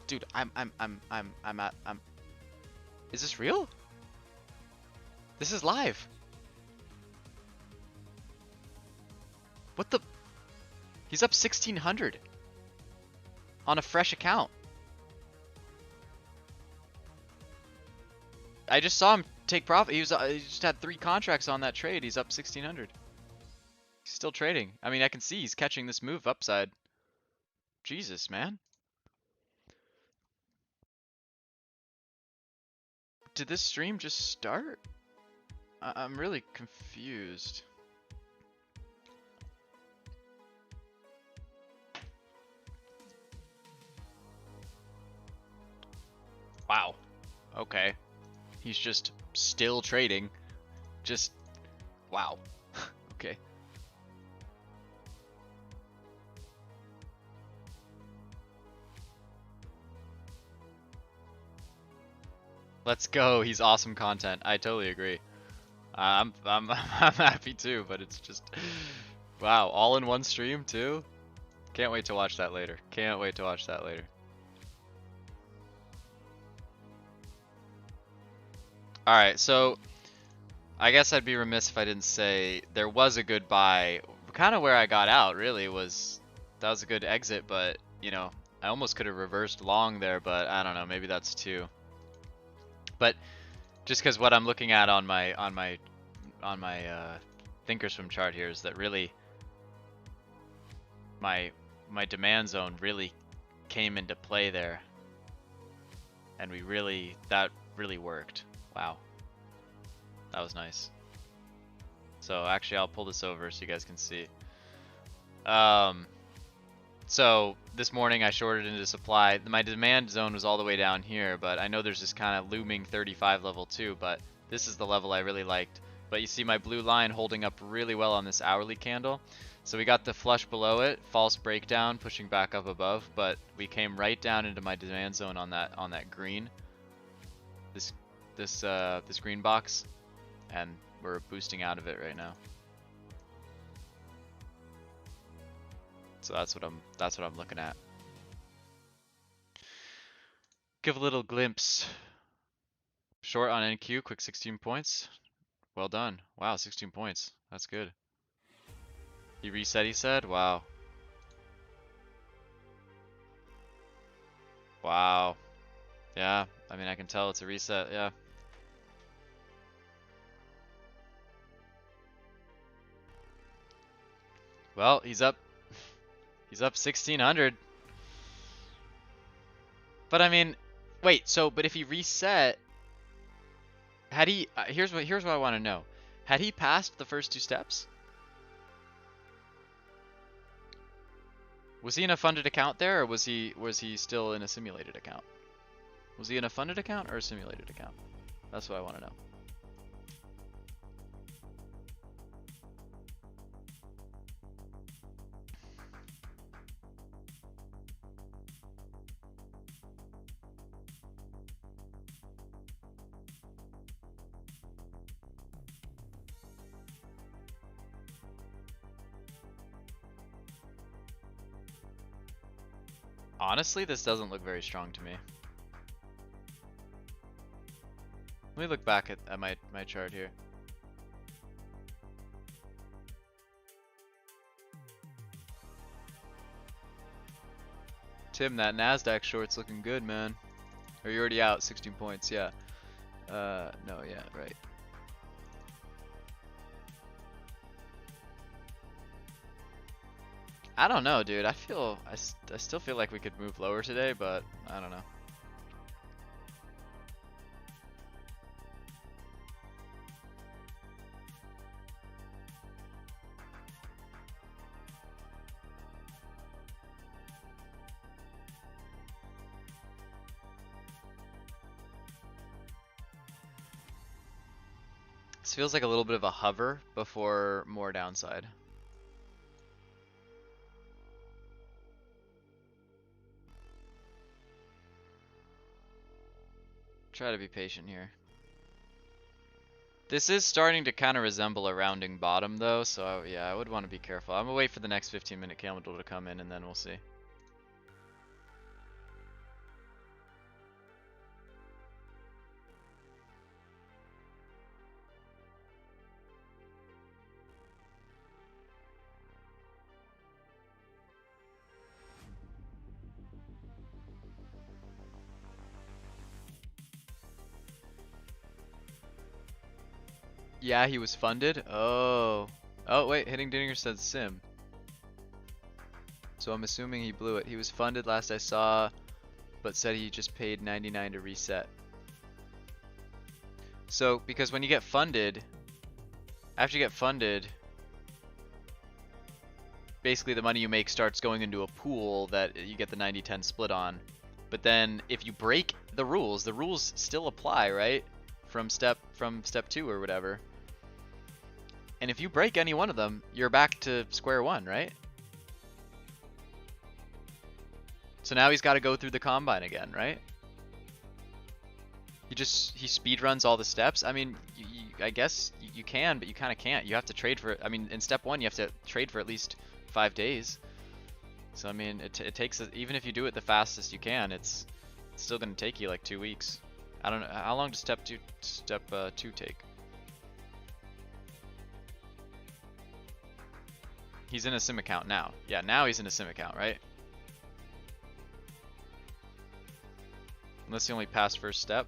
Speaker 1: Dude, I'm. Is this real? This is live. What the? He's up 1,600 on a fresh account. I just saw him take profit. He just had 3 contracts on that trade. He's up 1,600. He's still trading. I mean, I can see he's catching this move upside. Jesus, man. Did this stream just start? I'm really confused. Wow. Okay. He's just still trading. Just, wow. Okay. Let's go. He's awesome content. I totally agree. I'm I'm happy too, but it's just wow, all in one stream too. Can't wait to watch that later. Can't wait to watch that later. All right, so I guess I'd be remiss if I didn't say there was a good buy. Kind of where I got out really was that was a good exit, but you know, I almost could have reversed long there, but I don't know, maybe that's too. But just because what I'm looking at on my thinkorswim chart here is that really my demand zone really came into play there, and that really worked. Wow, that was nice. So actually, I'll pull this over so you guys can see. So this morning I shorted into supply. My demand zone was all the way down here, but I know there's this kind of looming 35 level too, but this is the level I really liked. But you see my blue line holding up really well on this hourly candle. So we got the flush below it, false breakdown, pushing back up above, but we came right down into my demand zone on that green. This green box, and we're boosting out of it right now. So that's what I'm looking at. Give a little glimpse. Short on NQ, quick 16 points. Well done. Wow, 16 points. That's good. He reset, he said? Wow. Wow. Yeah, I mean, I can tell it's a reset, yeah. Well, he's up. He's up 1600. But I mean, wait, so, but if he reset, had he, here's what I want to know. Had he passed the first two steps? Was he in a funded account there, or was he still in a simulated account? Was he in a funded account or a simulated account? That's what I want to know. Honestly, this doesn't look very strong to me. Let me look back at my chart here. Tim, that NASDAQ short's looking good, man. Are you already out? 16 points, yeah. No, yeah, right. I don't know, dude. I still feel like we could move lower today, but I don't know. This feels like a little bit of a hover before more downside. Try to be patient here. This is starting to kind of resemble a rounding bottom though, so yeah, I would want to be careful. I'm gonna wait for the next 15-minute candle to come in and then we'll see. Yeah, he was funded. Oh. Oh, wait, Hitting Dinger said sim. So I'm assuming he blew it. He was funded last I saw, but said he just paid 99 to reset. So, because when you get funded, after you get funded, basically the money you make starts going into a pool that you get the 90-10 split on. But then if you break the rules still apply, right? From step 2 or whatever. And if you break any one of them, you're back to square one, right? So now he's got to go through the combine again, right? He speed runs all the steps. I mean, I guess you can, but you kind of can't. You have to trade for it. I mean, in step 1, you have to trade for at least 5 days. So I mean, it takes, even if you do it the fastest you can, it's still going to take you like 2 weeks. I don't know, how long does step 2 take? He's in a sim account now. Yeah, now he's in a sim account, right? Unless he only passed first step.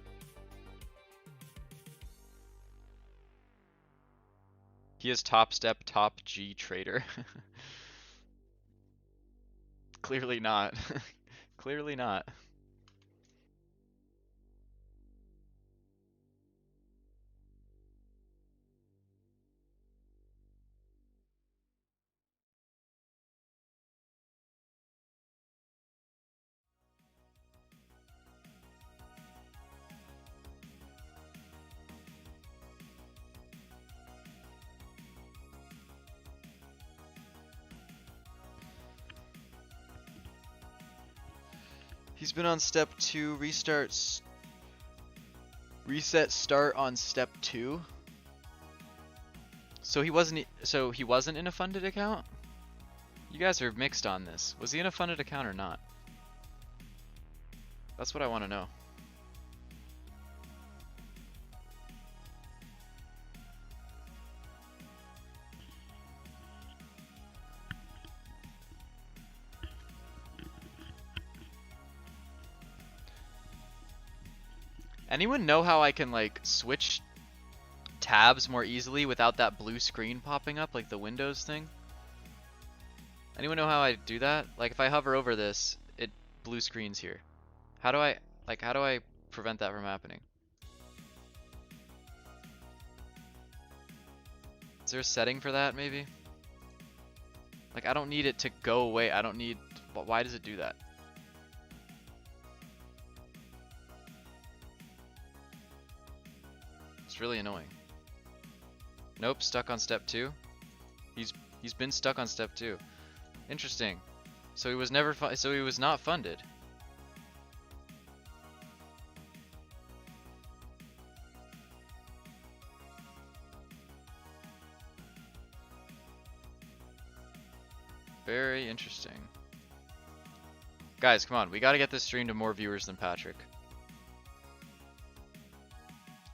Speaker 1: He is top step, top G trader. Clearly not. Clearly not. He's been on step 2, reset start on step 2. So he wasn't in a funded account? You guys are mixed on this. Was he in a funded account or not? That's what I want to know. Anyone know how I can like switch tabs more easily without that blue screen popping up like the Windows thing? Anyone know how I do that? Like if I hover over this, it blue screens here. How do I prevent that from happening? Is there a setting for that maybe? Like I don't need it to go away. I don't need, why does it do that? It's really annoying. Nope, stuck on step 2. He's been stuck on step 2. Interesting. So he was never so he was not funded. Very interesting. Guys, come on. We gotta get this stream to more viewers than Patrick.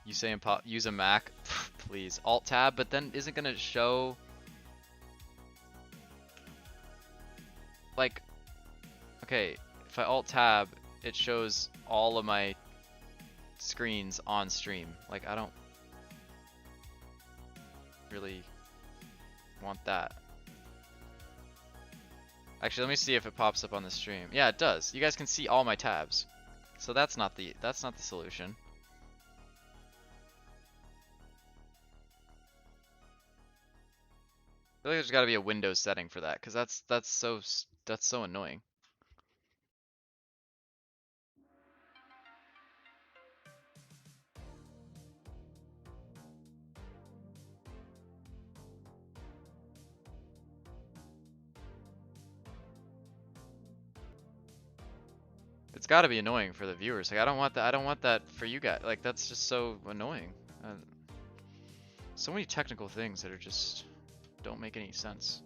Speaker 1: You saying use a Mac? Please. Alt-tab, but then isn't gonna show... Like... Okay, if I Alt-tab, it shows all of my screens on stream. Like, I don't really want that. Actually, let me see if it pops up on the stream. Yeah, it does. You guys can see all my tabs. So that's not the solution. I feel like there's got to be a Windows setting for that, because that's so annoying. It's got to be annoying for the viewers. Like I don't want that. I don't want that for you guys. Like that's just so annoying. So many technical things that are just don't make any sense.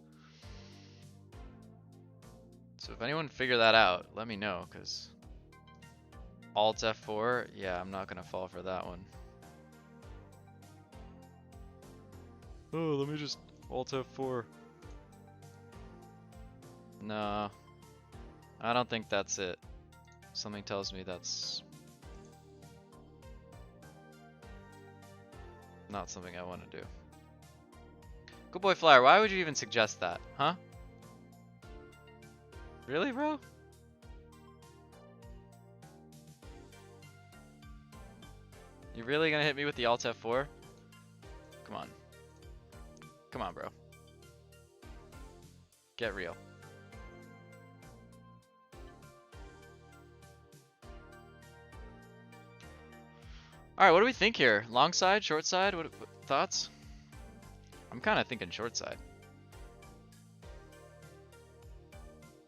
Speaker 1: So if anyone figure that out, let me know, because Alt F4, yeah, I'm not gonna fall for that one. Oh, let me just Alt F4. No, I don't think that's it. Something tells me that's not something I want to do. Good boy Flyer, why would you even suggest that? Huh? Really, bro? You really gonna hit me with the Alt F4? Come on. Come on, bro. Get real. Alright, what do we think here? Long side, short side? What thoughts? I'm kind of thinking short side.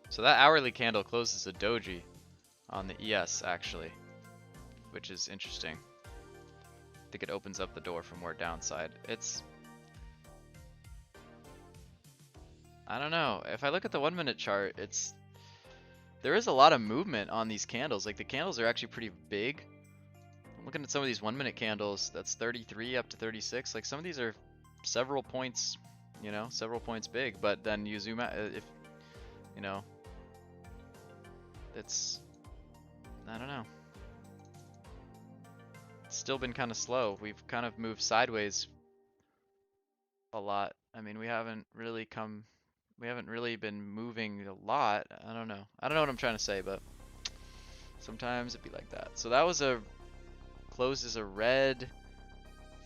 Speaker 1: So that hourly candle closes a doji on the ES actually, which is interesting. I think it opens up the door for more downside. I don't know. If I look at the 1 minute chart, there is a lot of movement on these candles. Like the candles are actually pretty big. I'm looking at some of these 1 minute candles, that's 33 up to 36. Like some of these are several points, you know, several points big, but then you zoom out, if, you know, I don't know. It's still been kind of slow. We've kind of moved sideways a lot. I mean, we haven't really been moving a lot. I don't know. I don't know what I'm trying to say, but sometimes it'd be like that. So that was closed as a red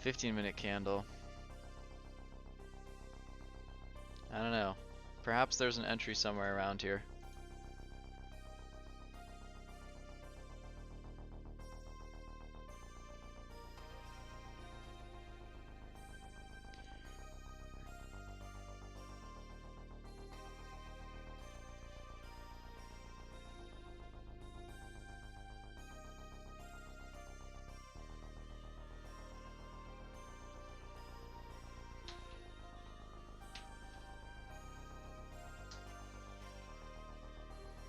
Speaker 1: 15-minute candle. I don't know. Perhaps there's an entry somewhere around here.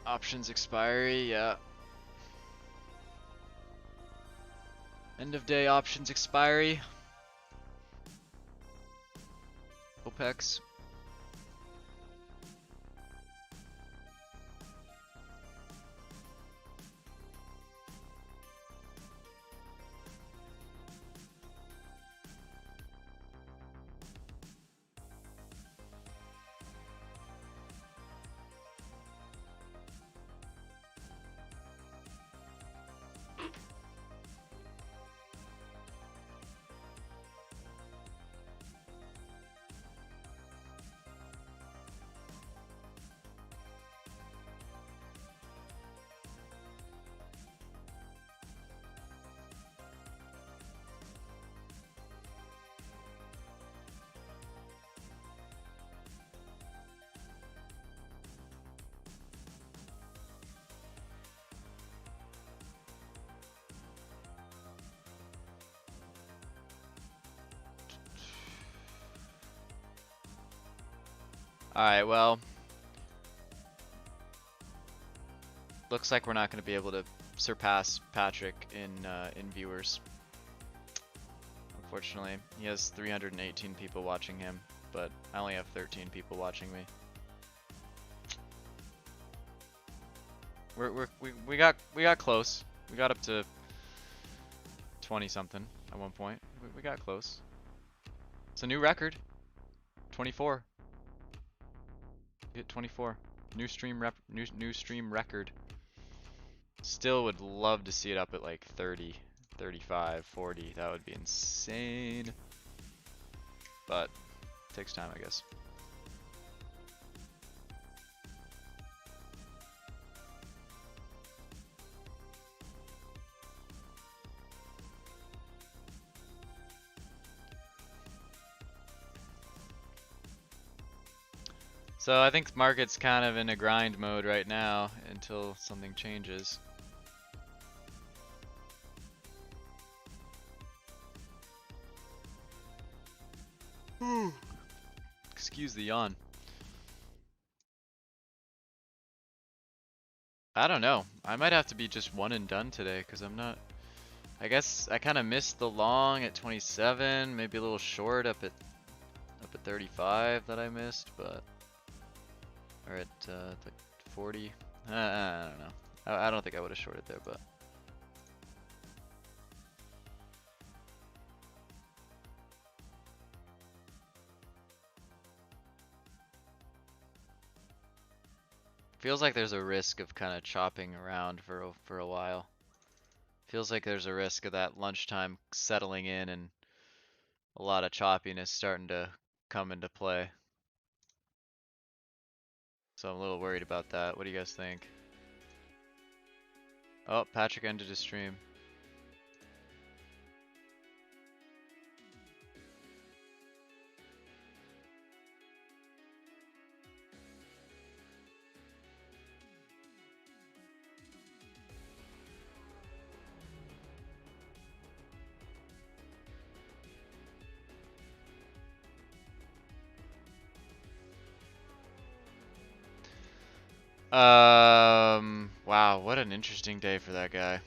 Speaker 1: Options expiry, yeah. End of day options expiry. OPEX. Alright, well, looks like we're not going to be able to surpass Patrick in viewers. Unfortunately, he has 318 people watching him, but I only have 13 people watching me. We got close. We got up to 20 something at one point. We got close. It's a new record. 24. Hit 24. New stream record. Still would love to see it up at like 30, 35, 40. That would be insane. But it takes time, I guess. So I think the market's kind of in a grind mode right now until something changes. Excuse the yawn. I don't know. I might have to be just one and done today because I'm not. I guess I kind of missed the long at 27, maybe a little short up at 35 that I missed, but or at like 40. I don't know. I don't think I would have shorted there, but. Feels like there's a risk of kind of chopping around for a while. Feels like there's a risk of that lunchtime settling in and a lot of choppiness starting to come into play. So I'm a little worried about that. What do you guys think? Oh, Patrick ended his stream. Wow, what an interesting day for that guy.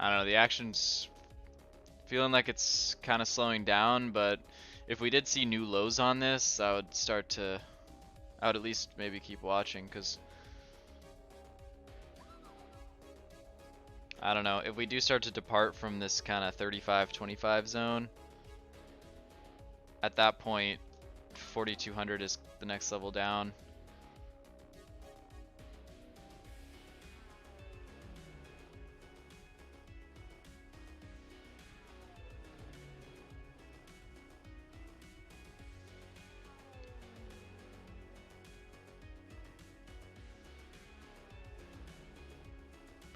Speaker 1: I don't know, the action's feeling like it's kind of slowing down, but if we did see new lows on this, I would at least maybe keep watching, because I don't know, if we do start to depart from this kind of 35-25 zone, at that point 4200 is the next level down.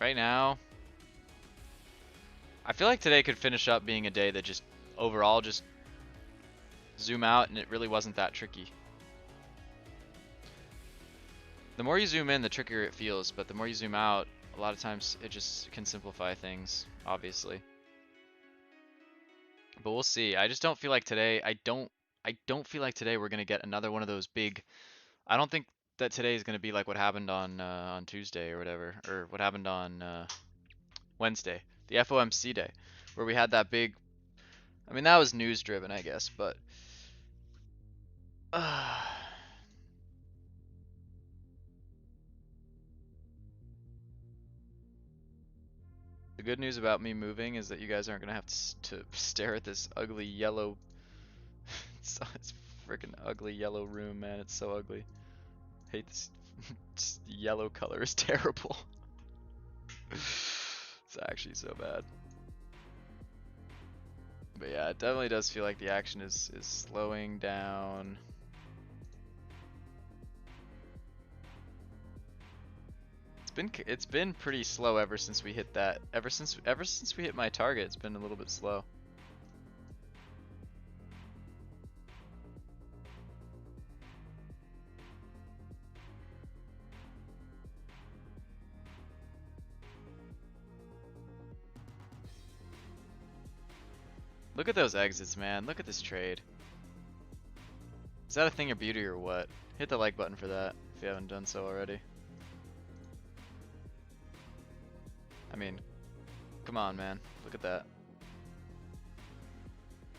Speaker 1: Right now, I feel like today could finish up being a day that just overall just zoom out and it really wasn't that tricky. The more you zoom in, the trickier it feels, but the more you zoom out, a lot of times it just can simplify things, obviously. But we'll see. I just don't feel like today, I don't feel like today we're gonna get another one of those big. I don't think that today is gonna be like what happened on Tuesday or whatever, or what happened on Wednesday, the FOMC day, where we had that big. I mean, that was news driven, I guess, but the good news about me moving is that you guys aren't gonna have to stare at this ugly yellow. It's freaking ugly yellow room, man. It's so ugly. Hate this. Just yellow color is terrible. It's actually so bad. But yeah, it definitely does feel like the action is slowing down. It's been pretty slow ever since we hit that. Ever since we hit my target, it's been a little bit slow. Look at those exits, man. Look at this trade. Is that a thing of beauty or what? Hit the like button for that if you haven't done so already. I mean, come on, man. Look at that.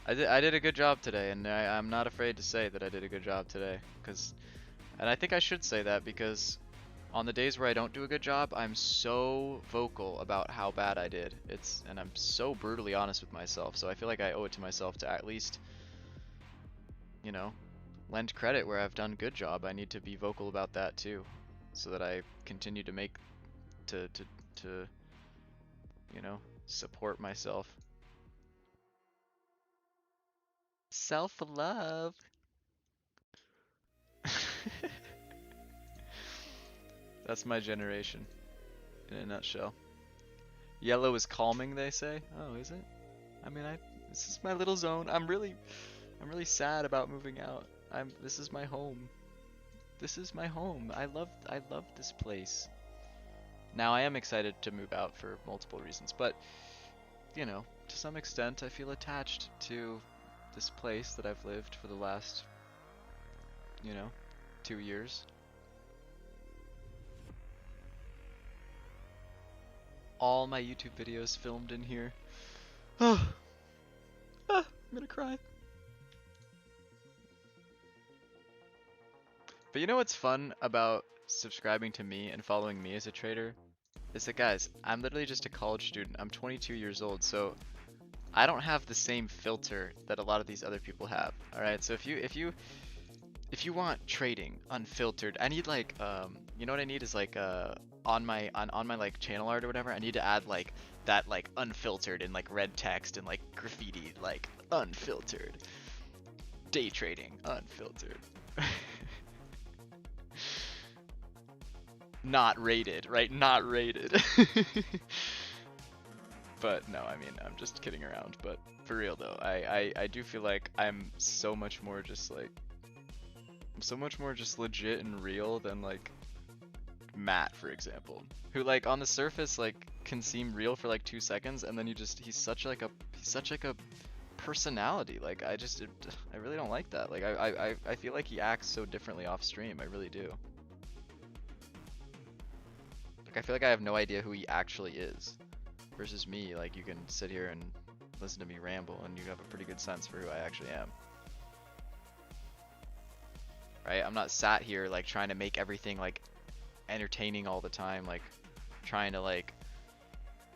Speaker 1: I did a good job today, and I'm not afraid to say that I did a good job today. And I think I should say that because on the days where I don't do a good job, I'm so vocal about how bad I did. And I'm so brutally honest with myself. So I feel like I owe it to myself to at least, you know, lend credit where I've done a good job. I need to be vocal about that too, so that I continue to you know, support myself. Self-love. That's my generation in a nutshell. Yellow is calming, they say. Oh, is it? I mean, this is my little zone. I'm really sad about moving out. This is my home. This is my home. I love this place. Now I am excited to move out for multiple reasons, but you know, to some extent I feel attached to this place that I've lived for the last, you know, 2 years. All my YouTube videos filmed in here. I'm gonna cry. But you know what's fun about subscribing to me and following me as a trader? Is that, guys, I'm literally just a college student. I'm 22 years old, so I don't have the same filter that a lot of these other people have. All right, so if you want trading unfiltered, I need like you know what I need is like on my like channel art or whatever, I need to add like that like unfiltered in like red text and like graffiti like unfiltered. Day trading unfiltered. Not rated, right? Not rated. But no, I mean, I'm just kidding around. But for real though, I do feel like I'm so much more just like, I'm so much more just legit and real than like Matt, for example, who like on the surface like can seem real for like 2 seconds, and then he's such like a personality. Like I really don't like that. Like I feel like he acts so differently off stream. I really do. Like I feel like I have no idea who he actually is. Versus me, like you can sit here and listen to me ramble and you have a pretty good sense for who I actually am. Right? I'm not sat here like trying to make everything like entertaining all the time, like trying to like,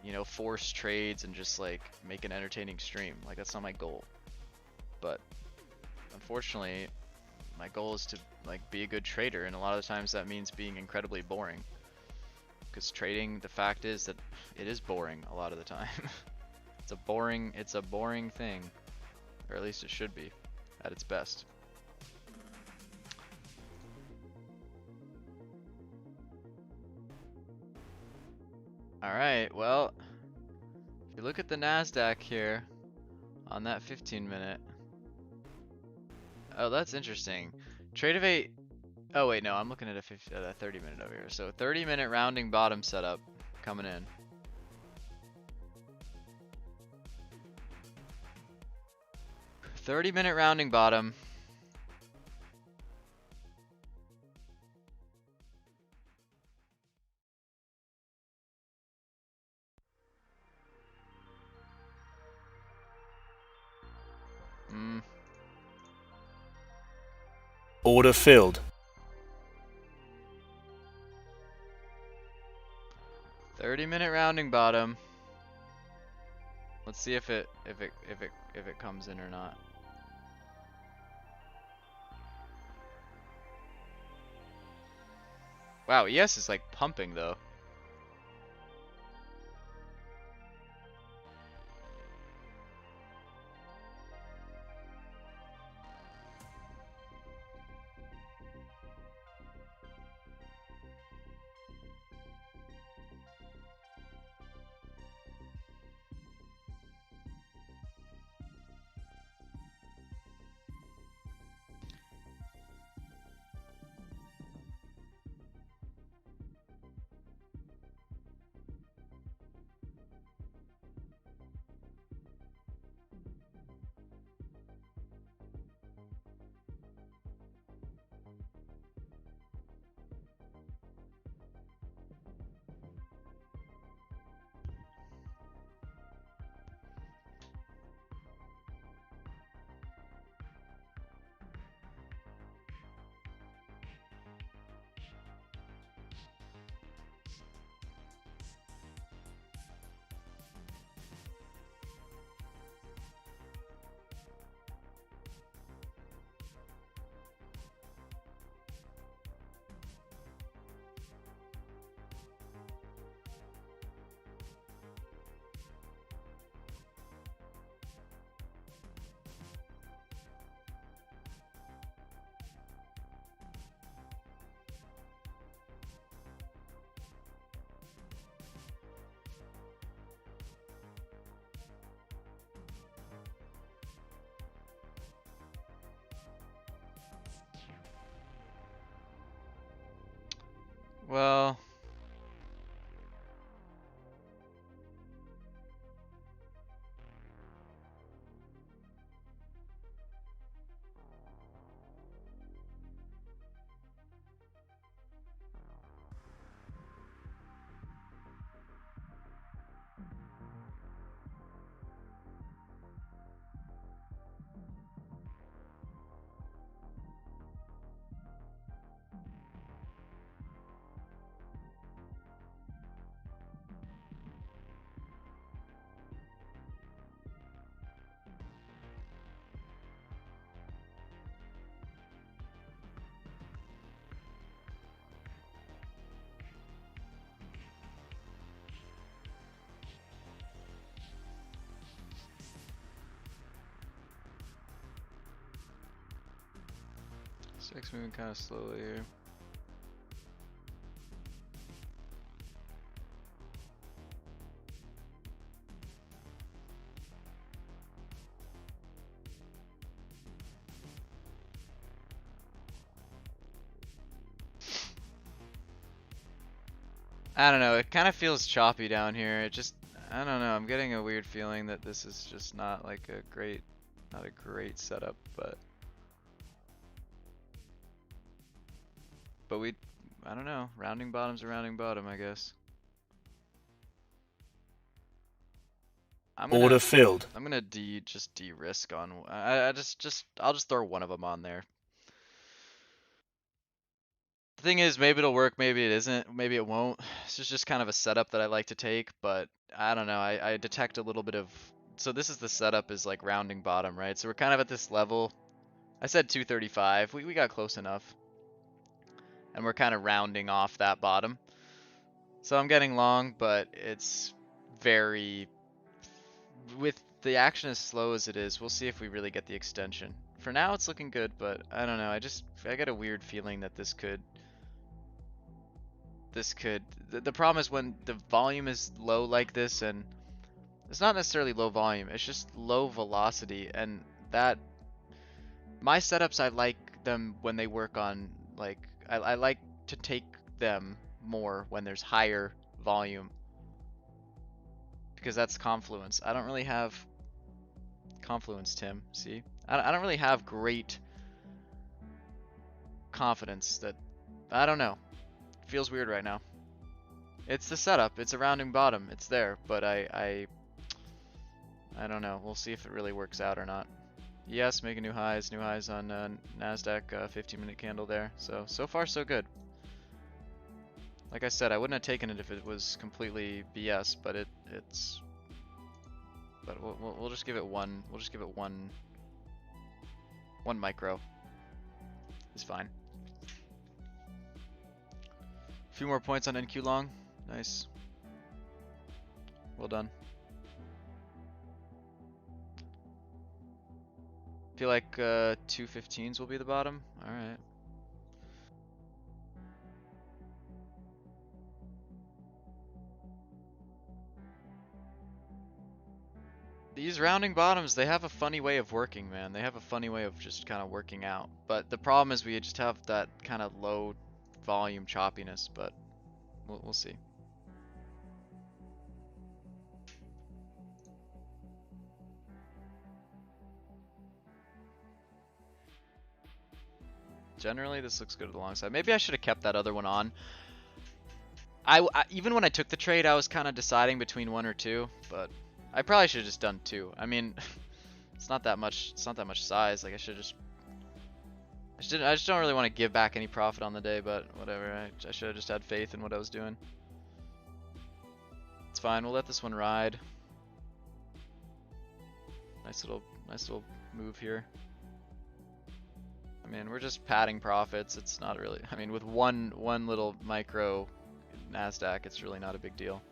Speaker 1: you know, force trades and just like make an entertaining stream. Like that's not my goal. But unfortunately, my goal is to like be a good trader, and a lot of the times that means being incredibly boring. Because trading, the fact is that it is boring a lot of the time. It's a boring thing, or at least it should be at its best. All right, well, if you look at the NASDAQ here on that 15-minute, oh, that's interesting. Trade of 8. Oh wait, no, I'm looking at a 30-minute over here. So 30-minute rounding bottom setup coming in. "30-minute rounding bottom."
Speaker 2: Order filled.
Speaker 1: 30-minute rounding bottom. Let's see if it comes in or not. Wow, ES is like pumping though. Well, Six moving kind of slowly here. I don't know, it kind of feels choppy down here. It just, I don't know, I'm getting a weird feeling that this is just not like a great, not a great setup, but we, I don't know, rounding bottom's a rounding bottom, I guess. I'm gonna,
Speaker 2: Order filled.
Speaker 1: I'm gonna just de-risk on, I'll just throw one of them on there. The thing is, maybe it'll work, maybe it isn't, maybe it won't. This is just kind of a setup that I like to take, but I don't know, I detect a little bit of, so this is the setup is like rounding bottom, right? So we're kind of at this level. I said 235, we got close enough. And we're kind of rounding off that bottom. So I'm getting long, but it's very, with the action as slow as it is, we'll see if we really get the extension. For now it's looking good, but I don't know, I got a weird feeling that the problem is when the volume is low like this, and it's not necessarily low volume, it's just low velocity, and that, my setups, I like them when they work on, like, I like to take them more when there's higher volume, because that's confluence. I don't really have confluence, Tim, see? I don't really have great confidence that, I don't know, it feels weird right now. It's the setup, it's a rounding bottom, it's there, but I don't know, we'll see if it really works out or not. Yes, making new highs on NASDAQ 15-minute candle there. So far so good. Like I said, I wouldn't have taken it if it was completely BS, but but we'll just give it one, one micro. It's fine. A few more points on NQ long. Nice. Well done. Feel like 215s will be the bottom. All right. These rounding bottoms, they have a funny way of working, man. They have a funny way of just kind of working out. But the problem is we just have that kind of low volume choppiness, but we'll see. Generally, this looks good at the long side. Maybe I should have kept that other one on. Even when I took the trade, I was kind of deciding between one or two, but I probably should have just done two. I mean, it's not that much. It's not that much size. Like I should just. I just don't really want to give back any profit on the day, but whatever. I should have just had faith in what I was doing. It's fine. We'll let this one ride. Nice little move here. I mean, we're just padding profits. It's not really. I mean, with one little micro NASDAQ, it's really not a big deal.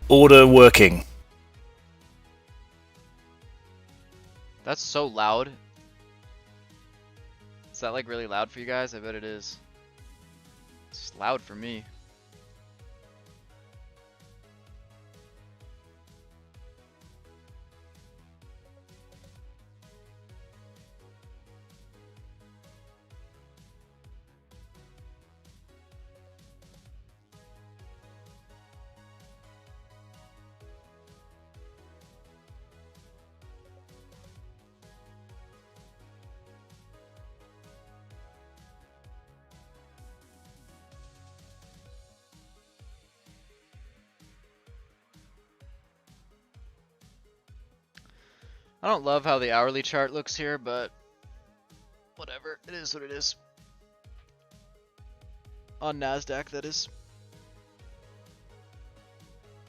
Speaker 2: Order working.
Speaker 1: That's so loud. Is that like really loud for you guys? I bet it is. It's loud for me. I don't love how the hourly chart looks here, but whatever. It is what it is. On NASDAQ, that is.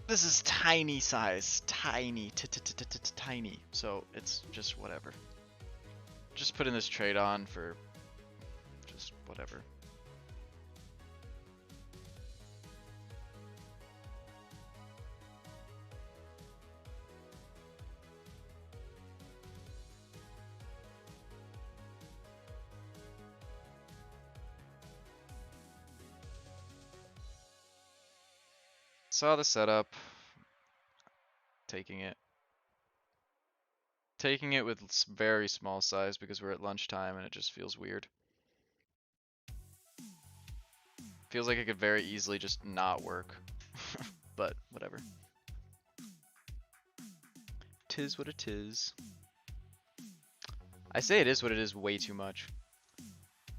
Speaker 1: This is tiny size. Tiny. Tiny. So it's just whatever. Just putting this trade on for just whatever. Saw the setup. Taking it. Taking it with very small size because we're at lunchtime and it just feels weird. Feels like it could very easily just not work. But whatever. Tis what it is. I say it is what it is way too much. I'm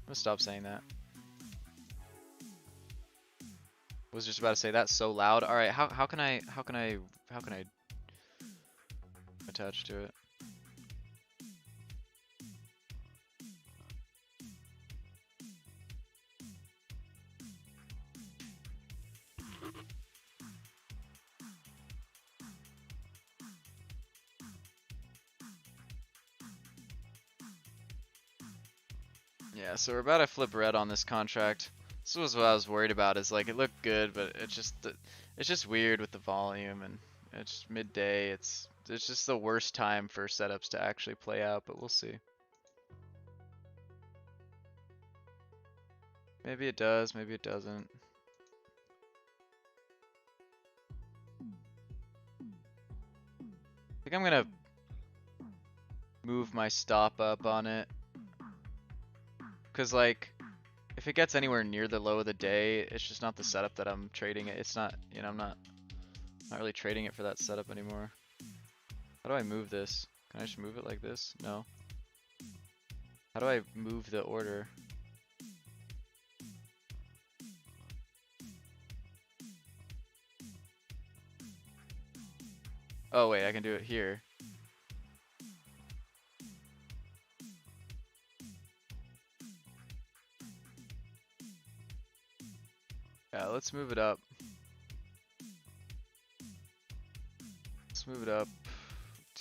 Speaker 1: gonna stop saying that. Was just about to say that's so loud. All right, how can I attach to it? Yeah, so we're about to flip red on this contract. This was what I was worried about. Is like it looked good, but it's just weird with the volume and it's midday. It's just the worst time for setups to actually play out, but we'll see. Maybe it does, maybe it doesn't. I think I'm gonna move my stop up on it. Cause like, if it gets anywhere near the low of the day, it's just not the setup that I'm trading it. It's not, you know, I'm not really trading it for that setup anymore. How do I move this? Can I just move it like this? No. How do I move the order? Oh wait, I can do it here. Yeah, let's move it up. Let's move it up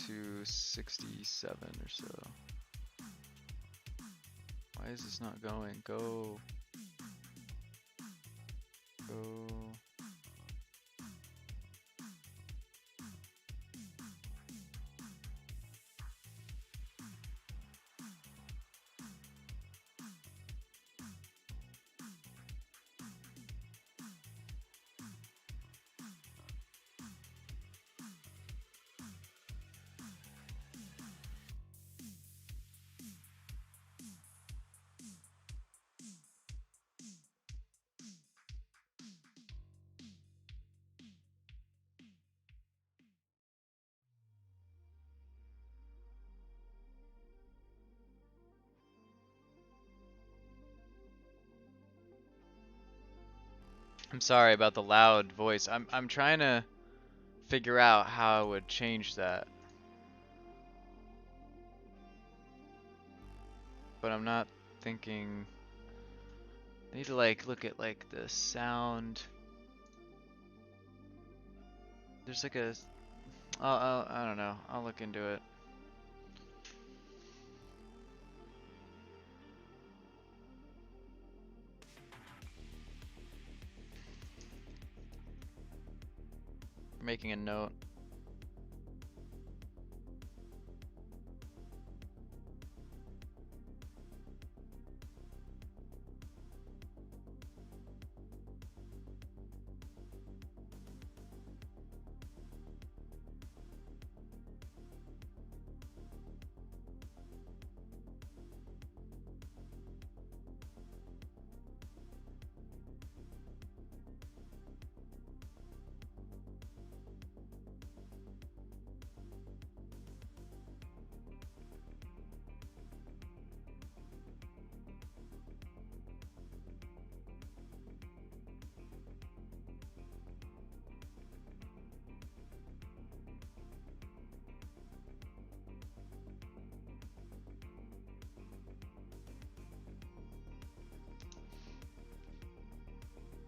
Speaker 1: to 67 or so. Why is this not going? Go. Go. I'm sorry about the loud voice. I'm trying to figure out how I would change that. But I'm not thinking. I need to like look at like the sound. There's like a I don't know. I'll look into it. making a note.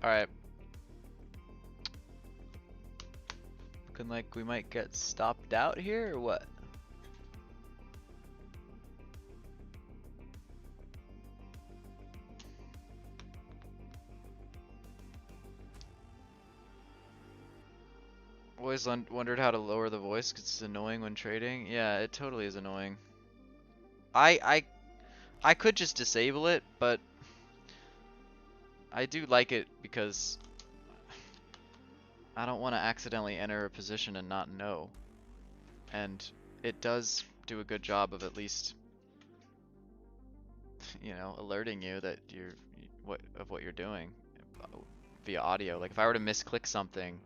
Speaker 1: Alright. Looking like we might get stopped out here or what? Always wondered how to lower the voice because it's annoying when trading. Yeah, it totally is annoying. I could just disable it, but I do like it because I don't want to accidentally enter a position and not know. And it does do a good job of at least, you know, alerting you that you're what you're doing via audio. Like if I were to misclick something,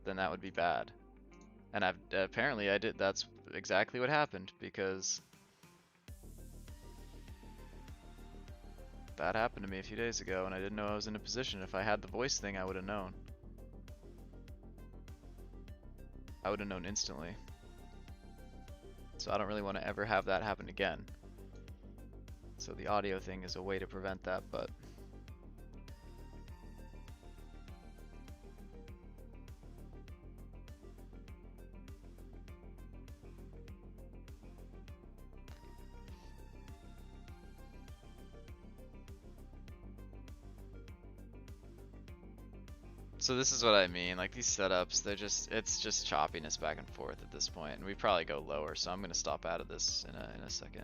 Speaker 1: then that would be bad. And apparently I did. That's exactly what happened because that happened to me a few days ago and I didn't know I was in a position. If I had the voice thing, I would have known. I would have known instantly. So I don't really want to ever have that happen again. So the audio thing is a way to prevent that, but so this is what I mean, like these setups, it's just choppiness back and forth at this point, and we probably go lower, so I'm gonna stop out of this in a second.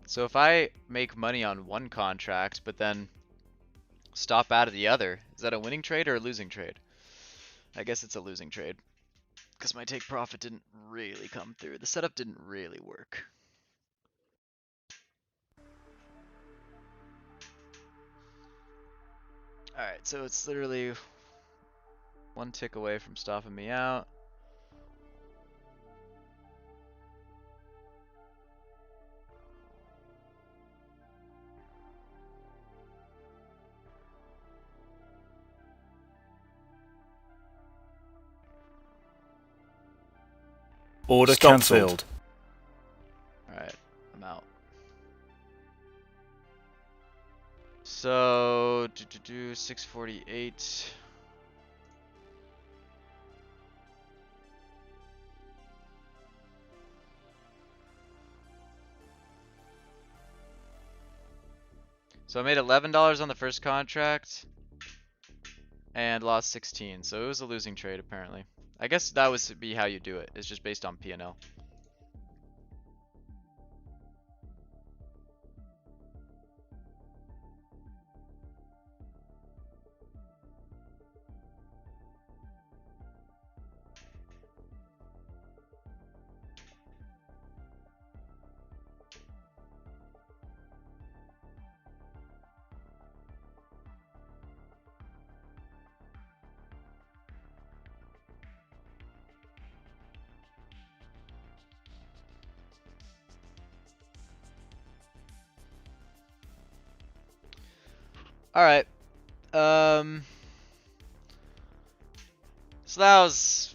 Speaker 1: So if I make money on one contract, but then stop out of the other, is that a winning trade or a losing trade? I guess it's a losing trade. Because my take profit didn't really come through. The setup didn't really work. Alright, so it's literally one tick away from stopping me out.
Speaker 2: Order
Speaker 3: Stop
Speaker 2: cancelled.
Speaker 1: Alright, I'm out. So, 648. So I made $11 on the first contract and lost 16. So it was a losing trade apparently. I guess that would be how you do it. It's just based on P&L. Alright. So that was,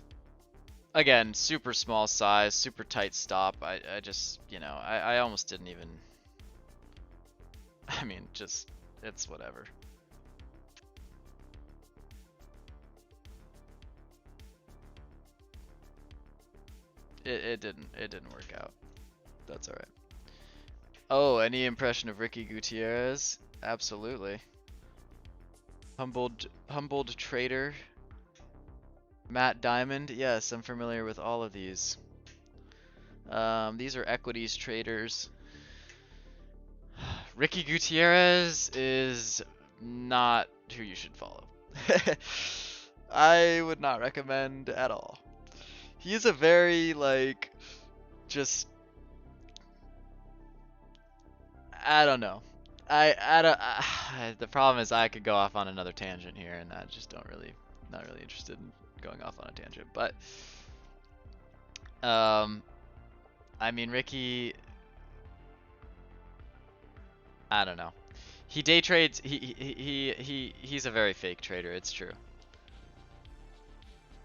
Speaker 1: again, super small size, super tight stop. I just, you know, I almost didn't even, I mean, just, it's whatever. it didn't work out. That's all right. Oh, any impression of Ricky Gutierrez? Absolutely. Humbled trader. Matt Diamond. Yes, I'm familiar with all of these. These are equities traders. Ricky Gutierrez is not who you should follow. I would not recommend at all. He is a very, like, just, I don't know. I don't, the problem is I could go off on another tangent here, and I just not really interested in going off on a tangent. But, I mean, Ricky, I don't know. He day trades. He's a very fake trader. It's true.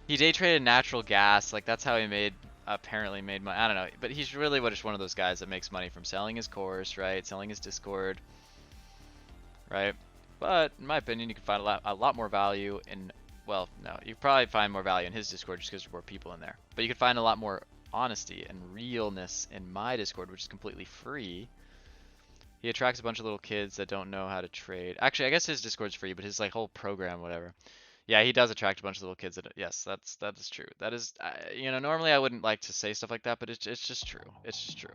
Speaker 1: He day traded natural gas. Like that's how he apparently made money. I don't know, but he's really just one of those guys that makes money from selling his course, right? Selling his Discord, right? But in my opinion, you can find a lot more value in. Well, no, you probably find more value in his Discord just because there's more people in there. But you can find a lot more honesty and realness in my Discord, which is completely free. He attracts a bunch of little kids that don't know how to trade. Actually, I guess his Discord's free, but his like whole program, whatever. Yeah, he does attract a bunch of little kids. Yes, that is true. That is, you know, normally I wouldn't like to say stuff like that, but it's just true. It's just true.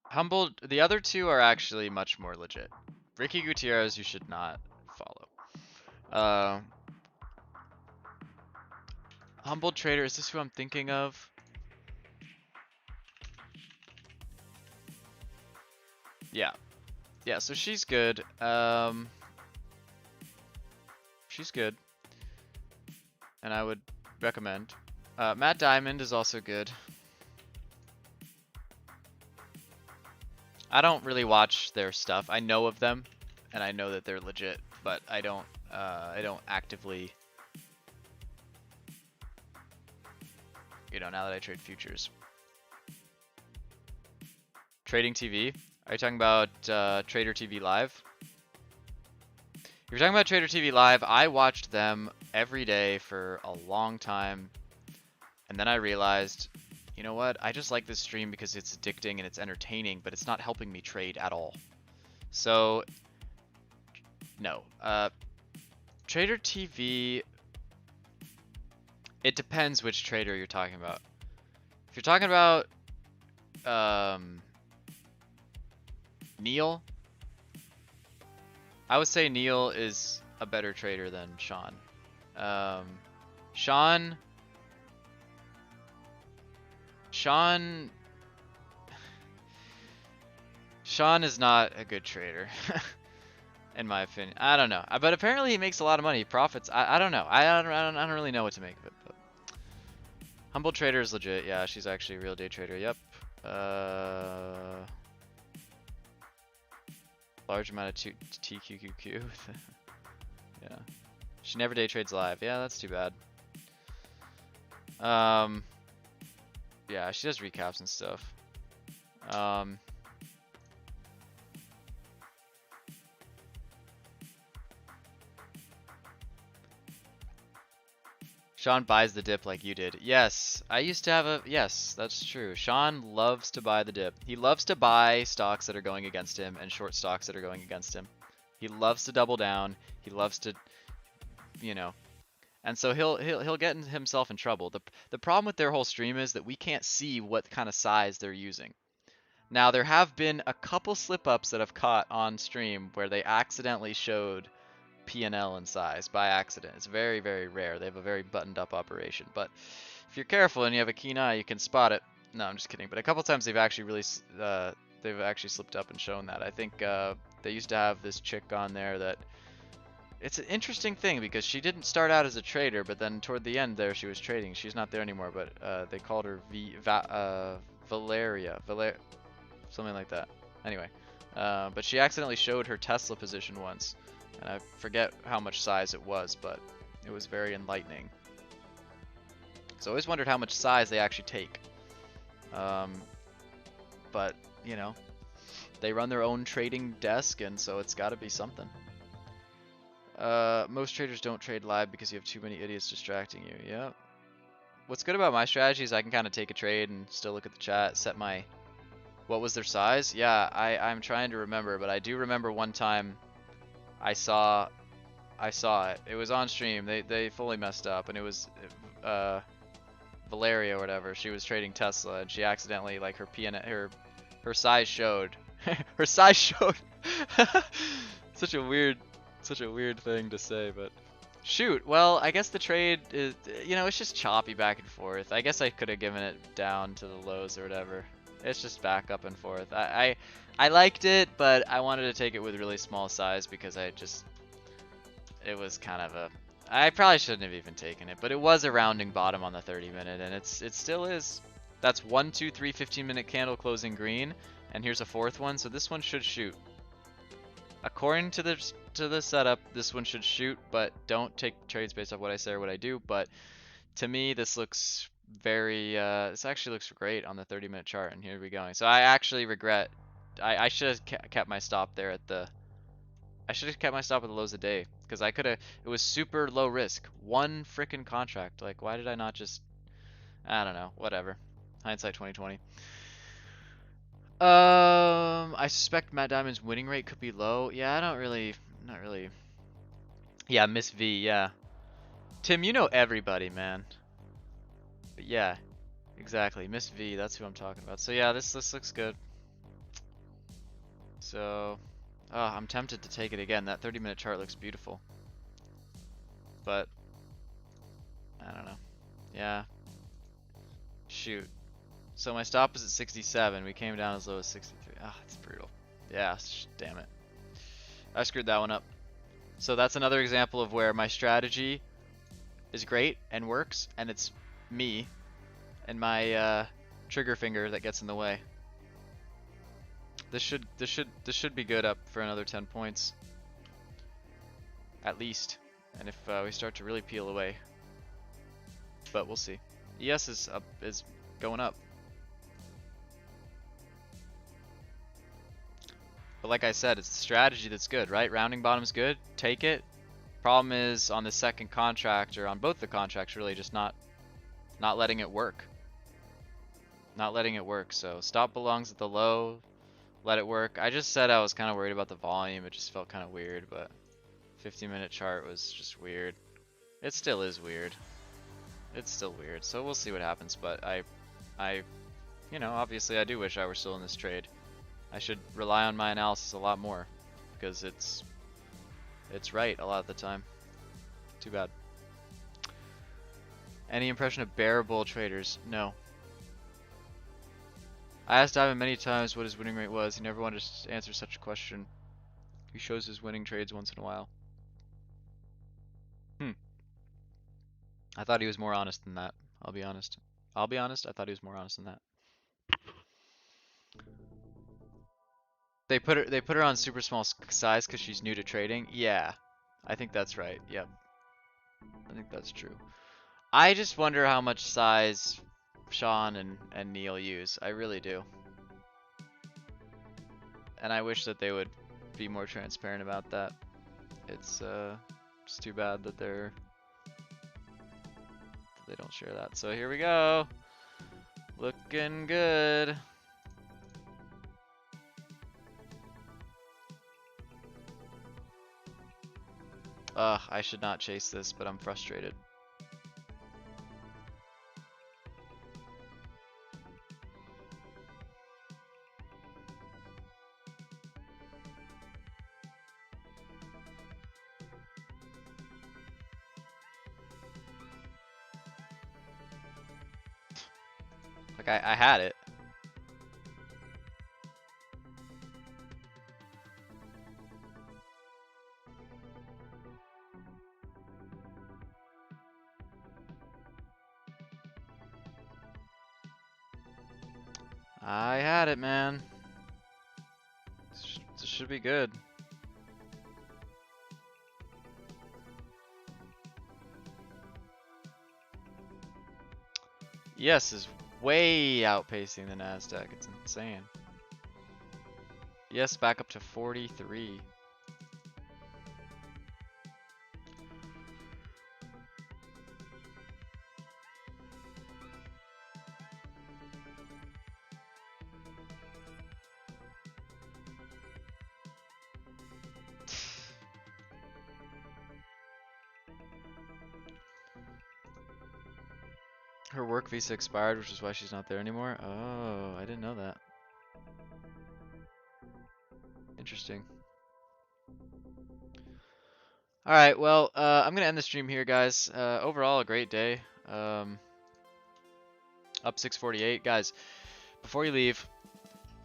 Speaker 1: Humbled. The other two are actually much more legit. Ricky Gutierrez, you should not follow. Humbled Trader. Is this who I'm thinking of? Yeah. Yeah, so she's good. She's good. And I would recommend. Matt Diamond is also good. I don't really watch their stuff. I know of them, and I know that they're legit, but I don't actively, you know, now that I trade futures. Trading TV? Are you talking about Trader TV Live? If you're talking about Trader TV Live, I watched them every day for a long time, and then I realized, you know what? I just like this stream because it's addicting and it's entertaining, but it's not helping me trade at all. So, no. Trader TV, it depends which trader you're talking about. If you're talking about Neil, I would say Neil is a better trader than Sean. Sean is not a good trader, in my opinion. I don't know, but apparently he makes a lot of money. He profits. I don't know. I don't really know what to make of it. But Humble Trader is legit. Yeah, she's actually a real day trader. Yep. Large amount of TQQQ. Yeah. She never day trades live. Yeah, that's too bad. Yeah, she does recaps and stuff. Sean buys the dip like you did. Yes, I used to have a... Yes, that's true. Sean loves to buy the dip. He loves to buy stocks that are going against him and short stocks that are going against him. He loves to double down. He loves to, you know... And so he'll get himself in trouble. The problem with their whole stream is that we can't see what kind of size they're using. Now, there have been a couple slip-ups that I've caught on stream where they accidentally showed P&L in size by accident. It's very, very rare. They have a very buttoned up operation, but if you're careful and you have a keen eye, you can spot it. No, I'm just kidding. But a couple times they've actually slipped up and shown that. I think they used to have this chick on there that it's an interesting thing because she didn't start out as a trader, but then toward the end there she was trading. She's not there anymore, but they called her Valeria, something like that. Anyway, but she accidentally showed her Tesla position once. And I forget how much size it was, but it was very enlightening. So I always wondered how much size they actually take. But, you know, they run their own trading desk, and so it's got to be something. Most traders don't trade live because you have too many idiots distracting you. Yep. What's good about my strategy is I can kind of take a trade and still look at the chat, set my... What was their size? Yeah, I'm trying to remember, but I do remember one time I saw it. It was on stream. They fully messed up, and it was Valeria or whatever. She was trading Tesla, and she accidentally, like, her size showed. Her size showed. Such a weird thing to say, but shoot. Well, I guess the trade is, it's just choppy back and forth. I guess I could have given it down to the lows or whatever. It's just back up and forth. I liked it, but I wanted to take it with really small size because it was kind of a, I probably shouldn't have even taken it, but it was a rounding bottom on the 30-minute, and it still is. That's 1, 2, 3 15-minute candle closing green, and here's a fourth one, so this one should shoot. According to the setup, this one should shoot, but don't take trades based off what I say or what I do. But to me, this looks very, this actually looks great on the 30-minute chart, and here we go. So I actually regret, I should have kept my stop there at the, I should have kept my stop at the lows of day, because I could have, it was super low risk. One frickin' contract. Like, why did I not just, I don't know, whatever. Hindsight 2020. I suspect Matt Diamond's winning rate could be low. Yeah, I don't really, not really. Yeah, Miss V, yeah. Tim, you know everybody, man. But yeah, exactly. Miss V, that's who I'm talking about. So yeah, this looks good. So, I'm tempted to take it again. That 30-minute chart looks beautiful. But, I don't know. Yeah. Shoot. So my stop is at 67. We came down as low as 63. Ah, it's brutal. Yeah, damn it. I screwed that one up. So that's another example of where my strategy is great and works, and it's me and my trigger finger that gets in the way. This should be good up for another 10 points, at least. And if we start to really peel away, but we'll see. ES is going up. But like I said, it's the strategy that's good, right? Rounding bottom's good, take it. Problem is on the second contract, or on both the contracts really, just not letting it work. Not letting it work. So stop belongs at the low, let it work. I just said I was kind of worried about the volume. It just felt kind of weird, but 15-minute chart was just weird. It still is weird. It's still weird. So we'll see what happens, but I obviously I do wish I were still in this trade. I should rely on my analysis a lot more, because it's right a lot of the time. Too bad. Any impression of bear bull traders? No. I asked Ivan many times what his winning rate was. He never wanted to answer such a question. He shows his winning trades once in a while. I thought he was more honest than that. I'll be honest. I thought he was more honest than that. They put her on super small size because she's new to trading. Yeah, I think that's right. Yep, I think that's true. I just wonder how much size Sean and Neil use. I really do. And I wish that they would be more transparent about that. It's just too bad that they don't share that. So here we go. Looking good. Ugh, I should not chase this, but I'm frustrated. Like, I had it. I had it, man. This should be good. Yes is way outpacing the NASDAQ. It's insane. Yes, back up to 43. Her work visa expired, which is why she's not there anymore. Oh, I didn't know that. Interesting. All right, well, I'm gonna end the stream here, guys. Overall, a great day. Up 648, guys. Before you leave,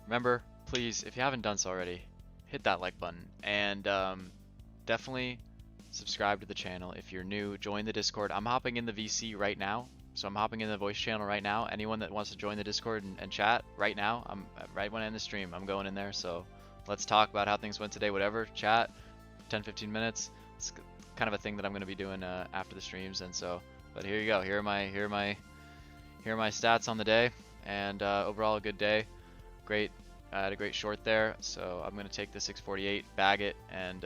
Speaker 1: remember, please, if you haven't done so already, hit that like button and definitely subscribe to the channel. If you're new, join the Discord. I'm hopping in the VC right now, so I'm hopping in the voice channel right now. Anyone that wants to join the Discord and chat right now, I'm right when I end the stream, I'm going in there. So let's talk about how things went today. Whatever, chat, 10-15 minutes. It's kind of a thing that I'm going to be doing after the streams, and so. But here you go. Here are my stats on the day, and overall a good day. Great. I had a great short there, so I'm gonna take the 648, bag it, and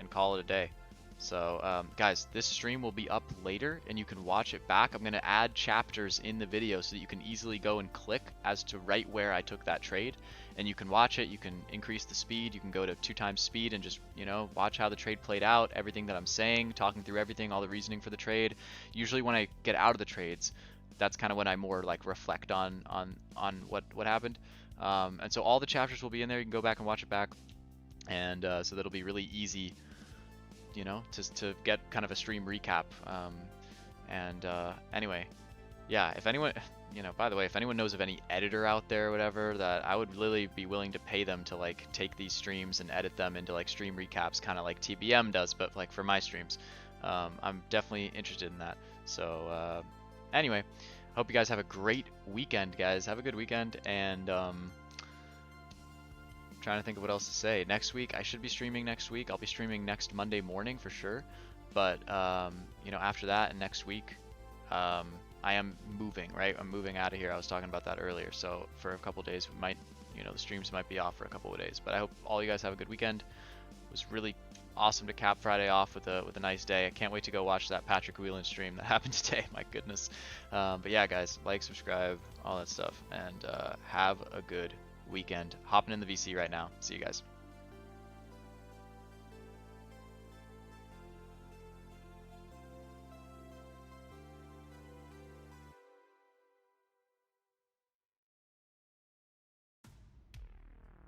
Speaker 1: call it a day. So guys, this stream will be up later, and you can watch it back. I'm gonna add chapters in the video so that you can easily go and click as to right where I took that trade, and you can watch it. You can increase the speed. You can go to 2x speed and just watch how the trade played out, everything that I'm saying, talking through everything, all the reasoning for the trade. Usually when I get out of the trades, that's kind of when I more like reflect on what happened. And so all the chapters will be in there. You can go back and watch it back, and so that'll be really easy, to get kind of a stream recap. Anyway, yeah. If anyone, by the way, if anyone knows of any editor out there or whatever, that I would really be willing to pay them to like take these streams and edit them into like stream recaps, kind of like TBM does, but like for my streams. I'm definitely interested in that. So anyway, hope you guys have a great weekend, guys. Have a good weekend, and trying to think of what else to say. Next week, I should be streaming next week. I'll be streaming next Monday morning for sure. But after that and next week, I am moving, right? I'm moving out of here. I was talking about that earlier. So for a couple days, we might, the streams might be off for a couple of days. But I hope all you guys have a good weekend. It was really awesome to cap Friday off with a nice day. I can't wait to go watch that Patrick Whelan stream that happened today. My goodness. But yeah, guys, like, subscribe, all that stuff, and have a good weekend. Hopping in the VC right now. See you guys.